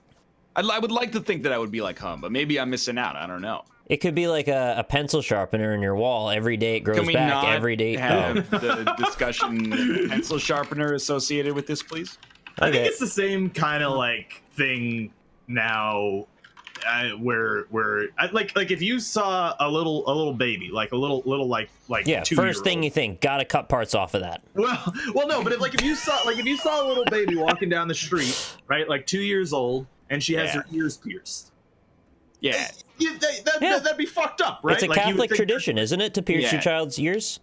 I would like to think that I would be like, huh, but maybe I'm missing out. I don't know. It could be like a pencil sharpener in your wall. Every day it grows Can we back. not Every day. have the discussion pencil sharpener associated with this, please? I think Okay. it's the same kind of like thing now, where like if you saw a little baby, like a little like Yeah, 2-year-old. first thing you think, gotta cut parts off of that. Well, no, but if you saw a little baby walking down the street, right, like 2 years old, and she has Yeah. her ears pierced, Yeah. Yeah. that'd be fucked up, right? It's a Like, you would Catholic think- tradition, isn't it, to pierce Yeah. your child's ears?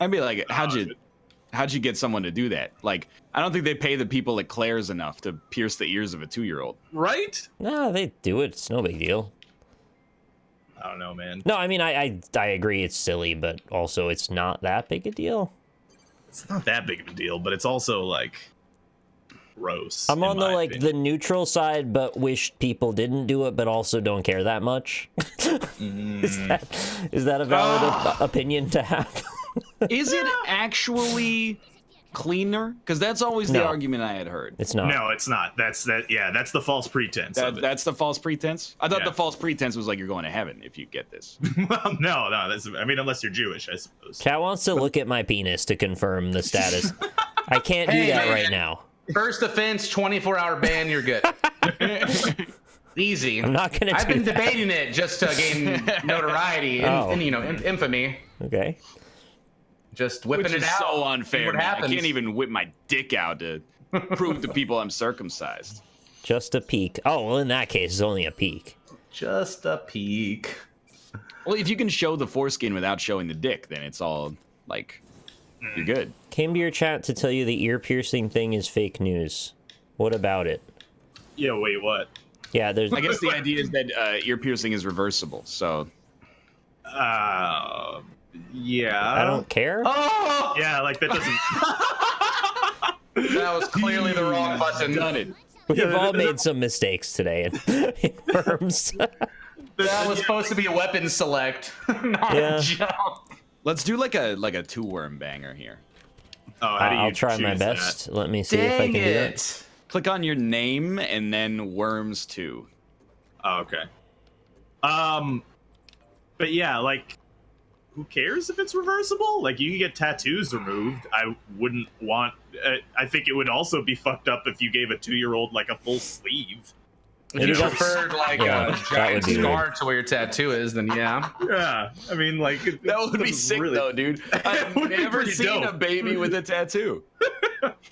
I'd be like, how'd you get someone to do that? Like, I don't think they pay the people at Claire's enough to pierce the ears of a 2-year-old. right? No, they do it. It's no big deal. I don't know, man. No, I mean, I agree it's silly, but also it's not that big a deal. It's not that big of a deal, but it's also like gross. I'm in on the my like opinion. the neutral side, but wish people didn't do it, but also don't care that much. Is that a valid opinion to have? Is it actually cleaner? Because that's always the No. argument I had heard. It's not. No, it's not. That's the false pretense of it. That's the false pretense? I thought Yeah. the false pretense was like you're going to heaven if you get this. Well, no. I mean, unless you're Jewish, I suppose. Cat wants to look at my penis to confirm the status. I can't do Hey, that man. right now. First offense, 24-hour ban, you're good. Easy. I'm not gonna I've do been that. debating it just to gain notoriety and, Oh. infamy. Okay. Just whipping Which it is out. so see unfair, what man. I happens. can't even whip my dick out to prove to people I'm circumcised. Just a peek. Oh, well, in that case, it's only a peek. Just a peek. Well, if you can show the foreskin without showing the dick, then it's all like you're good. Came to your chat to tell you the ear piercing thing is fake news. What about it? Yeah. Wait. What? Yeah, there's. I guess the idea is that ear piercing is reversible. So Yeah. I don't care. Oh, Yeah, like that doesn't. that was clearly the wrong button. Done it. We've all made some mistakes today in worms. That was supposed to be a weapon select, not Yeah. a jump. Let's do like a 2-worm banger here. Oh, how do you I'll try my choose best. Let me see if I can do it. Click on your name and then worms 2. that? Oh, okay. But yeah, like, who cares if it's reversible? Like, you can get tattoos removed. I wouldn't want. I think it would also be fucked up if you gave a 2-year-old like a full sleeve. If you preferred like Yeah, a that giant would be scar to where your tattoo is, then yeah. Yeah, I mean, like That would be sick though, dude. I've would be never pretty seen dope. a baby with a tattoo.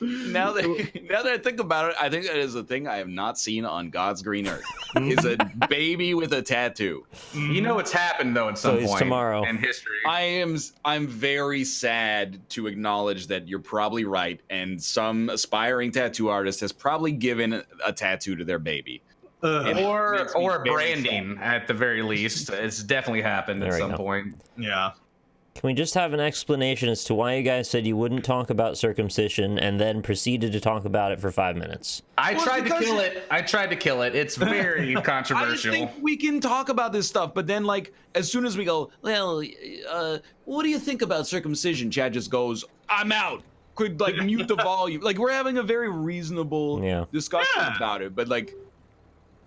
now that I think about it, I think that is a thing I have not seen on God's green earth. Is a baby with a tattoo. You know it's happened though at some it's point tomorrow. in history. I'm very sad to acknowledge that you're probably right, and some aspiring tattoo artist has probably given a tattoo to their baby. or makes me very branding at the very least. It's definitely happened There at we some go. point. yeah. Can we just have an explanation as to why you guys said you wouldn't talk about circumcision and then proceeded to talk about it for 5 minutes? I Well, tried to because- kill it. I tried to kill it. It's very controversial. I think we can talk about this stuff, but then like as soon as we go, well, what do you think about circumcision? Chad just goes, I'm out. Could like mute the volume. Like we're having a very reasonable Yeah. discussion Yeah. about it, but like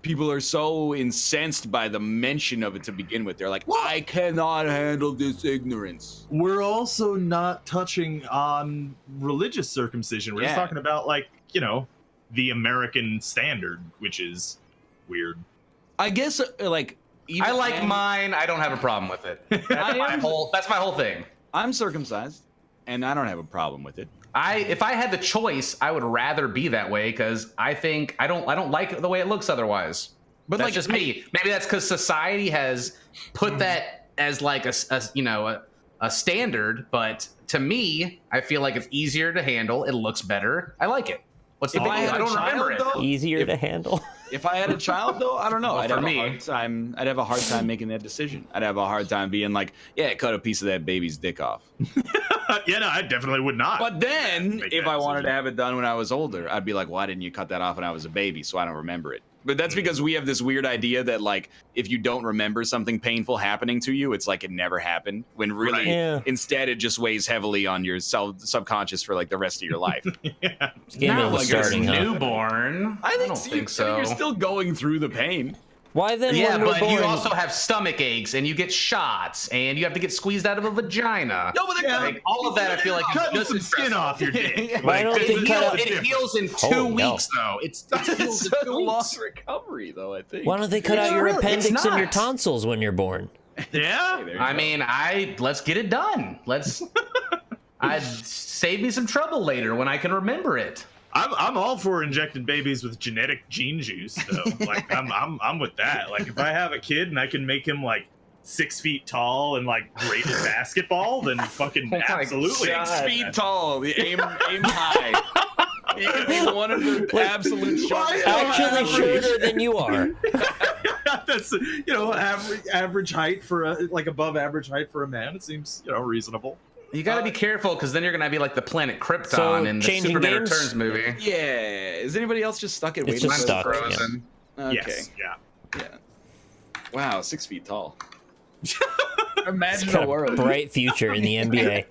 people are so incensed by the mention of it to begin with. They're like, I cannot handle this ignorance. We're also not touching on religious circumcision. We're just Yeah. talking about, like, you know, the American standard, which is weird. I guess like even I like mine. I don't have a problem with it. That's my whole thing. I'm circumcised, and I don't have a problem with it. If I had the choice, I would rather be that way because I think I don't like the way it looks otherwise. But that's like, just me. Maybe that's because society has put that as like a standard. But to me, I feel like it's easier to handle. It looks better. I like it. What's the If big I deal? had I a don't remember it. child, though, Easier to handle. If I had a child, though, I don't know. Well, I'd for have me. a hard time. I'd have a hard time making that decision. I'd have a hard time being like, "Yeah, cut a piece of that baby's dick off." Yeah, no, I definitely would not. But then, Make if that I wanted decision. to have it done when I was older, I'd be like, "Why didn't you cut that off when I was a baby?" So I don't remember it. But that's because we have this weird idea that like, if you don't remember something painful happening to you, it's like it never happened. When really, Right. Yeah. instead, it just weighs heavily on your subconscious for like the rest of your life. Yeah. This game Not is like you're starting, huh? newborn. I don't think so. You're still going through the pain. Why then Yeah, when we're but born... you also have stomach aches, and you get shots, and you have to get squeezed out of a vagina. No, but Yeah. Like, all of that, I feel like is Cutting just some as skin stressful. off your dick. Why don't Like, they It cut out... heals in 2 Oh, no. weeks, though. It heals It's in a 2 long weeks. recovery, though. I think. Why don't they cut out No, your really, it's appendix and your not. tonsils when you're born? Yeah. There you I go. mean, let's get it done. I'd save me some trouble later when I can remember it. I'm all for injecting babies with genetic gene juice, though. Like I'm with that. Like if I have a kid and I can make him like 6 feet tall and like great at basketball, then fucking Oh my absolutely. God. 6 feet tall. The aim high. You can be one of the absolute shortest. Actually shorter than you are. That's average height for like above average height for a man. It seems reasonable. You got to be careful because then you're gonna be like the planet Krypton So, in the changing Superman games? Returns movie. Yeah. Is anybody else just stuck at It's waiting? just for stuck. the- Frozen. Okay. Yes. Yeah. Yeah. Wow, 6 feet tall. He's Imagine got the a world. bright future in the NBA.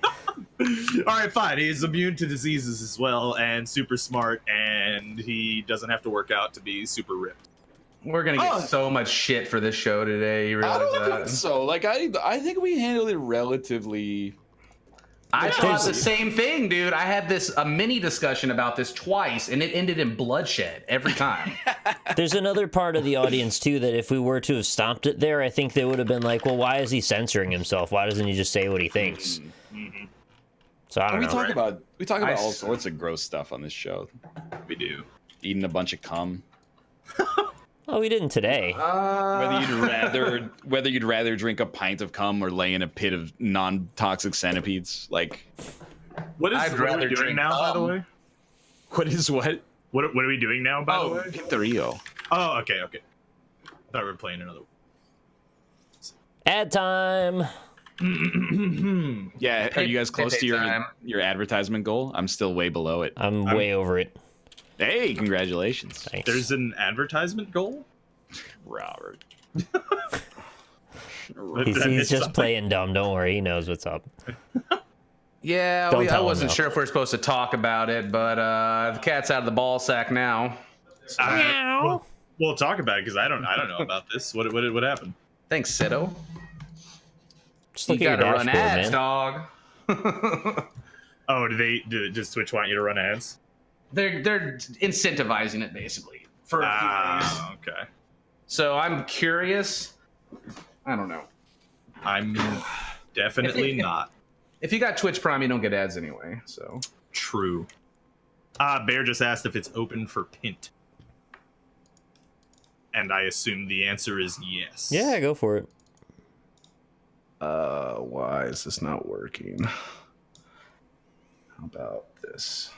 All right, fine. He's immune to diseases as well, and super smart, and he doesn't have to work out to be super ripped. We're gonna get so much shit for this show today. You I realize don't think that? so. Like I think we handled it relatively. I thought There's- the same thing, dude. I had a mini discussion about this twice, and it ended in bloodshed every time. There's another part of the audience, too, that if we were to have stopped it there, I think they would have been like, well, why is he censoring himself? Why doesn't he just say what he thinks? So I don't We know. talk about I all s- sorts of gross stuff on this show. We do. Eating a bunch of cum. Oh, we didn't today. Whether you'd rather drink a pint of cum or lay in a pit of non-toxic centipedes. Like, What I'd are we rather doing drink now, by the cum. way? what is what? What are we doing now, by the way? Pinturillo. Oh, okay. I thought we were playing another one. Ad time. Yeah, are you guys close to time. your advertisement goal? I'm still way below it. I'm way over it. Hey, congratulations. Thanks. There's an advertisement goal? Robert. He's just playing dumb. Don't worry, he knows what's up. Yeah, Don't I tell him, wasn't though. sure if we are supposed to talk about it, but the cat's out of the ball sack now. We'll talk about it because I don't know about this. What happened? Thanks, Sito. Just You look at your gotta run dashboard, ads, man. dog. Oh, does Twitch want you to run ads? They're incentivizing it basically for a few days. Okay. So I'm curious. I don't know. I'm definitely not. If you got Twitch Prime, you don't get ads anyway. So True. Bear just asked if it's open for Pint. And I assume the answer is yes. Yeah, go for it. why is this not working? How about this?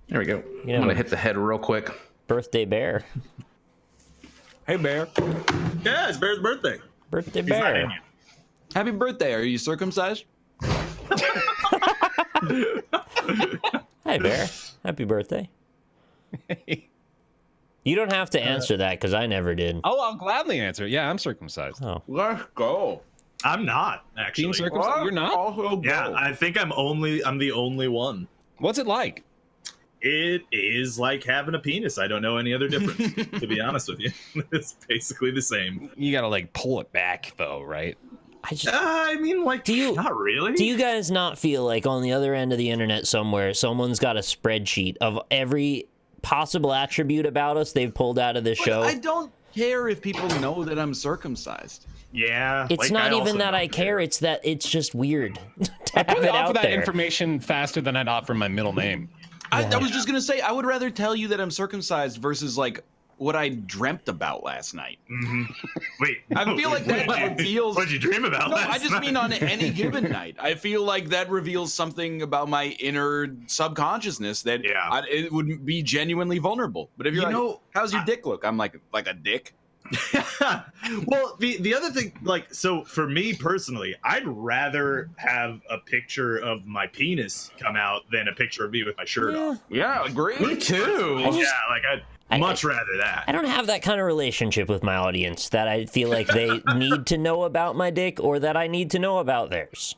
There we go. Yeah, I'm gonna but- hit the head real quick. Birthday bear. Hey, Bear. Yeah, it's Bear's birthday. Birthday He's not in bear. yet. Happy birthday. Are you circumcised? Hi, bear. Happy birthday. You don't have to answer that because I never did. Oh, I'll gladly answer. Yeah, I'm circumcised. Oh, Let's go. I'm not, Being actually. circumcised? You're not? Also go. Yeah, I think I'm the only one. What's it like? It is like having a penis. I don't know any other difference, to be honest with you. It's basically the same. You gotta like pull it back though, right? I just. I mean, like, not really. Do you guys not feel like on the other end of the internet somewhere, someone's got a spreadsheet of every possible attribute about us they've pulled out of this show? I don't care if people know that I'm circumcised. Yeah. It's like, not I also even that don't I care. It's that it's just weird to have I'd it offer out that there. information faster than I'd offer my middle name. I was just gonna say I would rather tell you that I'm circumcised versus like what I dreamt about last night. Mm-hmm. Wait. I feel like that reveals. What did you dream about No, last I just night? mean on any given night. I feel like that reveals something about my inner subconsciousness that it would be genuinely vulnerable. But if you're like, how's your dick look? I'm like a dick. Well, the other thing, like, so for me personally, I'd rather have a picture of my penis come out than a picture of me with my shirt off. Yeah, agree. Me too. Yeah, like I'd much rather that. I don't have that kind of relationship with my audience that I feel like they need to know about my dick or that I need to know about theirs.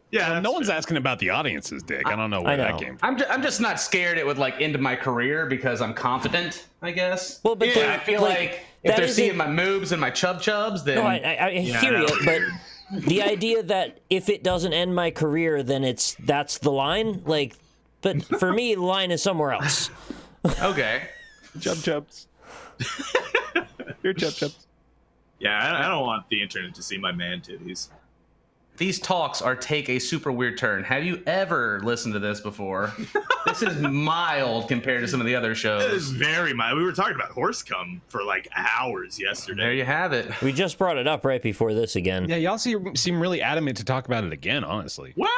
Yeah, Well, no one's asking about the audience's dick. I don't know where that know. came from. I'm just not scared it would like end my career because I'm confident, I guess. Well, but I feel like if that they're isn't- seeing my moobs and my chubs, then No, I hear you, but the idea that if it doesn't end my career, then that's the line. Like, but for me, the line is somewhere else. okay. Chubs. You're chubs. Yeah, I don't want the internet to see my man titties. These talks take a super weird turn. Have you ever listened to this before? This is mild compared to some of the other It is shows. very mild. We were talking about horse cum for like hours yesterday. There you have it. We just brought it up right before this again. Yeah, y'all seem really adamant to talk about it again, honestly. Well,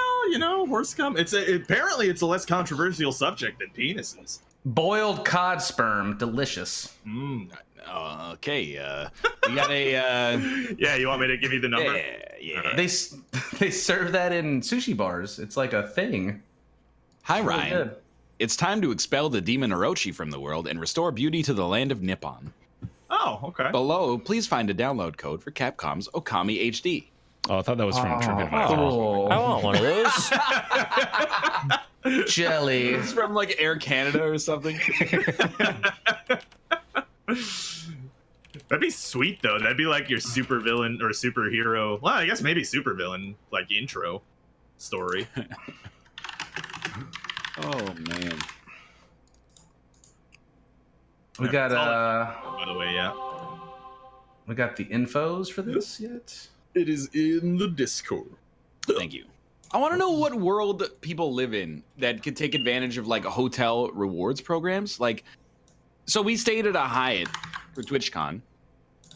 horse cum. Apparently it's a less controversial subject than penises. Boiled cod sperm, delicious. Okay, you got a. Yeah, you want me to give you the number? Yeah. They serve that in sushi bars. It's like a thing. Hi, Really Ryan. good. It's time to expel the demon Orochi from the world and restore beauty to the land of Nippon. Oh, okay. Below, please find a download code for Capcom's Okami HD. Oh, I thought that was from Tribute Masters. Oh, I want one of those. jelly. It's from like Air Canada or something. That'd be sweet though. That'd be like your super villain or superhero. Well, I guess maybe super villain like intro story. Oh man. We got By the way, yeah. we got the infos for this yet? It is in the Discord. Thank you. I want to know what world people live in that could take advantage of like hotel rewards programs. Like, so we stayed at a Hyatt for TwitchCon,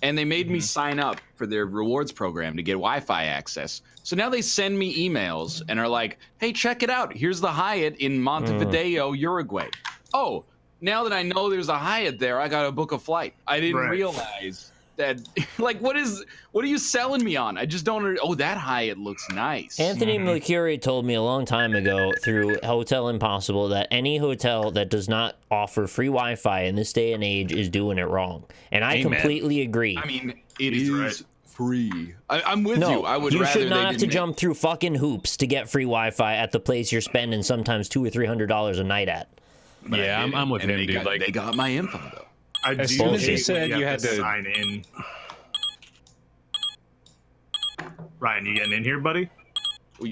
and they made me sign up for their rewards program to get Wi-Fi access. So now they send me emails and are like, "Hey, check it out. Here's the Hyatt in Montevideo, Uruguay. Oh, now that I know there's a Hyatt there, I gotta book a flight. I didn't realize that. Like, what are you selling me on? I just don't. Oh, that Hyatt looks nice. Anthony Mercuri told me a long time ago through Hotel Impossible that any hotel that does not offer free Wi-Fi in this day and age is doing it wrong, and I completely agree. I mean, it is free. I'm with you. I would. You rather should not they have to didn't jump through fucking hoops to get free Wi-Fi at the place you're spending sometimes $200 or $300 a night at. But yeah, I'm with him, dude. They got my info though. As soon as he said you had to sign in. Ryan, you getting in here, buddy?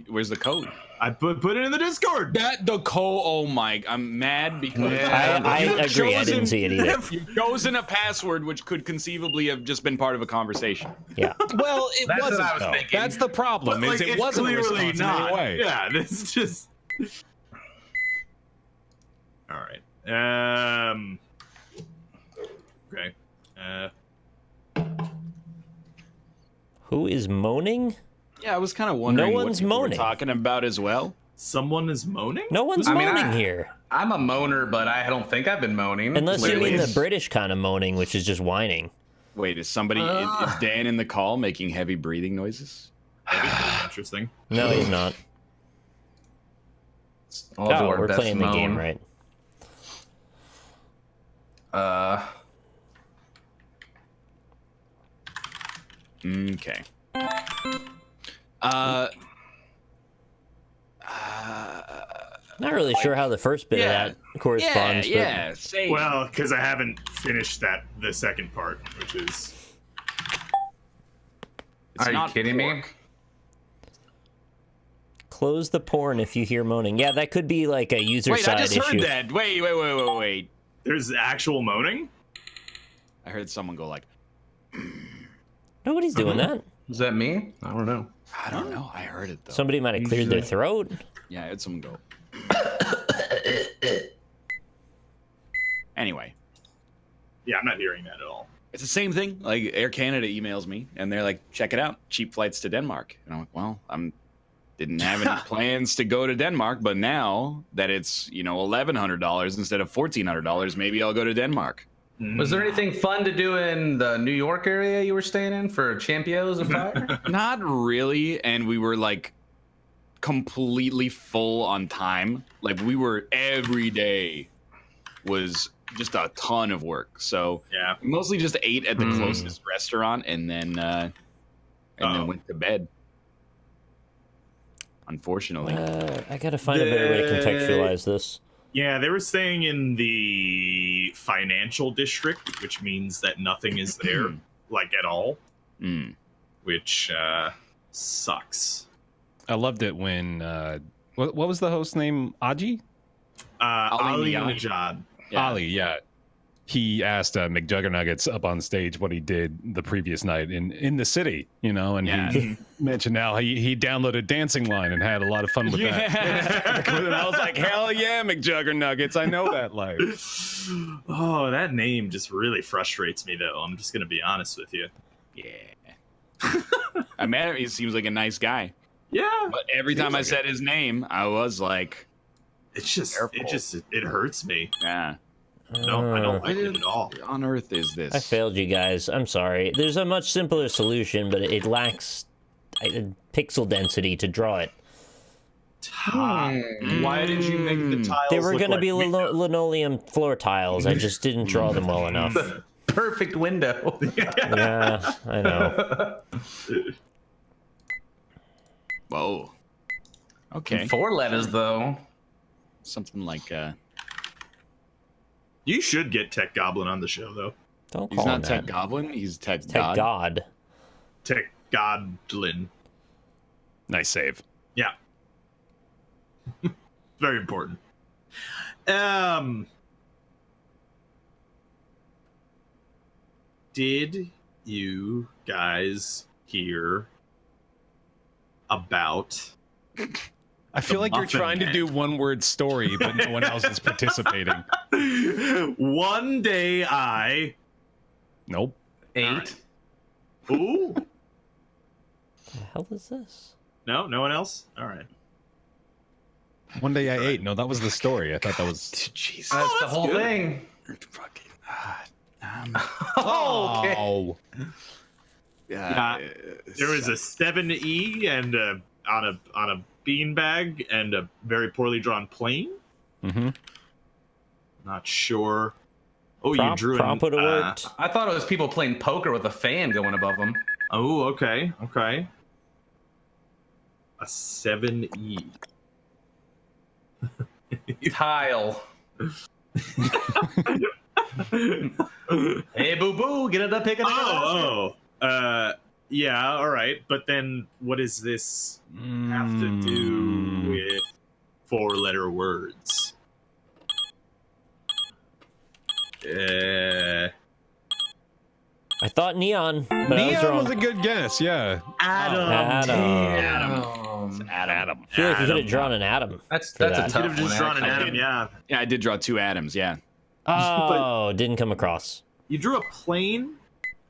Where's the code? I put it in the Discord. The code. Oh my! I'm mad because I agree. I didn't see it either. You've chosen a password which could conceivably have just been part of a conversation. Yeah. Well, it That's wasn't. what I was though. thinking. That's the problem. But, Is like, it it's wasn't clearly responsive not. anyway. Yeah, this is just. All right. Okay. Who is moaning? Yeah, I was kind of wondering No one's what you were moaning. talking about as well. Someone is moaning? No one's I mean, moaning here. I'm a moaner, but I don't think I've been moaning. Unless you Clearly. mean the British kind of moaning, which is just whining. Wait, is Dan in the call making heavy breathing noises? Interesting. No, he's not. I'll do Oh, our we're best playing the moan. game, right? Okay. Not really sure how the first bit of that corresponds. Yeah. Say. Well, because I haven't finished the second part, which is. It's Are you not kidding me? pork. But close the porn if you hear moaning. Yeah, that could be like a user Wait, side I just issue. heard that. Wait. There's actual moaning? I heard someone go like, Nobody's doing that. Is that me? I don't know. I don't know. I heard it though. Somebody might have cleared their throat. Yeah, I heard someone go. Anyway, Yeah, I'm not hearing that at all. it's the same thing. Like Air Canada emails me and they're like, check it out, cheap flights to Denmark. And I'm like, well, didn't have any plans to go to Denmark, but now that it's $1,100 instead of $1,400, maybe I'll go to Denmark. Was there anything fun to do in the New York area you were staying in for Champions of Fire? Not really, and we were like completely full on time. Like we were every day was just a ton of work. So Yeah. we mostly just ate at the closest restaurant and then went to bed. Unfortunately. I gotta find a better way to contextualize this. Yeah, they were staying in the financial district, which means that nothing is there, like at all, which sucks. I loved it when what was the host name? Aji? Ali Niani. Najad. Yeah. Ali, yeah. He asked McJuggernuggets up on stage what he did the previous night in the city, and he mentioned how he downloaded Dancing Line and had a lot of fun with that. And I was like, hell yeah, McJuggernuggets, I know that life. Oh, that name just really frustrates me, though. I'm just gonna be honest with you. Yeah. I met him. He seems like a nice guy. Yeah, But every time I said his name, I was like, it's just it hurts me. yeah. No, I don't like it at all. What on earth is this? I failed you guys. I'm sorry. There's a much simpler solution, but it lacks pixel density to draw it. Why did you make the tiles? They were look going to like be windows? linoleum floor tiles. I just didn't draw them well enough. Perfect window. Yeah, I know. Whoa. Okay. 4 letters, though. Something like You should get Tech Goblin on the show, though. Don't he's call him not Tech that. Goblin. He's Tech Tech God. Tech Godlin. Nice save. Yeah. Very important. Did you guys hear about I feel like you're Muffin trying to Man. do one word story, but no one else is participating. One Day I... Nope. 8. Ooh. The hell is this? No one else? All right. One day I ate. No, that was the story. I thought that was. Jesus. That's the whole thing. Fucking. Okay. Oh. Yeah, there was a 7E and on a beanbag and a very poorly drawn plane. Mm-hmm. Not sure. Oh, Prop, you drew prop would have worked. I thought it was people playing poker with a fan going above them. Oh, okay. A 7E. Tile. Hey, boo boo, get it up, pick it up. Yeah, all right. But then what does this have to do with 4-letter words? I thought neon, but I was Neon wrong. was a good guess. Yeah. Adam. Adam. I feel like you could have drawn an atom. That's for a that. tough Could have just one, drawn an actually. atom, yeah. Yeah, I did draw 2 atoms. Yeah. Oh, didn't come across. You drew a plane?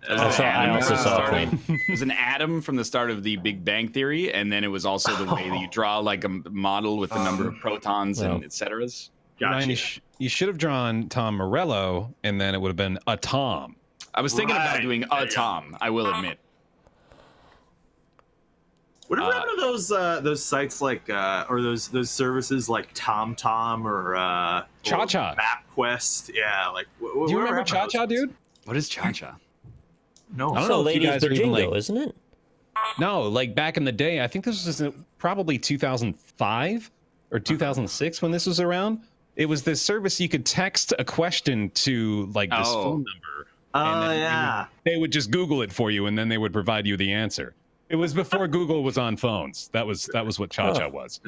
I also saw a plane. It was an atom from the start of the Big Bang Theory, and then it was also the way that you draw like a model with the number of protons and et ceteras. Ryan, Gotcha. you should have drawn Tom Morello, and then it would have been a Tom. I was thinking about Right. doing a Tom, I will admit. Whatever happened to those sites like or those services like TomTom or Cha-Cha. MapQuest? Yeah, like Do you remember Cha-Cha, dude? What is Cha-Cha? No. I don't So know if you ladies guys are even Bajingo, like. isn't it? No, like back in the day, I think this was probably 2005 or 2006 when this was around. It was this service you could text a question to like this phone number. Oh then yeah. They would just Google it for you, and then they would provide you the answer. It was before Google was on phones. That was what Cha-Cha was.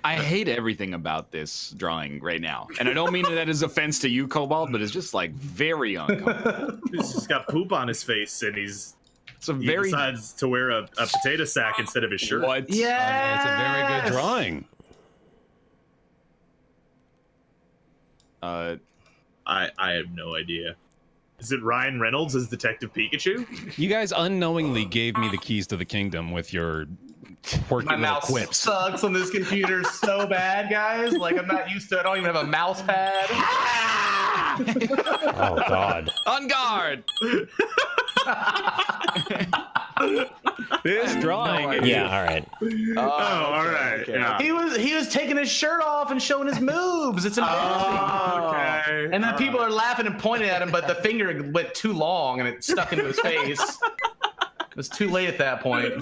I hate everything about this drawing right now. And I don't mean that as offense to you, Cobalt, but it's just like very uncomfortable. He's just got poop on his face, and he Very decides to wear a potato sack instead of his shirt. What? Yeah. It's a very good drawing. I have no idea. Is it Ryan Reynolds as Detective Pikachu? You guys unknowingly gave me the keys to the kingdom with your quirky My little mouse quips. sucks on this computer so bad, guys. Like, I'm not used to it. I don't even have a mouse pad. Oh God. On guard! This drawing. Yeah. All right. all right. okay. Yeah. He was taking his shirt off and showing his moves. It's embarrassing. Okay. And then people are laughing and pointing at him, but the finger went too long and it stuck into his face. It was too late at that point.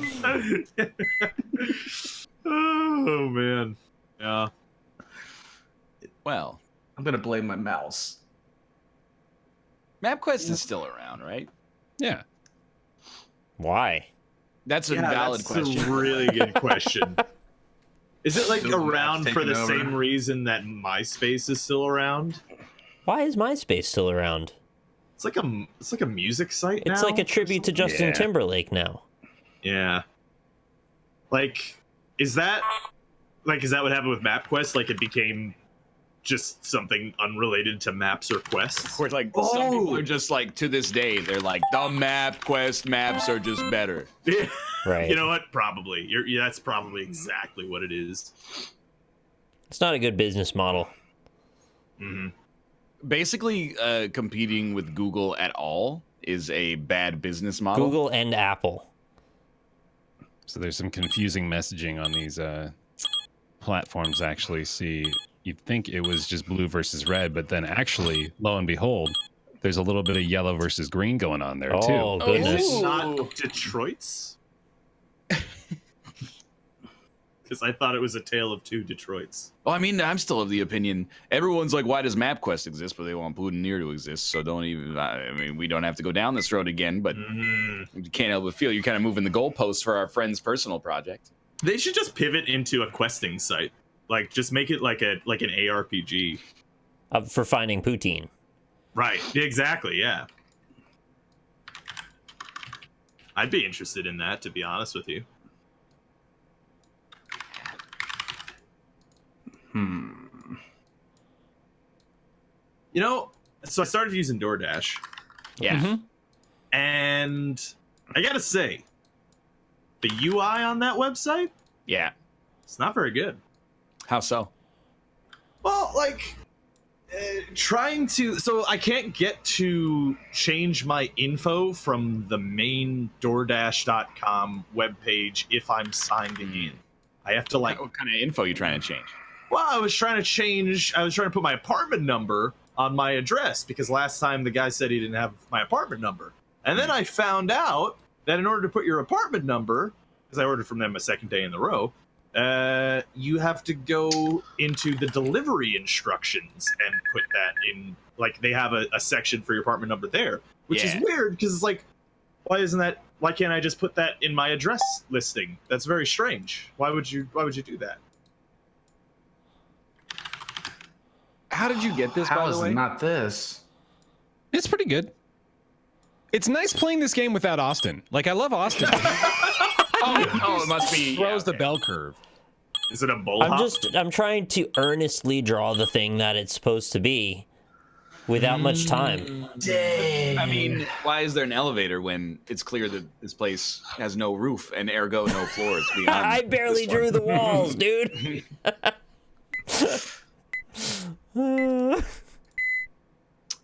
Oh man. Yeah. Well, I'm gonna blame my mouse. MapQuest is still around, right? Yeah. Why? That's a valid that's question. a really good question. Is it like Still around Matt's for the taking over. same reason that MySpace is still around? Why is MySpace still around? It's like a music site now. It's like a tribute to Justin Yeah. Timberlake now. Yeah. Like, is that what happened with MapQuest? Like, it became just something unrelated to maps or quests? Where like some people are just like to this day, they're like the MapQuest maps are just better. Yeah. Right. You know what? Probably. That's probably exactly what it is. It's not a good business model. Mm-hmm. Basically, competing with Google at all is a bad business model. Google and Apple. So there's some confusing messaging on these platforms. Actually, see, you'd think it was just blue versus red, but then actually, lo and behold, there's a little bit of yellow versus green going on there Oh too. goodness. Is it Ooh. not Detroit's? Because I thought it was a tale of two Detroits. Well, I mean, I'm still of the opinion. Everyone's like, why does MapQuest exist? But they want Boutonniere to exist. So don't even, I mean, we don't have to go down this road again, but you can't help but feel you're kind of moving the goalposts for our friend's personal project. They should just pivot into a questing site. Like, just make it like an ARPG. For finding poutine. Right. Exactly. Yeah. I'd be interested in that, to be honest with you. You know, so I started using DoorDash, Yeah. and I gotta say, the UI on that website, Yeah. it's not very good. How so? Well, like trying to. So I can't get to change my info from the main DoorDash.com webpage if I'm signed in. I have to like. What kind of info are you trying to change? Well, I was trying to put my apartment number on my address because last time the guy said he didn't have my apartment number. And then I found out that in order to put your apartment number, because I ordered from them a second day in a row, you have to go into the delivery instructions and put that in. Like they have a section for your apartment number there, which is weird because it's like, why can't I just put that in my address listing? That's very strange. Why would you do that? How did you get this, by the way? Not this. It's pretty good. It's nice playing this game without Austin. Like, I love Austin. Oh, it must be. Throws the bell curve. Is it a bull hop? I'm trying to earnestly draw the thing that it's supposed to be without much time. Dang. I mean, why is there an elevator when it's clear that this place has no roof and ergo no floors beyond? I barely drew the walls, dude.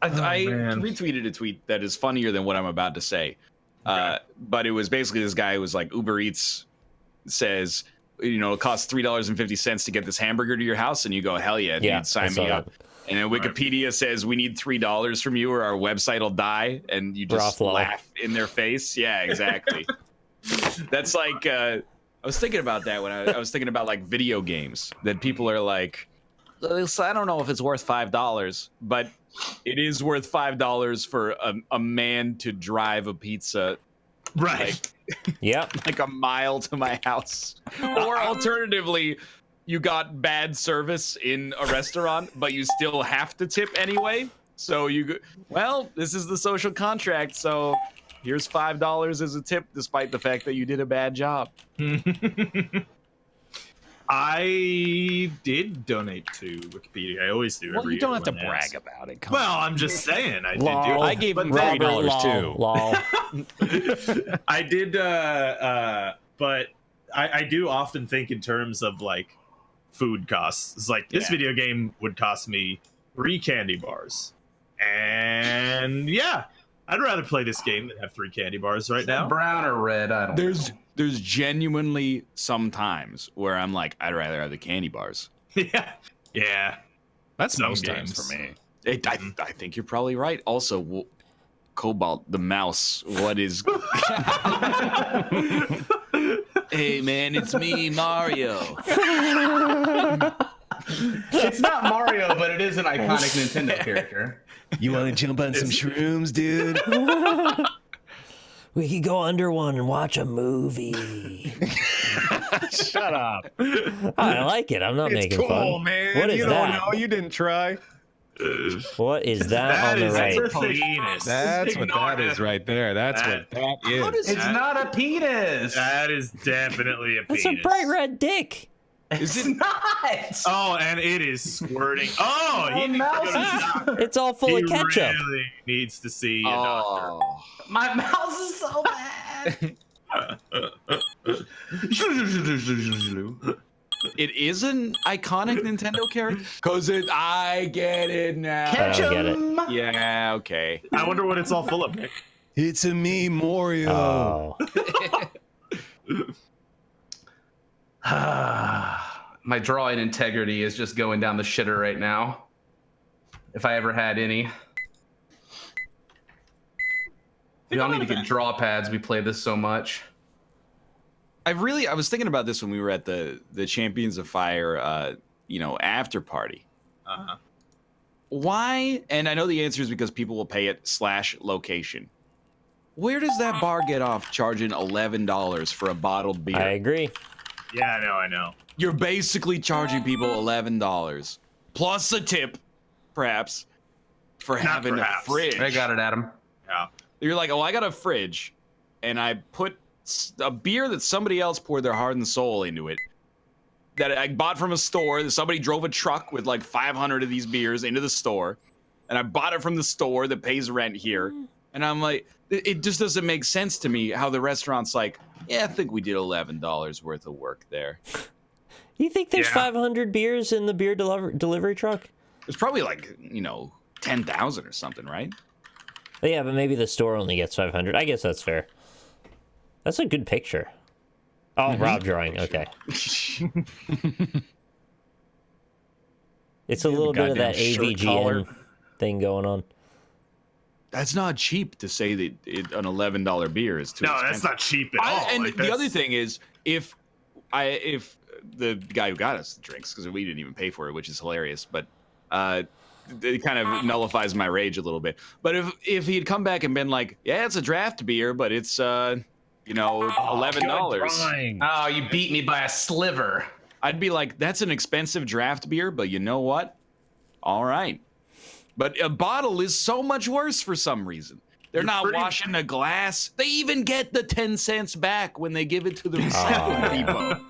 I retweeted a tweet that is funnier than what I'm about to say. But it was basically this guy who was like, Uber Eats says, you know, it costs $3.50 to get this hamburger to your house. And you go, hell yeah, dude, sign me up. And then Wikipedia says, we need $3 from you or our website will die. And you just laugh in their face. Yeah, exactly. That's like, I was thinking about that when I was thinking about like video games that people are like, I don't know if it's worth $5, but it is worth $5 for a man to drive a pizza, right? Like a mile to my house. Or alternatively, you got bad service in a restaurant, but you still have to tip anyway. So this is the social contract. So here's $5 as a tip, despite the fact that you did a bad job. I did donate to Wikipedia. I always do. Well, you don't have to brag about it. Well, I'm just saying. I did do. I gave him $3 too. I did, but I do often think in terms of like food costs. It's like this video game would cost me 3 candy bars, and I'd rather play this game than have 3 candy bars right now. Brown or red? I don't know. There's genuinely some times where I'm like, I'd rather have the candy bars. Yeah. That's most times for me. I think you're probably right. Also, Cobalt, the mouse, what is... Hey, man, it's me, Mario. It's not Mario, but it is an iconic Nintendo character. You want to jump on some shrooms, dude? We could go under one and watch a movie. Shut up. I like it. I'm not making fun. It's cool, man. What is you that? don't know. You didn't try. What is that on the right? That's what that is right there. That's what that is. It's not a penis. That is definitely a penis. It's a bright red dick. It's not. Oh, and it is squirting. Oh, it's all full of ketchup. He really needs to see a doctor. My mouse is so bad. It is an iconic Nintendo character? Because I get it now. Ketchup. I don't get it. Yeah, okay. I wonder what it's all full of, Nick. It's a me, Mario. My drawing integrity is just going down the shitter right now. If I ever had any. We all need to get draw pads. We play this so much. I was thinking about this when we were at the Champions of Fire, after party. Uh-huh. Why? And I know the answer is because people will pay it /location. Where does that bar get off charging $11 for a bottled beer? I agree. Yeah, I know. You're basically charging people $11 plus a tip, perhaps, for having a fridge. I got it, Adam. Yeah. You're like, oh, I got a fridge, and I put a beer that somebody else poured their heart and soul into it, that I bought from a store. That somebody drove a truck with like 500 of these beers into the store, and I bought it from the store that pays rent here. And I'm like, it just doesn't make sense to me how the restaurant's like, yeah, I think we did $11 worth of work there. You think there's Yeah. 500 beers in the beer delivery truck? There's probably like 10,000 or something, right? Oh, yeah, but maybe the store only gets 500. I guess that's fair. That's a good picture. Oh, Rob drawing. Okay. It's a little bit of that Goddamn shirt AVGN collar. thing going on. That's not cheap to say that an $11 beer is too No, expensive. that's not cheap at all. And Like, the other that's- thing is, if the guy who got us the drinks, because we didn't even pay for it, which is hilarious, but it kind of nullifies my rage a little bit. But if he had come back and been like, yeah, it's a draft beer, but it's $11, Oh, you beat me by a sliver. I'd be like, that's an expensive draft beer, but you know what? All right. But a bottle is so much worse for some reason. They're not washing the glass. They even get the 10 cents back when they give it to the recycling depot.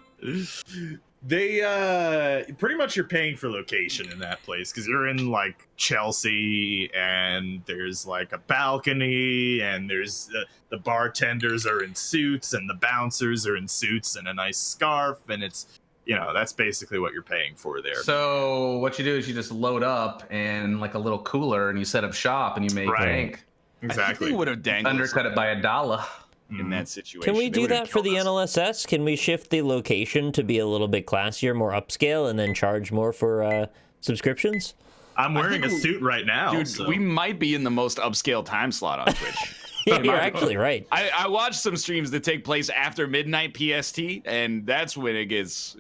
They pretty much you're paying for location in that place because you're in like Chelsea and there's like a balcony and there's the bartenders are in suits and the bouncers are in suits and a nice scarf and it's that's basically what you're paying for there. So what you do is you just load up and like a little cooler and you set up shop and you make bank. Exactly. I think they would have dangled Undercut it by $1. in that situation. Can we They do would've that for the killed us. NLSS? Can we shift the location to be a little bit classier, more upscale, and then charge more for subscriptions? I'm wearing think a suit right now. Dude, so. we might be in the most upsell time slot on Twitch. Yeah, you're actually right. I watched some streams that take place after midnight PST, and that's when it gets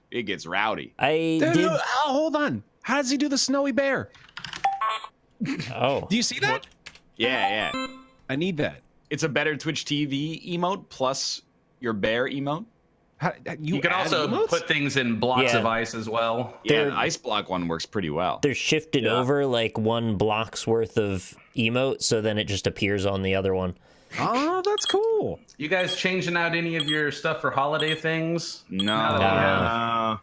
rowdy. I Dude, did. hold on. How does he do the snowy bear? Oh, Do you see that? Yeah. I need that. It's a better Twitch TV emote plus your bear emote. You can add also emotes? put things in blocks Yeah. of ice as well. Yeah, They're- the ice block one works pretty well. they're shifted over like one block's worth of emote, so then it just appears on the other one. Oh, that's cool. You guys changing out any of your stuff for holiday things? No. Nah.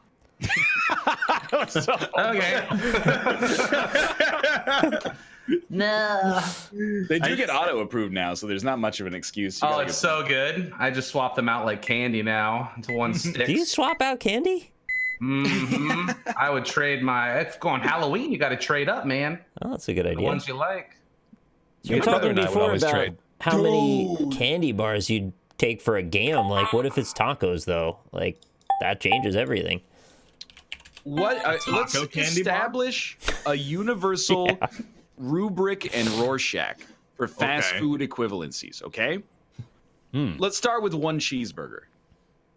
Okay. No. They do get auto approved now, so there's not much of an excuse. You Oh, gotta it's get- so good. I just swapped them out like candy now into one stick. Do you swap out candy? I would trade if going Halloween, you got to trade up, man. Oh, that's a good The idea. ones you like. You were My brother talking and I would before always about trade. how many candy bars you'd take for a game. Like, what if it's tacos though? Like, that changes everything. What? Let's Taco candy bar? establish a universal rubric and Rorschach for fast Okay. food equivalencies. Okay. Hmm. Let's start with one cheeseburger.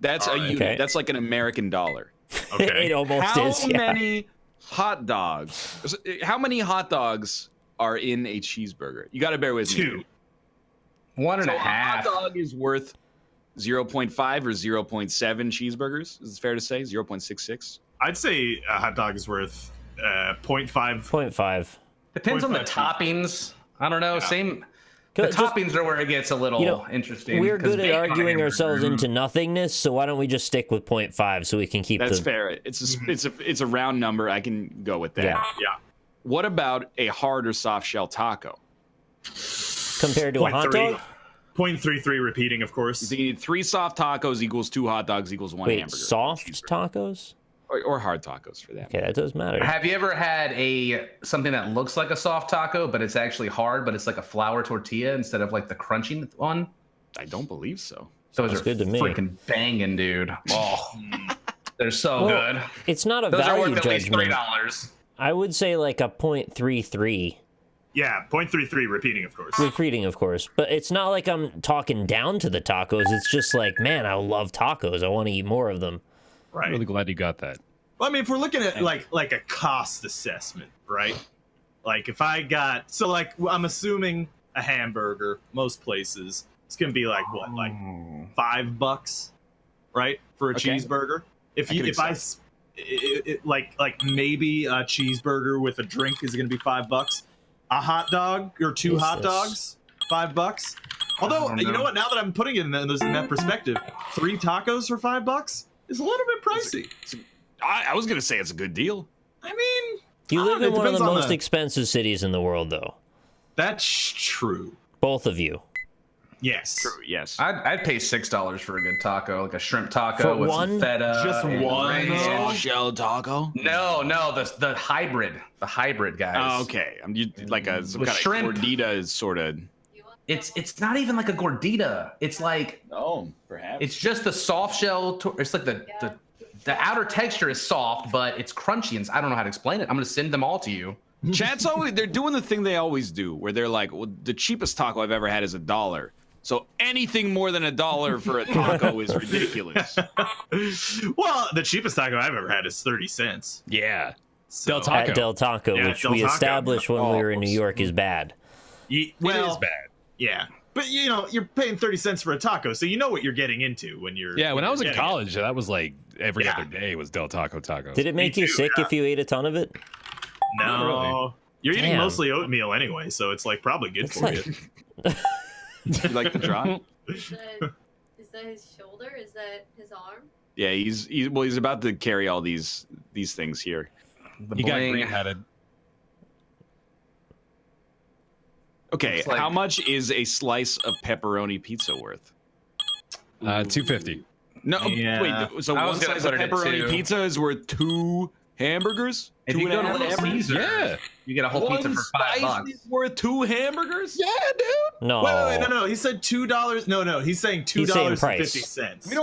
That's a Alright. unit. Okay. That's like an American dollar. Okay. It almost How is. Yeah. many hot dogs? How many hot dogs are in a cheeseburger? You got to bear with me. 2. 1.5. So a hot dog is worth 0.5 or 0.7 cheeseburgers. Is it fair to say 0.66? I'd say a hot dog is worth 0.5. 0.5. Depends on the 0.5 toppings. I don't know. Same. The Just- toppings are where it gets a little interesting. We're 'cause good at bacon on arguing hamburger- ourselves into nothingness, so why don't we just stick with 0.5 so we can keep That's the fair. It's a round number. I can go with that. Yeah. Yeah. What about a hard or soft shell taco? compared to a hot 0.3. dog? 0.33 repeating, of course. So you need 3 soft tacos equals 2 hot dogs equals 1 Wait, hamburger. soft Cheeseburger. tacos? Or hard tacos for that. Okay, that does matter. Have you ever had something that looks like a soft taco, but it's actually hard, but it's like a flour tortilla instead of like the crunchy one? I don't believe so. Those Sounds are good to me. freaking banging, dude. Oh, they're so Well, good. It's not a Those are value worth at least judgment. $3. I would say like a 0.33. Yeah, 0.33 repeating, of course. Repeating, of course. But it's not like I'm talking down to the tacos. It's just like, man, I love tacos. I want to eat more of them. Right. I'm really glad you got that. Well, I mean, if we're looking at like a cost assessment, right? Like if I got I'm assuming a hamburger, most places it's gonna be like what, like $5, right, for a Okay. cheeseburger. If I you can if I accept. like maybe a cheeseburger with a drink is gonna be $5. A hot dog or 2 hot Jesus. dogs, $5. Although don't you know know. what, now that I'm putting it in that perspective, 3 tacos for $5 is a little bit pricey. I was gonna say it's a good deal. I mean, You I live don't know, in it one of the depends on most expensive cities in the world, though. That's true. Both of you. Yes. True. Yes. I'd pay $6 for a good taco, like a shrimp taco For with one? some feta. Just and one, ranch. though? Shell taco. No, the hybrid guys. Oh, okay. Like some With kind shrimp. of gordita is sort of. It's not even like a gordita. It's like Oh, perhaps. it's just the soft shell. It's like the outer texture is soft, but it's crunchy, and I don't know how to explain it. I'm gonna send them all to you. Chat's they're doing the thing they always do, where they're like, well, the cheapest taco I've ever had is $1. So anything more than $1 for a taco is ridiculous. Well, the cheapest taco I've ever had is 30 cents. Yeah. So, Del Taco. At Del Taco, Yeah, which Del we Taco. established when we were in New York is bad. Well, it is bad. yeah. But you're paying 30 cents for a taco, so you know what you're getting into when you're. Yeah, when I was in getting it. college, that was like every Yeah. other day was Del Taco tacos. Did it make Me you too, sick yeah. if you ate a ton of it? No. Not really. You're eating Damn. mostly oatmeal anyway, so it's like probably good It's for like- you. You like the drop? Is that his shoulder? Is that his arm? Yeah, he's about to carry all these things here. The He got bling. green-headed. Okay, Looks like- how much is a slice of pepperoni pizza worth? $2.50. No, Yeah. wait. So I one was gonna slice of put it at pepperoni 2. pizza is worth 2 hamburgers? If Two you and a go to half Little hamburgers? Caesars, Yeah. you get a whole pizza One for slice $5. is worth 2 hamburgers? Yeah, dude. No. Wait, no. He said $2. No, he's saying He's saying $2.50. We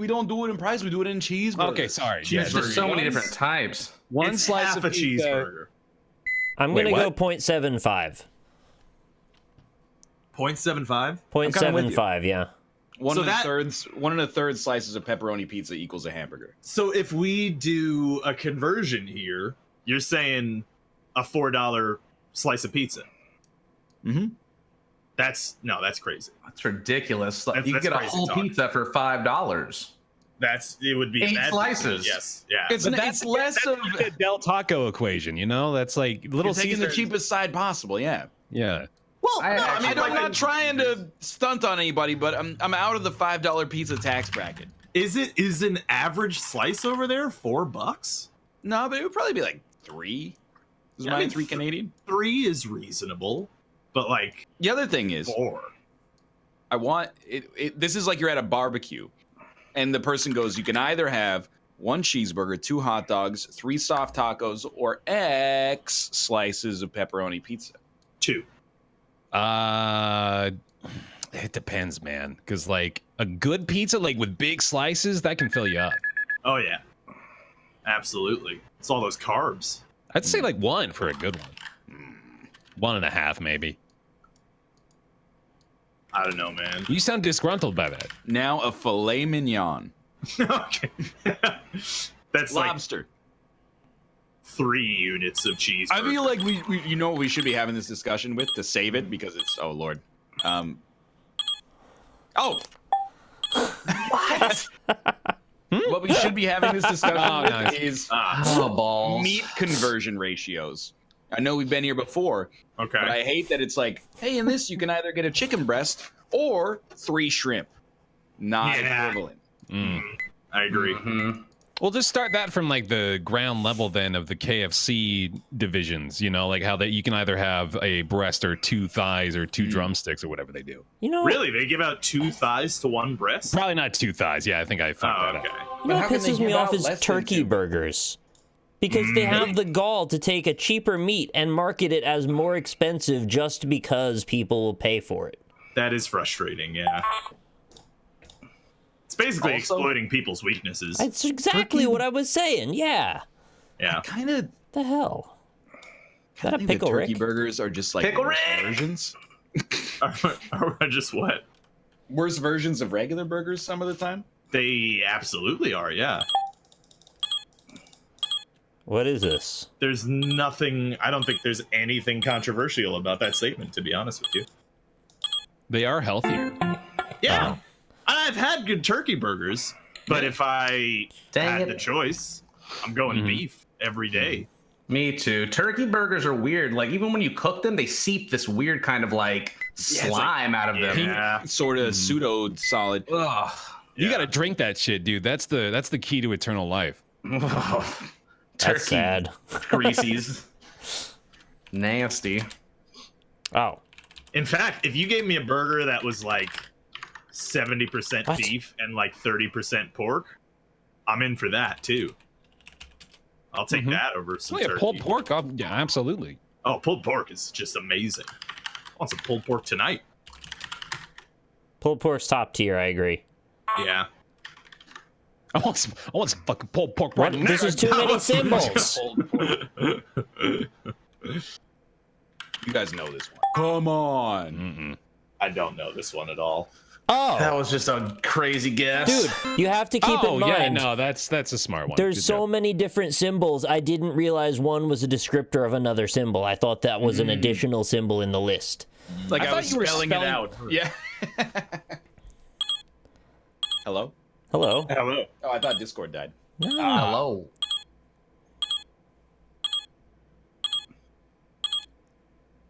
don't do it in price. We do it in cheeseburgers. Okay, sorry. Cheeseburger. Yeah, There's just so many Ones? different types. one It's slice half of a pizza. cheeseburger. I'm Wait, going to go what? 0.75. 0.75. 0.75, yeah. One So and that- a third slices of pepperoni pizza equals a hamburger. So if we do a conversion here, you're saying a $4 slice of pizza. Mm-hmm. That's crazy. That's ridiculous. Like, That's- you can that's get a crazy whole talk. pizza for $5. It would be 8 that'd be- slices. Yes. Yeah. It's less of The Del Taco equation, you know? That's like Little you're taking Caesars. the cheapest side possible. Yeah. Yeah. well, I no, actually- I mean, I'm like, not trying to stunt on anybody, but I'm out of the $5 pizza tax bracket. is an average slice over there $4? No, but it would probably be like 3. Is Yeah, I mine mean, 3 Canadian? 3 is reasonable, but like The other thing is, 4. I want it. This is like you're at a barbecue, and the person goes, "You can either have 1 cheeseburger, 2 hot dogs, 3 soft tacos, or X slices of pepperoni pizza." 2. It depends, man. Because like a good pizza, like with big slices, that can fill you up. Oh yeah. Absolutely. It's all those carbs. I'd say like 1 for a good one. 1.5 maybe. I don't know, man. You sound disgruntled by that. Now a filet mignon, Okay. That's like lobster. 3 units of cheese. I feel like we you know what we should be having this discussion with to save it because it's oh lord. Oh. What? What we should be having this discussion Oh, with nice. is Oh, balls. meat conversion ratios. I know we've been here before, okay. but I hate that it's like, hey, in this you can either get a chicken breast or 3 shrimp. Not Yeah. equivalent. I agree. Mhm. Well, just start that from like the ground level then of the KFC divisions, you know, like how that you can either have a breast or 2 thighs or 2 drumsticks or whatever they do. You know, Really? They give out 2 thighs to 1 breast? Probably not 2 thighs. Yeah, I think I fucked Oh, that okay. up. you know But what how can they pisses me give off out is less than turkey 2? burgers. Because they have the gall to take a cheaper meat and market it as more expensive just because people will pay for it. That is frustrating, yeah. It's basically Also- exploiting people's weaknesses. That's exactly what I was saying. Yeah. Yeah. Kind of The hell? Is that a think that pickle, turkey Rick? burgers are just like Pickle worse Rick! versions. Are just what? Worse versions of regular burgers some of the time. They absolutely are, yeah. What is this? There's nothing, I don't think there's anything controversial about that statement, to be honest with you. They are healthier. Yeah. Wow. I've had good turkey burgers, but if I Dang had it. the choice, I'm going Mhm. beef every day. Me too. Turkey burgers are weird. Like, even when you cook them, they seep this weird kind of like it's like- slime out of them. Yeah. Sort of pseudo solid. Ugh. You Yeah. got to drink that shit, dude. That's the key to eternal life. That's sad. Greasies. Nasty. Oh. In fact, if you gave me a burger that was like 70% beef and like 30% pork, I'm in for that too. I'll take that over some turkey. Pulled pork, yeah, absolutely. Oh, pulled pork is just amazing. I want some pulled pork tonight. Pulled pork's top tier, I agree. Yeah. I want some fucking pulled pork right now. This is too many symbols. You guys know this one. Come on. I don't know this one at all. Oh, That was just a crazy guess. dude, you have to keep in mind. yeah, no, that's a smart one. There's Good so job. many different symbols. I didn't realize one was a descriptor of another symbol. I thought that was an additional symbol in the list. Like I I, thought was you were spelling spelling- it out. Yeah. Hello? Hello. Hello. Oh, I thought Discord died. Hello.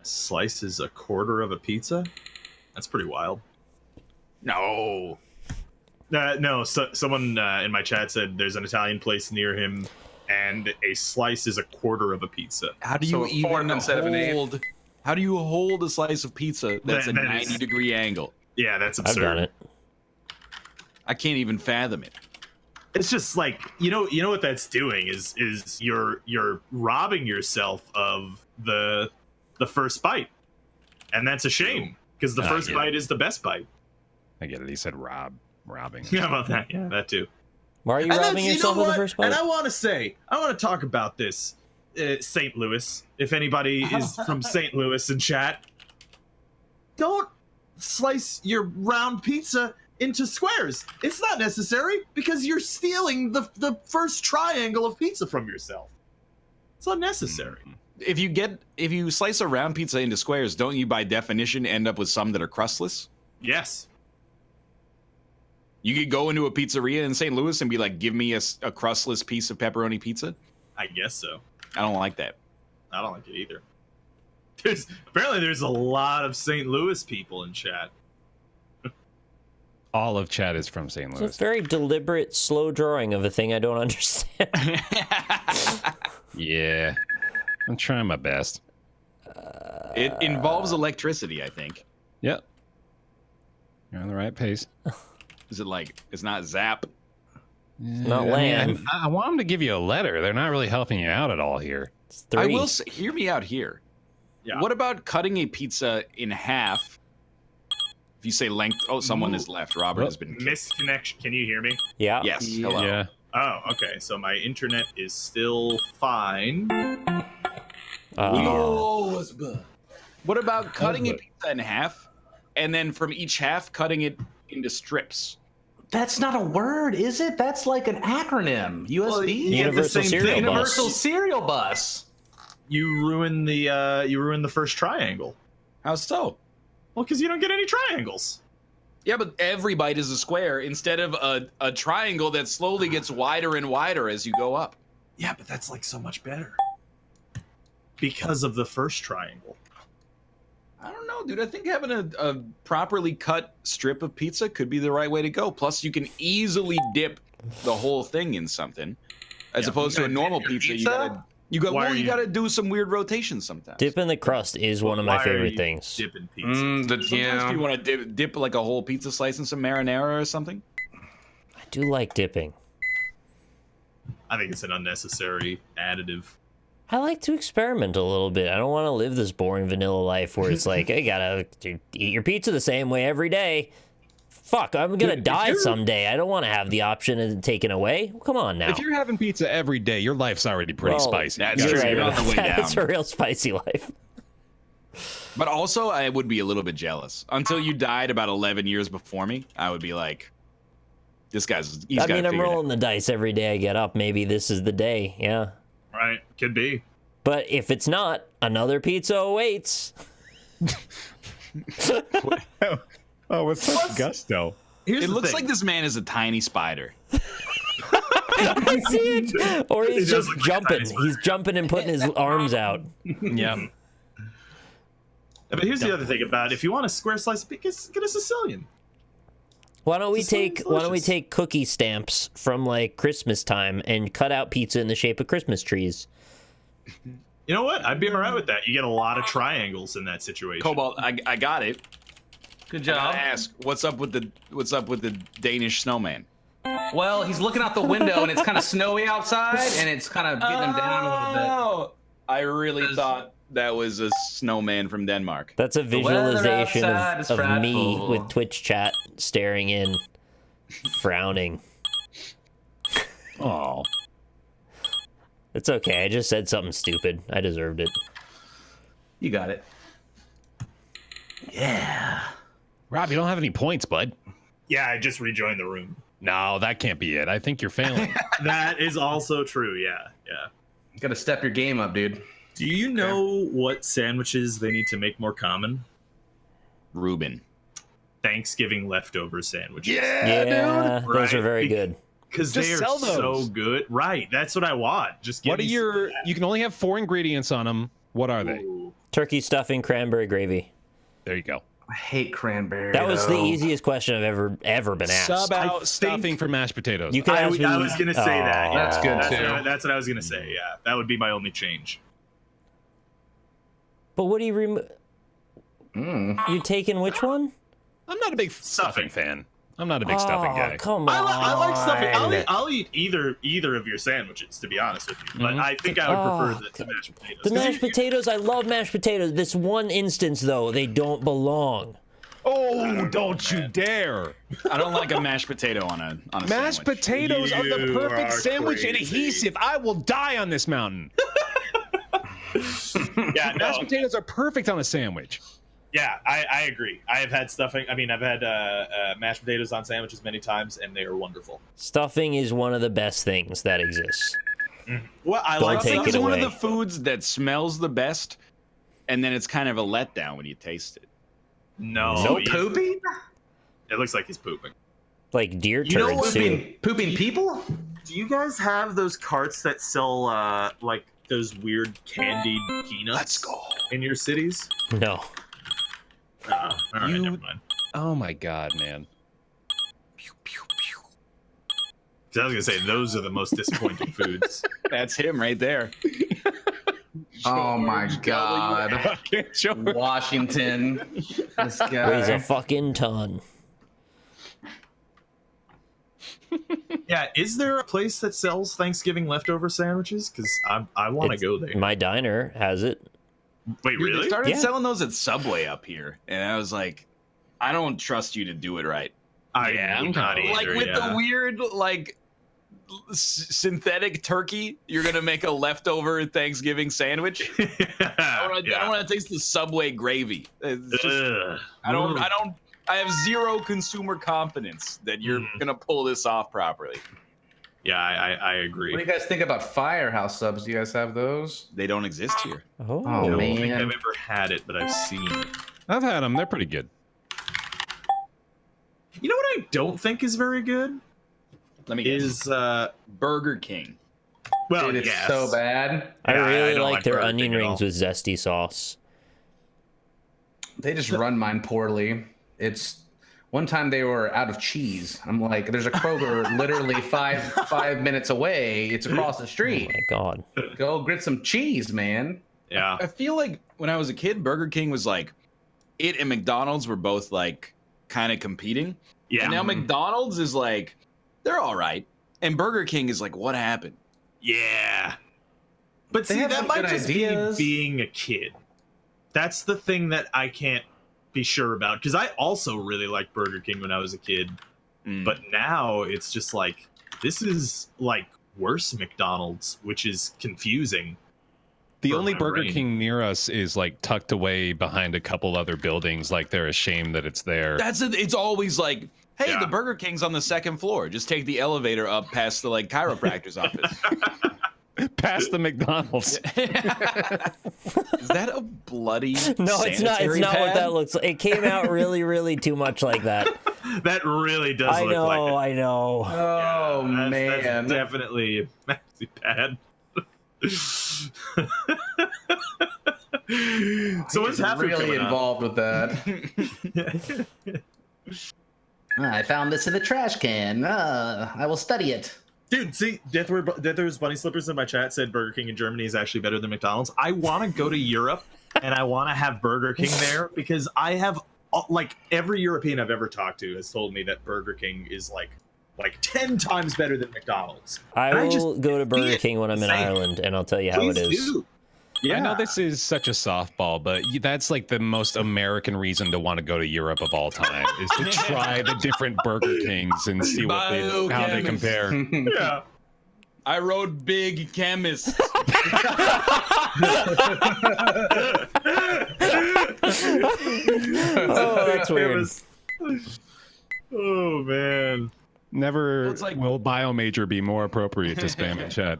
Slice is a quarter of a pizza? That's pretty wild. No. No, someone in my chat said there's an Italian place near him, and a slice is a quarter of a pizza. How do So you a fourth even instead of an eighth? hold? How do you hold a slice of pizza that's a That is- 90-degree angle? Yeah, that's I've absurd. done it. I can't even fathom it. It's just like you know what that's doing is you're robbing yourself of the first bite, and that's a shame because the first yeah. bite is the best bite. I get it. He said robbing. How about that? Yeah, that too. Why are you And robbing that's- yourself know of the what? first bite? And I want to talk about this, St. Louis. If anybody is from St. Louis in chat, don't slice your round pizza into squares. It's not necessary because you're stealing the first triangle of pizza from yourself. It's unnecessary. If you slice a round pizza into squares, don't you by definition end up with some that are crustless? Yes. You could go into a pizzeria in St. Louis and be like, give me a crustless piece of pepperoni pizza. I guess so. I don't like that. I don't like it either. Apparently there's a lot of St. Louis people in chat. All of chat is from St. It's Louis. a very deliberate, slow drawing of a thing I don't understand. Yeah. I'm trying my best. It involves electricity, I think. Yep. You're on the right pace. Is it like, it's not zap? Not I mean, land. I want them to give you a letter. They're not really helping you out at all here. It's 3. I will say, hear me out here. Yeah. What about cutting a pizza in half? If you say length, oh, someone is left. Robert has been kicked. Misconnection. Can you hear me? Yeah. Yes, hello. Yeah. Oh, okay. So my internet is still fine. Oh. What about cutting a pizza in half, and then from each half, cutting it into strips? That's not a word, is it? That's like an acronym. USB? Well, you get the Universal same Serial thing. Bus. Universal Serial Bus. You ruin the first triangle. How so? Well, because you don't get any triangles. Yeah, but every bite is a square instead of a triangle that slowly gets wider and wider as you go up. Yeah, but that's like so much better. Because of the first triangle. I don't know, dude. I think having a properly cut strip of pizza could be the right way to go. Plus, you can easily dip the whole thing in something, as Yeah, opposed you to a gotta normal dip your pizza. You Why are you you- gotta do some weird rotations sometimes. Dip in the crust is one of my Why are favorite you things. Dipping pizza. Sometimes you want to dip like a whole pizza slice in some marinara or something. I do like dipping. I think it's an unnecessary additive. I like to experiment a little bit. I don't want to live this boring vanilla life where it's like, I gotta eat your pizza the same way every day. Fuck, I'm gonna die someday. I don't want to have the option of it taken away. Come on now. If you're having pizza every day, your life's already pretty Well, spicy. that's You true. gotta You're say on the way that. It's down. a real spicy life. But also, I would be a little bit jealous. Until you died about 11 years before me, I would be like, this guy's. He's I got mean, it I'm figured out. rolling the dice every day I get up. Maybe this is the day. Yeah. Right? Could be. But if it's not, another pizza awaits. Oh, with such gusto. Here's It the looks thing. like this man is a tiny spider. I see it. Or he's He does just look like a jumping. tiny spider. He's jumping and putting his arms out. Yeah. But here's the other thing about it. If you want a square slice of pizza, get a Sicilian. Why don't we It's so delicious. take cookie stamps from like Christmas time and cut out pizza in the shape of Christmas trees? You know what? I'd be all right with that. You get a lot of triangles in that situation. Cobalt, I got it. Good I job. gotta ask, what's up with the Danish snowman? Well, he's looking out the window and it's kind of snowy outside, and it's kind of getting him down a little bit. Oh, I really thought that was a snowman from Denmark. That's a weather visualization outside is of me frightful. with Twitch chat staring in, frowning. Oh, It's okay. I just said something stupid. I deserved it. You got it. Yeah. Rob, you don't have any points, bud. Yeah, I just rejoined the room. No, that can't be it. I think you're failing. That is also true. Yeah. You got to step your game up, dude. Do you know what sandwiches they need to make more common? Reuben. Thanksgiving leftover sandwiches. Yeah, dude. those are Right. very good. Because Just they are sell so those. good. Right. That's what I want. Just give What are me your? You can only have 4 ingredients on them. What are they? Ooh. Turkey stuffing, cranberry gravy. There you go. I hate cranberry. That was the though. easiest question I've ever been asked. Sub I out think- stuffing for mashed potatoes. You can I ask me. was going to say that. Oh. Yeah. That's good, too. That's what I was going to say. Yeah. That would be my only change. But what do you remove? You taking which one? I'm not a big stuffing fan. I'm not a big stuffing guy. Come on. I like stuffing. I'll eat either of your sandwiches, to be honest with you. But I think I would prefer the mashed potatoes. The 'Cause mashed potatoes, I love mashed potatoes. This one instance, though, they don't belong. Oh, don't you dare! I don't like a mashed potato on a Mashed sandwich. potatoes are the You perfect are sandwich crazy. adhesive. I will die on this mountain. Yeah, no. Mashed potatoes are perfect on a sandwich. Yeah, I agree. I have had stuffing. I mean, I've had mashed potatoes on sandwiches many times, and they are wonderful. Stuffing is one of the best things that exists. Well, I Don't like take Stuffing it is one of away. the foods that smells the best, and then it's kind of a letdown when you taste it. No, So you- poopy? It looks like he's pooping. Like deer You know turds, what? too. Pooping people? Do you guys have those carts that sell like those weird candied peanuts? Let's go. In your cities? No. All right, You- never mind. Oh my god, man. 'Cause I was gonna say those are the most disappointing foods. That's him right there. Oh my George god. Sure. Washington. This Weighs guy. a fucking ton. Yeah, is there a place that sells Thanksgiving leftover sandwiches? Because I want to It's- go there. My diner has it. Wait, Dude, they really? started Yeah. selling those at Subway up here, and I was like, I don't trust you to do it right. I would not either, Like with yeah. the weird synthetic turkey, you're gonna make a leftover Thanksgiving sandwich. I don't want to taste the Subway gravy. It's just, Ugh. I have zero consumer confidence that you're gonna pull this off properly. Yeah, I agree. What do you guys think about Firehouse subs? Do you guys have those? They don't exist here. Oh, I don't think man. I've ever had it, but I've seen it. I've had them. They're pretty good. You know what I don't think is very good Let me guess. is Burger King. well, Dude, it's yes. so bad. I Yeah, I really don't like like their Burger onion King at rings all. with zesty sauce. They just run mine poorly. It's one time they were out of cheese. I'm like, there's a Kroger literally five minutes away. It's across the Oh street. my god. Go get some cheese, man. Yeah. I feel like when I was a kid, Burger King was like, it and McDonald's were both like kind of competing. Yeah. And now McDonald's is like, they're all right. And Burger King is like, what happened? Yeah. But They see, have that some might good just ideas. be being a kid. That's the thing that I can't be sure about. Because I also really liked Burger King when I was a kid. Mm. But now it's just like, this is like worse McDonald's, which is confusing. The For only my Burger brain. King near us is like tucked away behind a couple other buildings. Like they're ashamed that it's there. It's always like, hey, Yeah. the Burger King's on the second floor. Just take the elevator up past the like chiropractor's office. Past the McDonald's. Is that a bloody No, it's not. It's sanitary not what pad? that looks like. It came out really, really too much like that. That really does I look know, like it. I know. Oh That's man. definitely a maxi pad. So what's He's happening? really involved with that. I found this in the trash can. I will study it. Dude, see, Deathwish Bunny Slippers in my chat said Burger King in Germany is actually better than McDonald's. I want to go to Europe and I want to have Burger King there because I have, like, every European I've ever talked to has told me that Burger King is like 10 times better than McDonald's. I will go to Burger King when I'm in Ireland, and I'll tell you how it is. Do. Yeah. I know this is such a softball, but that's like the most American reason to want to go to Europe of all time is to try the different Burger Kings and see how they compare. Yeah. I wrote Big Chemist. Oh, that's weird. Oh man. Never will Biomajor be more appropriate to spam in chat.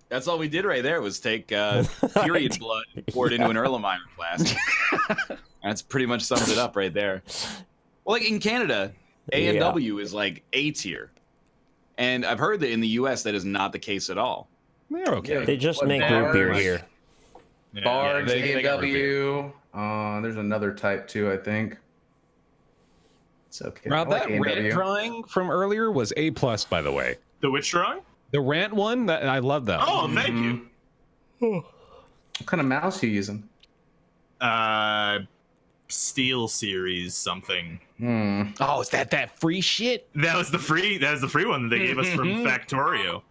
That's all we did right there was take period blood and pour it into an Erlenmeyer flask. That's pretty much sums it up right there. Well, like in Canada, A&W is like A tier. And I've heard that in the US that is not the case at all. They're okay. They just make root beer here. Yeah. Bards, they got A&W. There's another type too, I think. It's okay. Rob, I like that A&W. rant drawing from earlier was A+, by the way. The which drawing? The rant one, I love that. Oh, thank you. What kind of mouse are you using? Steel Series something. Oh, is that free shit? That was the free one that they gave us from Factorio,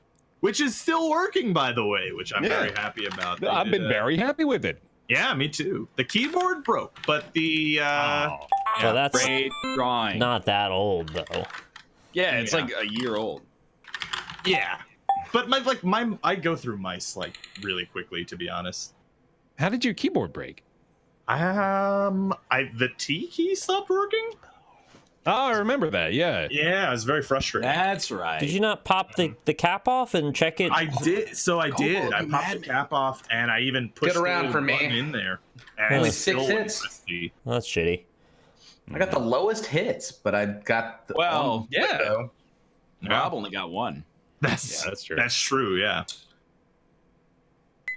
which is still working, by the way, which I'm very happy about. I've been very happy with it. Yeah, me too. The keyboard broke, but the Well, that's Great drawing. not that old though. Yeah, it's like a year old. yeah. But I go through mice like really quickly, to be honest. How did your keyboard break? The T key stopped working. Oh, I remember that. Yeah. Yeah, I was very frustrated. That's right. Did you not pop the cap off and check it? I did. So I did. I popped the cap off, and I even pushed Get around the for me. button in there. And Only it 6 still hits. wouldn't see. Well, that's shitty. I got the lowest hits, but I got the window. Rob only got one. That's true. That's true. Yeah.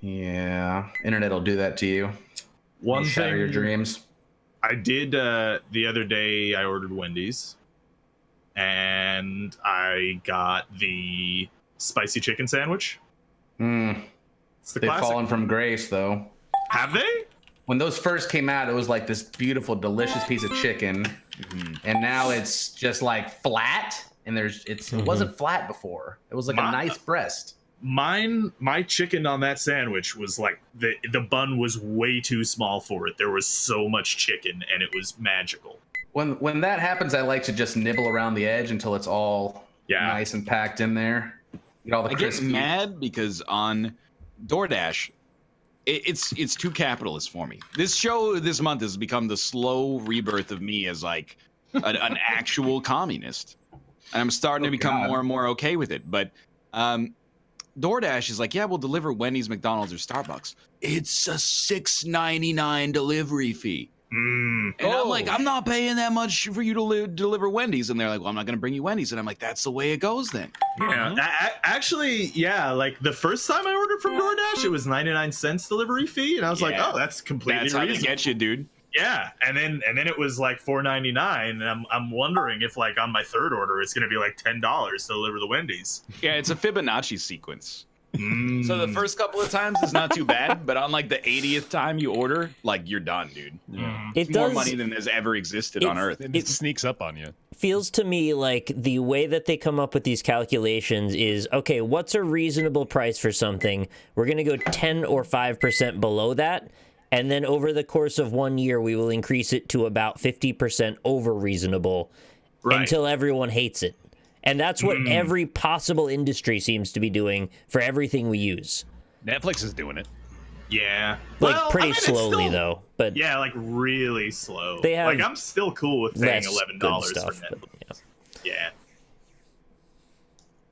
Yeah, internet will do that to you. One Shatter thing your dreams. I did the other day, I ordered Wendy's, and I got the spicy chicken sandwich. It's the They've classic. fallen from grace, though. Have they? When those first came out, it was like this beautiful, delicious piece of chicken, and now it's just like flat. And it wasn't flat before. It was like a nice breast. My chicken on that sandwich was like the bun was way too small for it. There was so much chicken, and it was magical. When that happens, I like to just nibble around the edge until it's all nice and packed in there. Get all the I crispy. get mad because on DoorDash, it's too capitalist for me. This show this month has become the slow rebirth of me as like an actual communist. And I'm starting to become more and more okay with it. But DoorDash is like, yeah, we'll deliver Wendy's, McDonald's, or Starbucks. It's a $6.99 delivery fee. And I'm like, I'm not paying that much for you to deliver Wendy's. And they're like, well, I'm not going to bring you Wendy's. And I'm like, that's the way it goes then. Yeah, actually, like the first time I ordered from DoorDash, it was 99 cents delivery fee. And I was like, oh, that's completely That's how they reasonable. get you, dude. Yeah, and then it was like $4.99, and I'm wondering if like on my third order it's gonna be like $10 to deliver the Wendy's. Yeah, it's a Fibonacci sequence. So the first couple of times is not too bad, but on like the 80th time you order, like you're done, dude. It More does money than has ever existed on Earth. It sneaks up on you. feels to me like the way that they come up with these calculations is, okay, what's a reasonable price for something? We're going to go 10 or 5% below that. And then over the course of 1 year, we will increase it to about 50% over reasonable until everyone hates it. And that's what every possible industry seems to be doing for everything we use. Netflix is doing it. Yeah. Like Well, pretty I mean, it's slowly still- though. But Yeah, like really slow. They have like I'm still cool with paying less $11 good for stuff, Netflix. but, Yeah.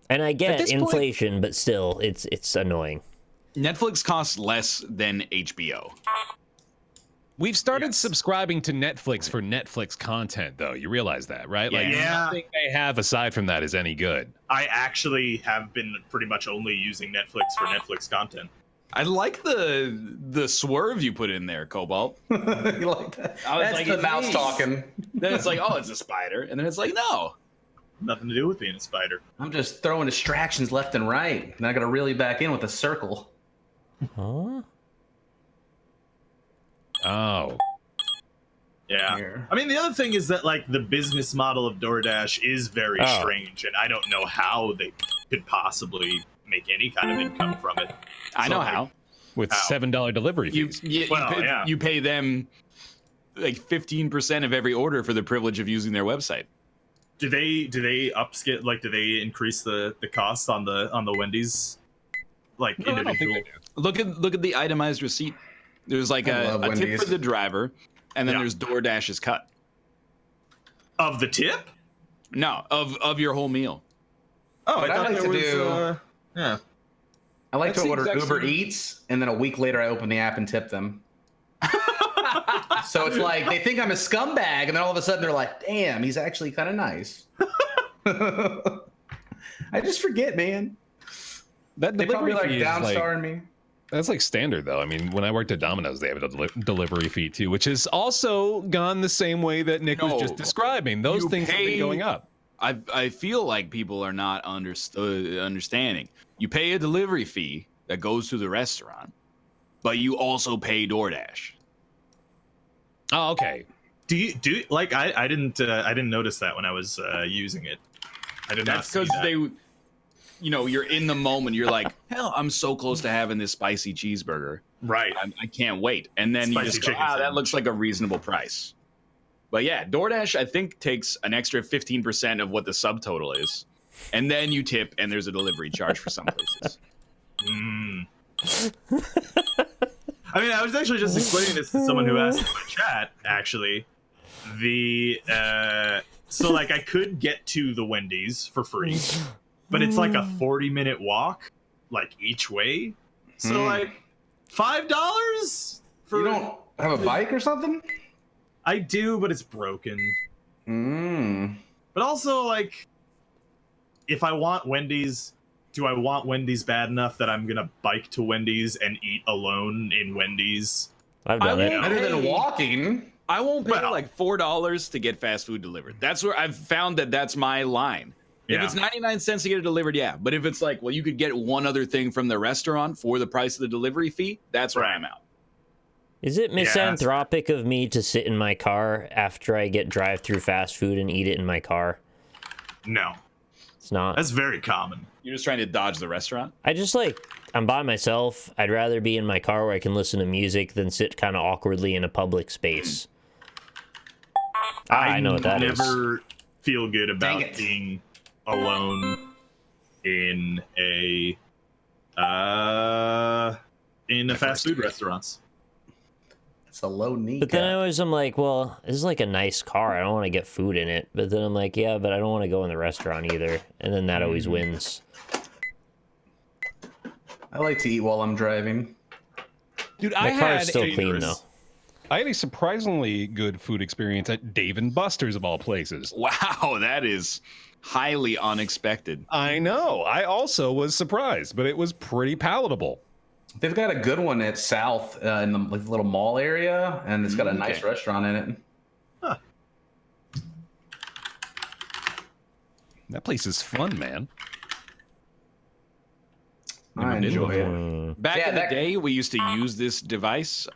and I get this point- inflation, but still, it's annoying. Netflix costs less than HBO. We've started subscribing to Netflix for Netflix content, though. You realize that, right? Like, Yeah. nothing they have aside from that is any good. I actually have been pretty much only using Netflix for Netflix content. I like the swerve you put in there, Cobalt. You like that? I was That's like, the it's mouse me. talking. Then it's like, oh, it's a spider, and then it's like, no, Nothing to do with being a spider. I'm just throwing distractions left and right. And I got to reel you back in with a circle. Huh? Oh. Yeah. Here. I mean, the other thing is that, like, the business model of DoorDash is very strange, and I don't know how they could possibly make any kind of income from it. I know how. With $7 delivery fees. You pay them like 15% of every order for the privilege of using their website. Do they upscale, like, do they increase the cost on the Wendy's, like, No, I don't think individual? they do. Look at the itemized receipt. There's like a tip Wendy's. for the driver, and then Yeah. there's DoorDash's cut. Of the tip? No, of your whole meal. Oh, What I like to do- yeah. I like That's to the order exact Uber same- Eats, and then a week later I open the app and tip them. So it's like they think I'm a scumbag, and then all of a sudden they're like, "Damn, he's actually kind of nice." I just forget, man. That They probably delivery like fee is downstarring me. that's like standard though. I mean, when I worked at Domino's, they have a delivery fee too, which has also gone the same way that Nick was No. just describing. Those You things have been pay- going up. I feel like people are not understanding. You pay a delivery fee that goes to the restaurant, but you also pay DoorDash. Oh, okay. Do you like I didn't notice that when I was using it. I did not That's see because that. they, you know, you're in the moment. You're like, hell, I'm so close to having this spicy cheeseburger. Right. I can't wait. And then Spicy you just go, chicken that sandwich. looks like a reasonable price. But yeah, DoorDash, I think, takes an extra 15% of what the subtotal is. And then you tip, and there's a delivery charge for some places. Mm. I mean, I was actually just explaining this to someone who asked in my chat, actually. So, like, I could get to the Wendy's for free, but it's like a 40-minute walk, like, each way. So, like, $5 for... You don't have a bike or something? I do, but it's broken. But also, like, if I want Wendy's, do I want Wendy's bad enough that I'm gonna bike to Wendy's and eat alone in Wendy's? I've done it. Better than walking. I won't pay Well- like $4 to get fast food delivered. That's where I've found that's my line. If Yeah. it's 99 cents to get it delivered, yeah. But if it's like, well, you could get one other thing from the restaurant for the price of the delivery fee, that's where Right. I'm out. Is it misanthropic of me to sit in my car after I get drive-through fast food and eat it in my car? No, It's not. that's very common. You're just trying to dodge the restaurant? I just I'm by myself. I'd rather be in my car where I can listen to music than sit kind of awkwardly in a public space. I know what that is. never feel good about Dang it. being alone in a fast food restaurants. It's a low knee. But then I'm like, well, this is like a nice car. I don't want to get food in it. But then I'm like, yeah, but I don't want to go in the restaurant either. And then that always wins. I like to eat while I'm driving. Dude, My car's still clean though. I had a surprisingly good food experience at Dave & Buster's of all places. Wow, that is highly unexpected. I know. I also was surprised, but it was pretty palatable. They've got a good one at South in the like, little mall area, and it's got a nice Okay. restaurant in it. That place is fun, man. I enjoy it. Mm. Back Yeah, in the that- day, we used to use this device.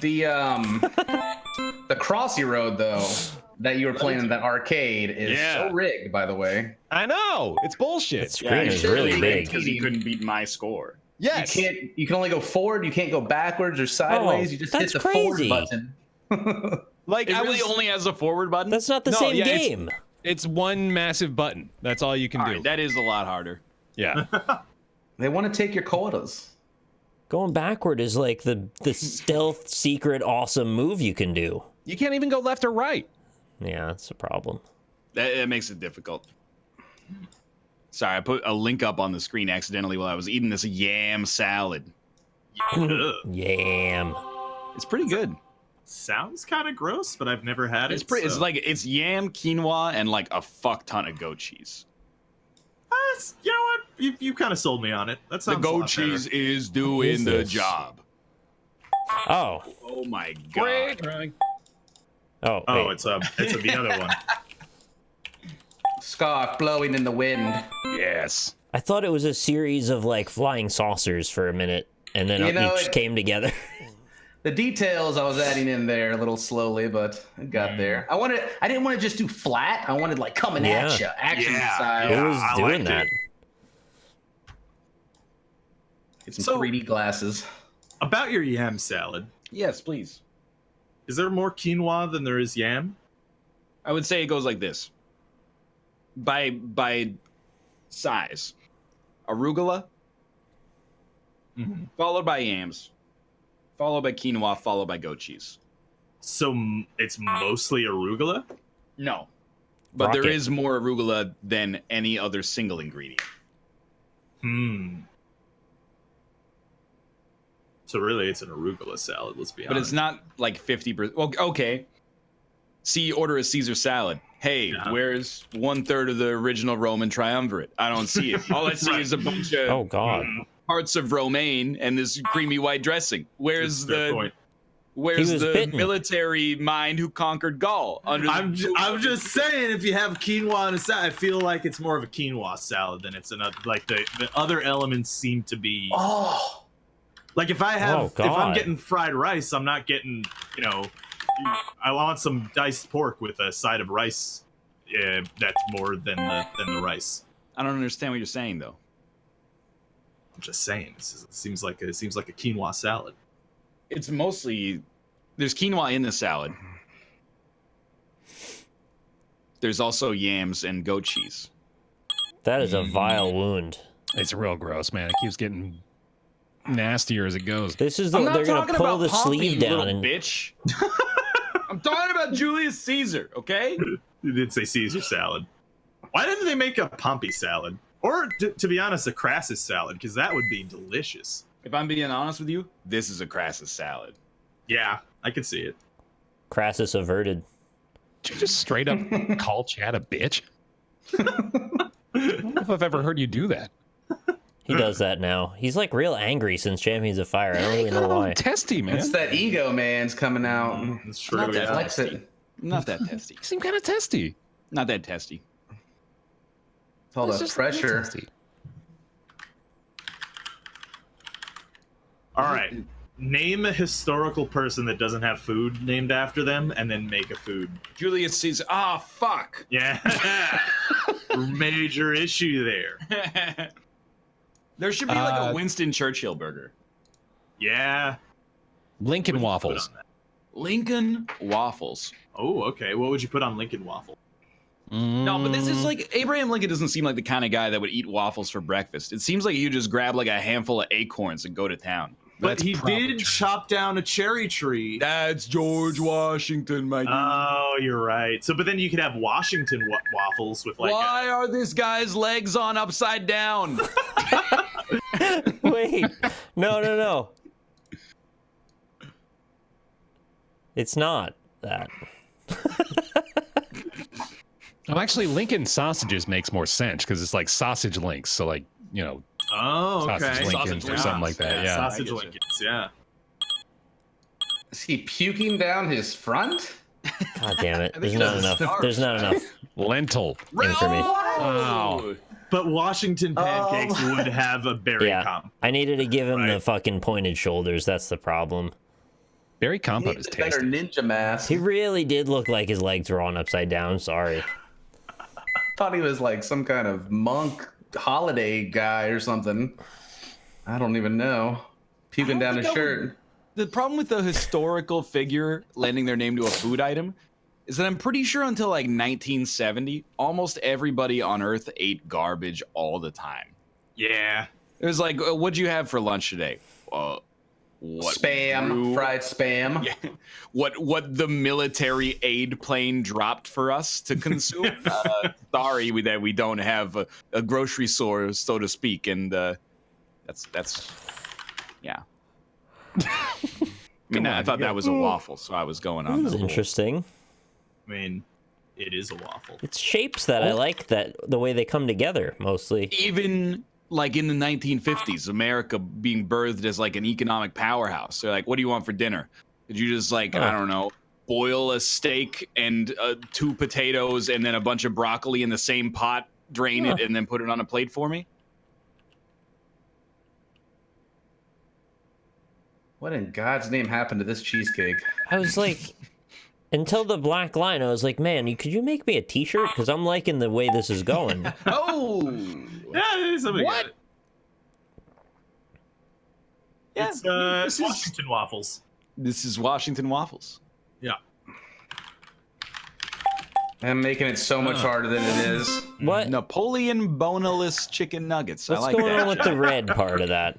The Crossy Road though that you were playing in that arcade is Yeah. so rigged, by the way. I know. It's bullshit. That screen is should really be big. Because you couldn't beat my score. Yes. You can only go forward. You can't go backwards or sideways. You just hit that's the forward crazy. button. Like It I really was, only has a forward button? That's not the No, same yeah, it's- game. it's one massive button. That's all you can All do. right, that is a lot harder. Yeah. They want to take your quotas. Going backward is like the stealth, secret, awesome move you can do. You can't even go left or right. Yeah, that's a problem. That makes it difficult. Sorry, I put a link up on the screen accidentally while I was eating this yam salad. Yam. It's pretty good. Sounds kind of gross, but I've never had it. It's pretty. It's so- like it's yam, quinoa, and like a fuck ton of goat cheese. You know what? You kind of sold me on it. That The sounds a goat lot better. cheese is doing is the this? job. Oh. Oh my god! Oh, Oh, wait. it's the other one. Scarf blowing in the wind. Yes. I thought it was a series of like flying saucers for a minute, and then each came together. The details I was adding in there a little slowly, but it got there. I didn't want to just do flat. I wanted like coming at you, action style. It was doing that. Get some 3D glasses. About your yam salad, Yes, please. is there more quinoa than there is yam? I would say it goes like this. By size. Arugula, followed by yams, followed by quinoa, followed by goat cheese. So it's mostly arugula? No. But Rocket. there is more arugula than any other single ingredient. So really, it's an arugula salad. Let's be honest. But it's not like 50%. Well, okay. See, order a Caesar salad. Hey, where's 1/3 of the original Roman triumvirate? I don't see it. All I see is a bunch of Oh God. parts of romaine and this creamy white dressing. Where's the bitten. military mind who conquered Gaul? I'm just saying, if you have quinoa in a salad, I feel like it's more of a quinoa salad than it's another. Like the other elements seem to be. Oh, Like if I have, if I'm God. getting fried rice, I'm not getting, I want some diced pork with a side of rice. That's more than the rice. I don't understand what you're saying though. I'm just saying, it seems like a quinoa salad. It's mostly there's quinoa in the salad. There's also yams and goat cheese. That is a vile wound. It's real gross, man. It keeps getting nastier as it goes. This is I'm the, not they're gonna talking pull about the Pompey, sleeve you down little and bitch. I'm talking about Julius Caesar, okay? You did say Caesar salad. Why didn't they make a Pompey salad? Or, to be honest, a Crassus salad, because that would be delicious. If I'm being honest with you, this is a Crassus salad. Yeah, I could see it. Crassus averted. Did you just straight up call Chad a bitch? I don't know if I've ever heard you do that. He does that now. He's like real angry since Champions of Fire. I don't really know why. Testy, man. it's that ego man's coming out. That's true. Not that Yeah. Flex testy. it. Not that testy. You seem kind of testy. Not that testy. It's all It's the just a little pressure. testy. All right. Name a historical person that doesn't have food named after them, and then make a food. Julius Caesar. Ah, fuck. Yeah. Major issue there. There should be like a Winston Churchill burger. Yeah. Lincoln What would you put waffles. on that? Lincoln waffles. Oh, okay. What would you put on Lincoln waffle? No, but this is like Abraham Lincoln doesn't seem like the kind of guy that would eat waffles for breakfast. It seems like you just grab like a handful of acorns and go to town. But That's he probably did true. chop down a cherry tree. That's George Washington, my dude. Oh, you're right. So, but then you could have Washington waffles with like. Why are this guy's legs on upside down? Wait. No. It's not that. Oh, actually, Lincoln sausages makes more sense because it's like sausage links. So, like, Oh, okay. sausage Lincolns or something like that. Yeah. Sausage I get you. Lincolns. Yeah. Is he puking down his front? God damn it. There's he not does enough. stars. There's not enough Lentil. information. Wow. But Washington pancakes would have a berry Yeah. comp. I needed to give him the Right. fucking pointed shoulders. That's the problem. Berry compote is Needs a better tasty. ninja mask. He really did look like his legs were on upside down. I'm sorry. Thought he was like some kind of monk holiday guy or something. I don't even know. Puking down his think I shirt. The problem with the historical figure lending their name to a food item is that I'm pretty sure until like 1970, almost everybody on Earth ate garbage all the time. Yeah. It was like, what'd you have for lunch today? What Spam, grew- fried spam. Yeah. What the military aid plane dropped for us to consume? Sorry that we don't have a grocery store, so to speak, and that's yeah. I mean, I thought that was a waffle, so I was going on. This is the whole- interesting. I mean, it is a waffle. It's shapes that I like, that the way they come together mostly. Even like in the 1950s, America being birthed as like an economic powerhouse. They're like, "What do you want for dinner?" Did you just like I don't know, boil a steak and 2 potatoes and then a bunch of broccoli in the same pot, drain it, and then put it on a plate for me? What in God's name happened to this cheesecake? I was like, until the black line, I was like, man, could you make me a T-shirt? Because I'm liking the way this is going. Oh, Yeah, somebody What? got it. Yeah, It's Washington waffles. this is Washington waffles. Yeah. I'm making it so much harder than it is. What? Napoleon boneless chicken nuggets. What's I like going that. on with the red part of that?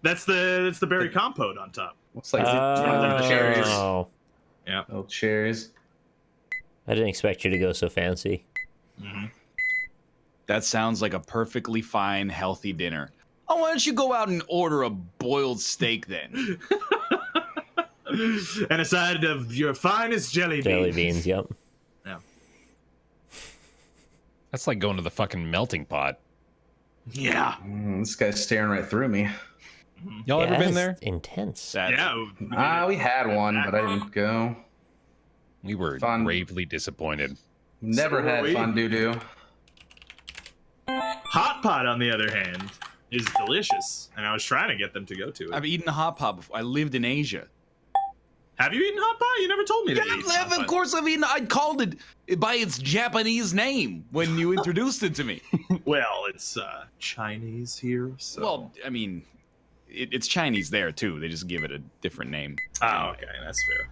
That's the berry compote on top. Looks like cherries. Oh, Yeah. Oh, cherries. I didn't expect you to go so fancy. That sounds like a perfectly fine, healthy dinner. Oh, why don't you go out and order a boiled steak then? And a side of your finest jelly beans. Jelly beans, yep. Yeah. That's like going to the fucking melting pot. Yeah. This guy's staring right through me. Y'all Yeah, ever that been is there? Intense. Yeah. We had one, but I didn't go. We were Fun. gravely disappointed. Never So were had we. fun doo-doo. Hot pot, on the other hand, is delicious, and I was trying to get them to go to it. I've eaten a hot pot before. I lived in Asia. Have you eaten hot pot? You never told me Yeah, to eat hot of pot. course I've eaten. I called it by its Japanese name when you introduced it to me. Well, it's Chinese here, so. Well, I mean, it's Chinese there too. They just give it a different name. Oh, okay, that's fair.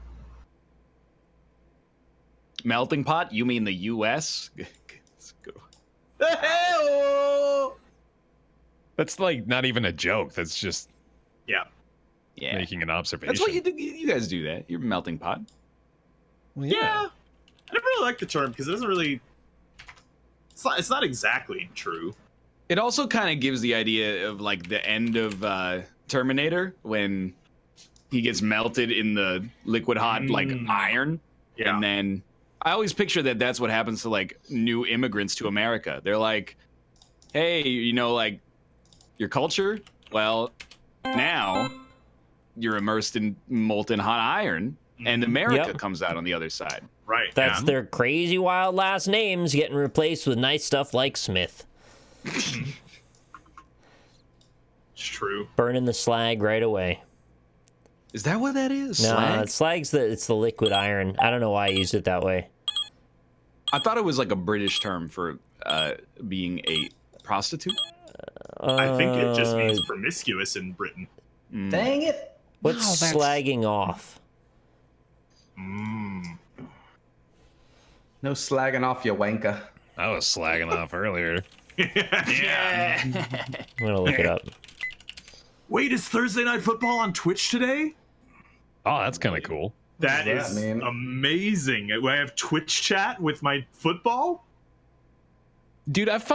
Melting pot? You mean the U.S.? That's like not even a joke. That's just Yeah. Yeah, making an observation. that's what you do. You guys do that. You're melting pot. Well, Yeah. I never really like the term because it doesn't really. It's not exactly true. It also kind of gives the idea of like the end of Terminator when he gets melted in the liquid hot like iron, Yeah. and then I always picture that that's what happens to like new immigrants to America. They're like, hey, like your culture. Well, now you're immersed in molten hot iron, and America Yep. comes out on the other side. Right. That's yeah. their crazy wild last names getting replaced with nice stuff like Smith. It's true. Burning the slag right away. Is that what that is? No, Slag? slag's it's the liquid iron. I don't know why I used it that way. I thought it was like a British term for being a prostitute. I think it just means promiscuous in Britain. Dang it. What's slagging off? No slagging off, you wanker. I was slagging off earlier. Yeah. I'm gonna look it up. Wait, is Thursday Night Football on Twitch today? Oh, that's kind of cool. That does is that mean? amazing. I have Twitch chat with my football. Dude, I've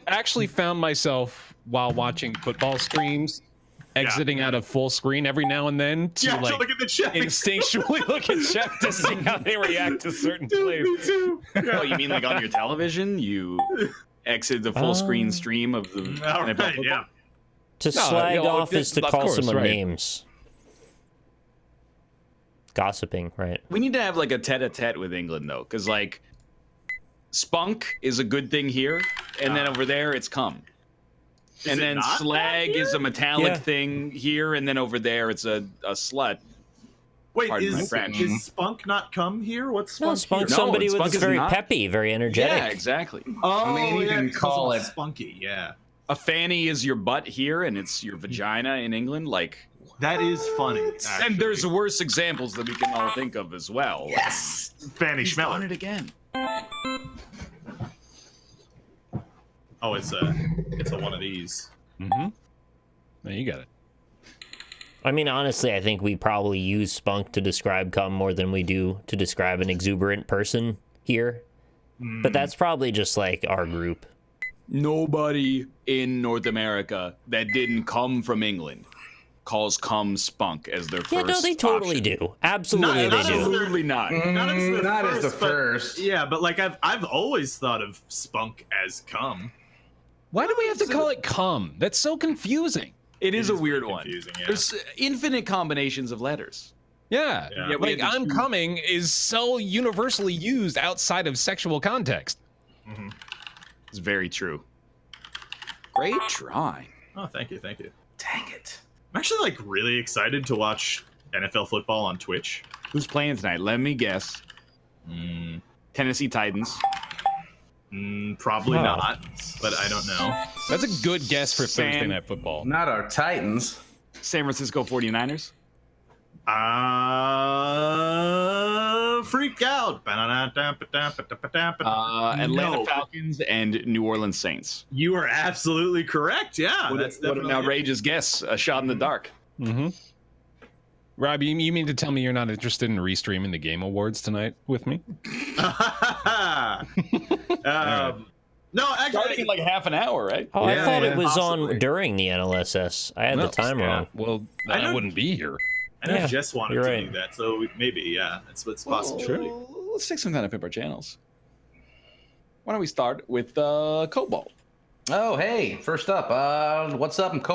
actually found myself while watching football streams exiting out of full screen every now and then to Yeah, like to look at the chat. instinctually look at chat to see how they react to certain plays. Me too. Oh, you mean like on your television? You exit the full screen stream of the All NFL right, football? yeah. To slag off is to of call course, someone right. names. Gossiping, right? We need to have like a tete-a-tete with England though, because like spunk is a good thing here, and then over there it's cum. And it then not slag that is a here? metallic Yeah. thing here, and then over there it's a slut. Wait, Pardon my is French. Spunk not come here? What's No, Spunk Spunk's here? No, somebody Spunk that's is very not. peppy, very energetic. Yeah, exactly. Oh, I mean, you yeah, can because call I'm it- spunky. Yeah, A fanny is your butt here, and it's your vagina in England. Like, that is funny. and there's worse examples that we can all think of as well. Yes. Fanny He's done Schmeller. it again. Oh, it's a one of these. Mm-hmm. No, you got it. I mean, honestly, I think we probably use spunk to describe cum more than we do to describe an exuberant person here. But that's probably just like our group. Nobody in North America that didn't come from England calls cum spunk as their Yeah, first no, they totally option. do. Absolutely, Not they as do. Absolutely not. Not as the the but- first. Yeah, but like I've always thought of spunk as cum. Why do we have to call it cum? That's so confusing. It is a is weird pretty one. confusing, yeah. There's infinite combinations of letters. Yeah. Yeah, Like I'm coming is so universally used outside of sexual context. Mhm. It's very true. Great try. Oh, thank you. Dang it. I'm actually like really excited to watch NFL football on Twitch. Who's playing tonight? Let me guess. Tennessee Titans. Probably not, but I don't know. That's a good guess for Thursday Night Football. Not our Titans. San Francisco 49ers. Freak out. Atlanta Falcons and New Orleans Saints. You are absolutely correct. Yeah, that's What an definitely outrageous guess. A shot in the dark. Mm-hmm. Rob, you mean to tell me you're not interested in restreaming the Game Awards tonight with me? No, actually, Starting in like half an hour, right? Oh, I Yeah, thought it yeah, was possibly. on during the NLSS. I had the time wrong. Well, I I know- wouldn't be here. I know Yeah, Jess wanted you're to right. do that, so maybe, yeah, it's possibility. Well, let's take some time to pimp our channels. Why don't we start with Cobalt? Oh, hey, first up, what's up? I'm Cobalt.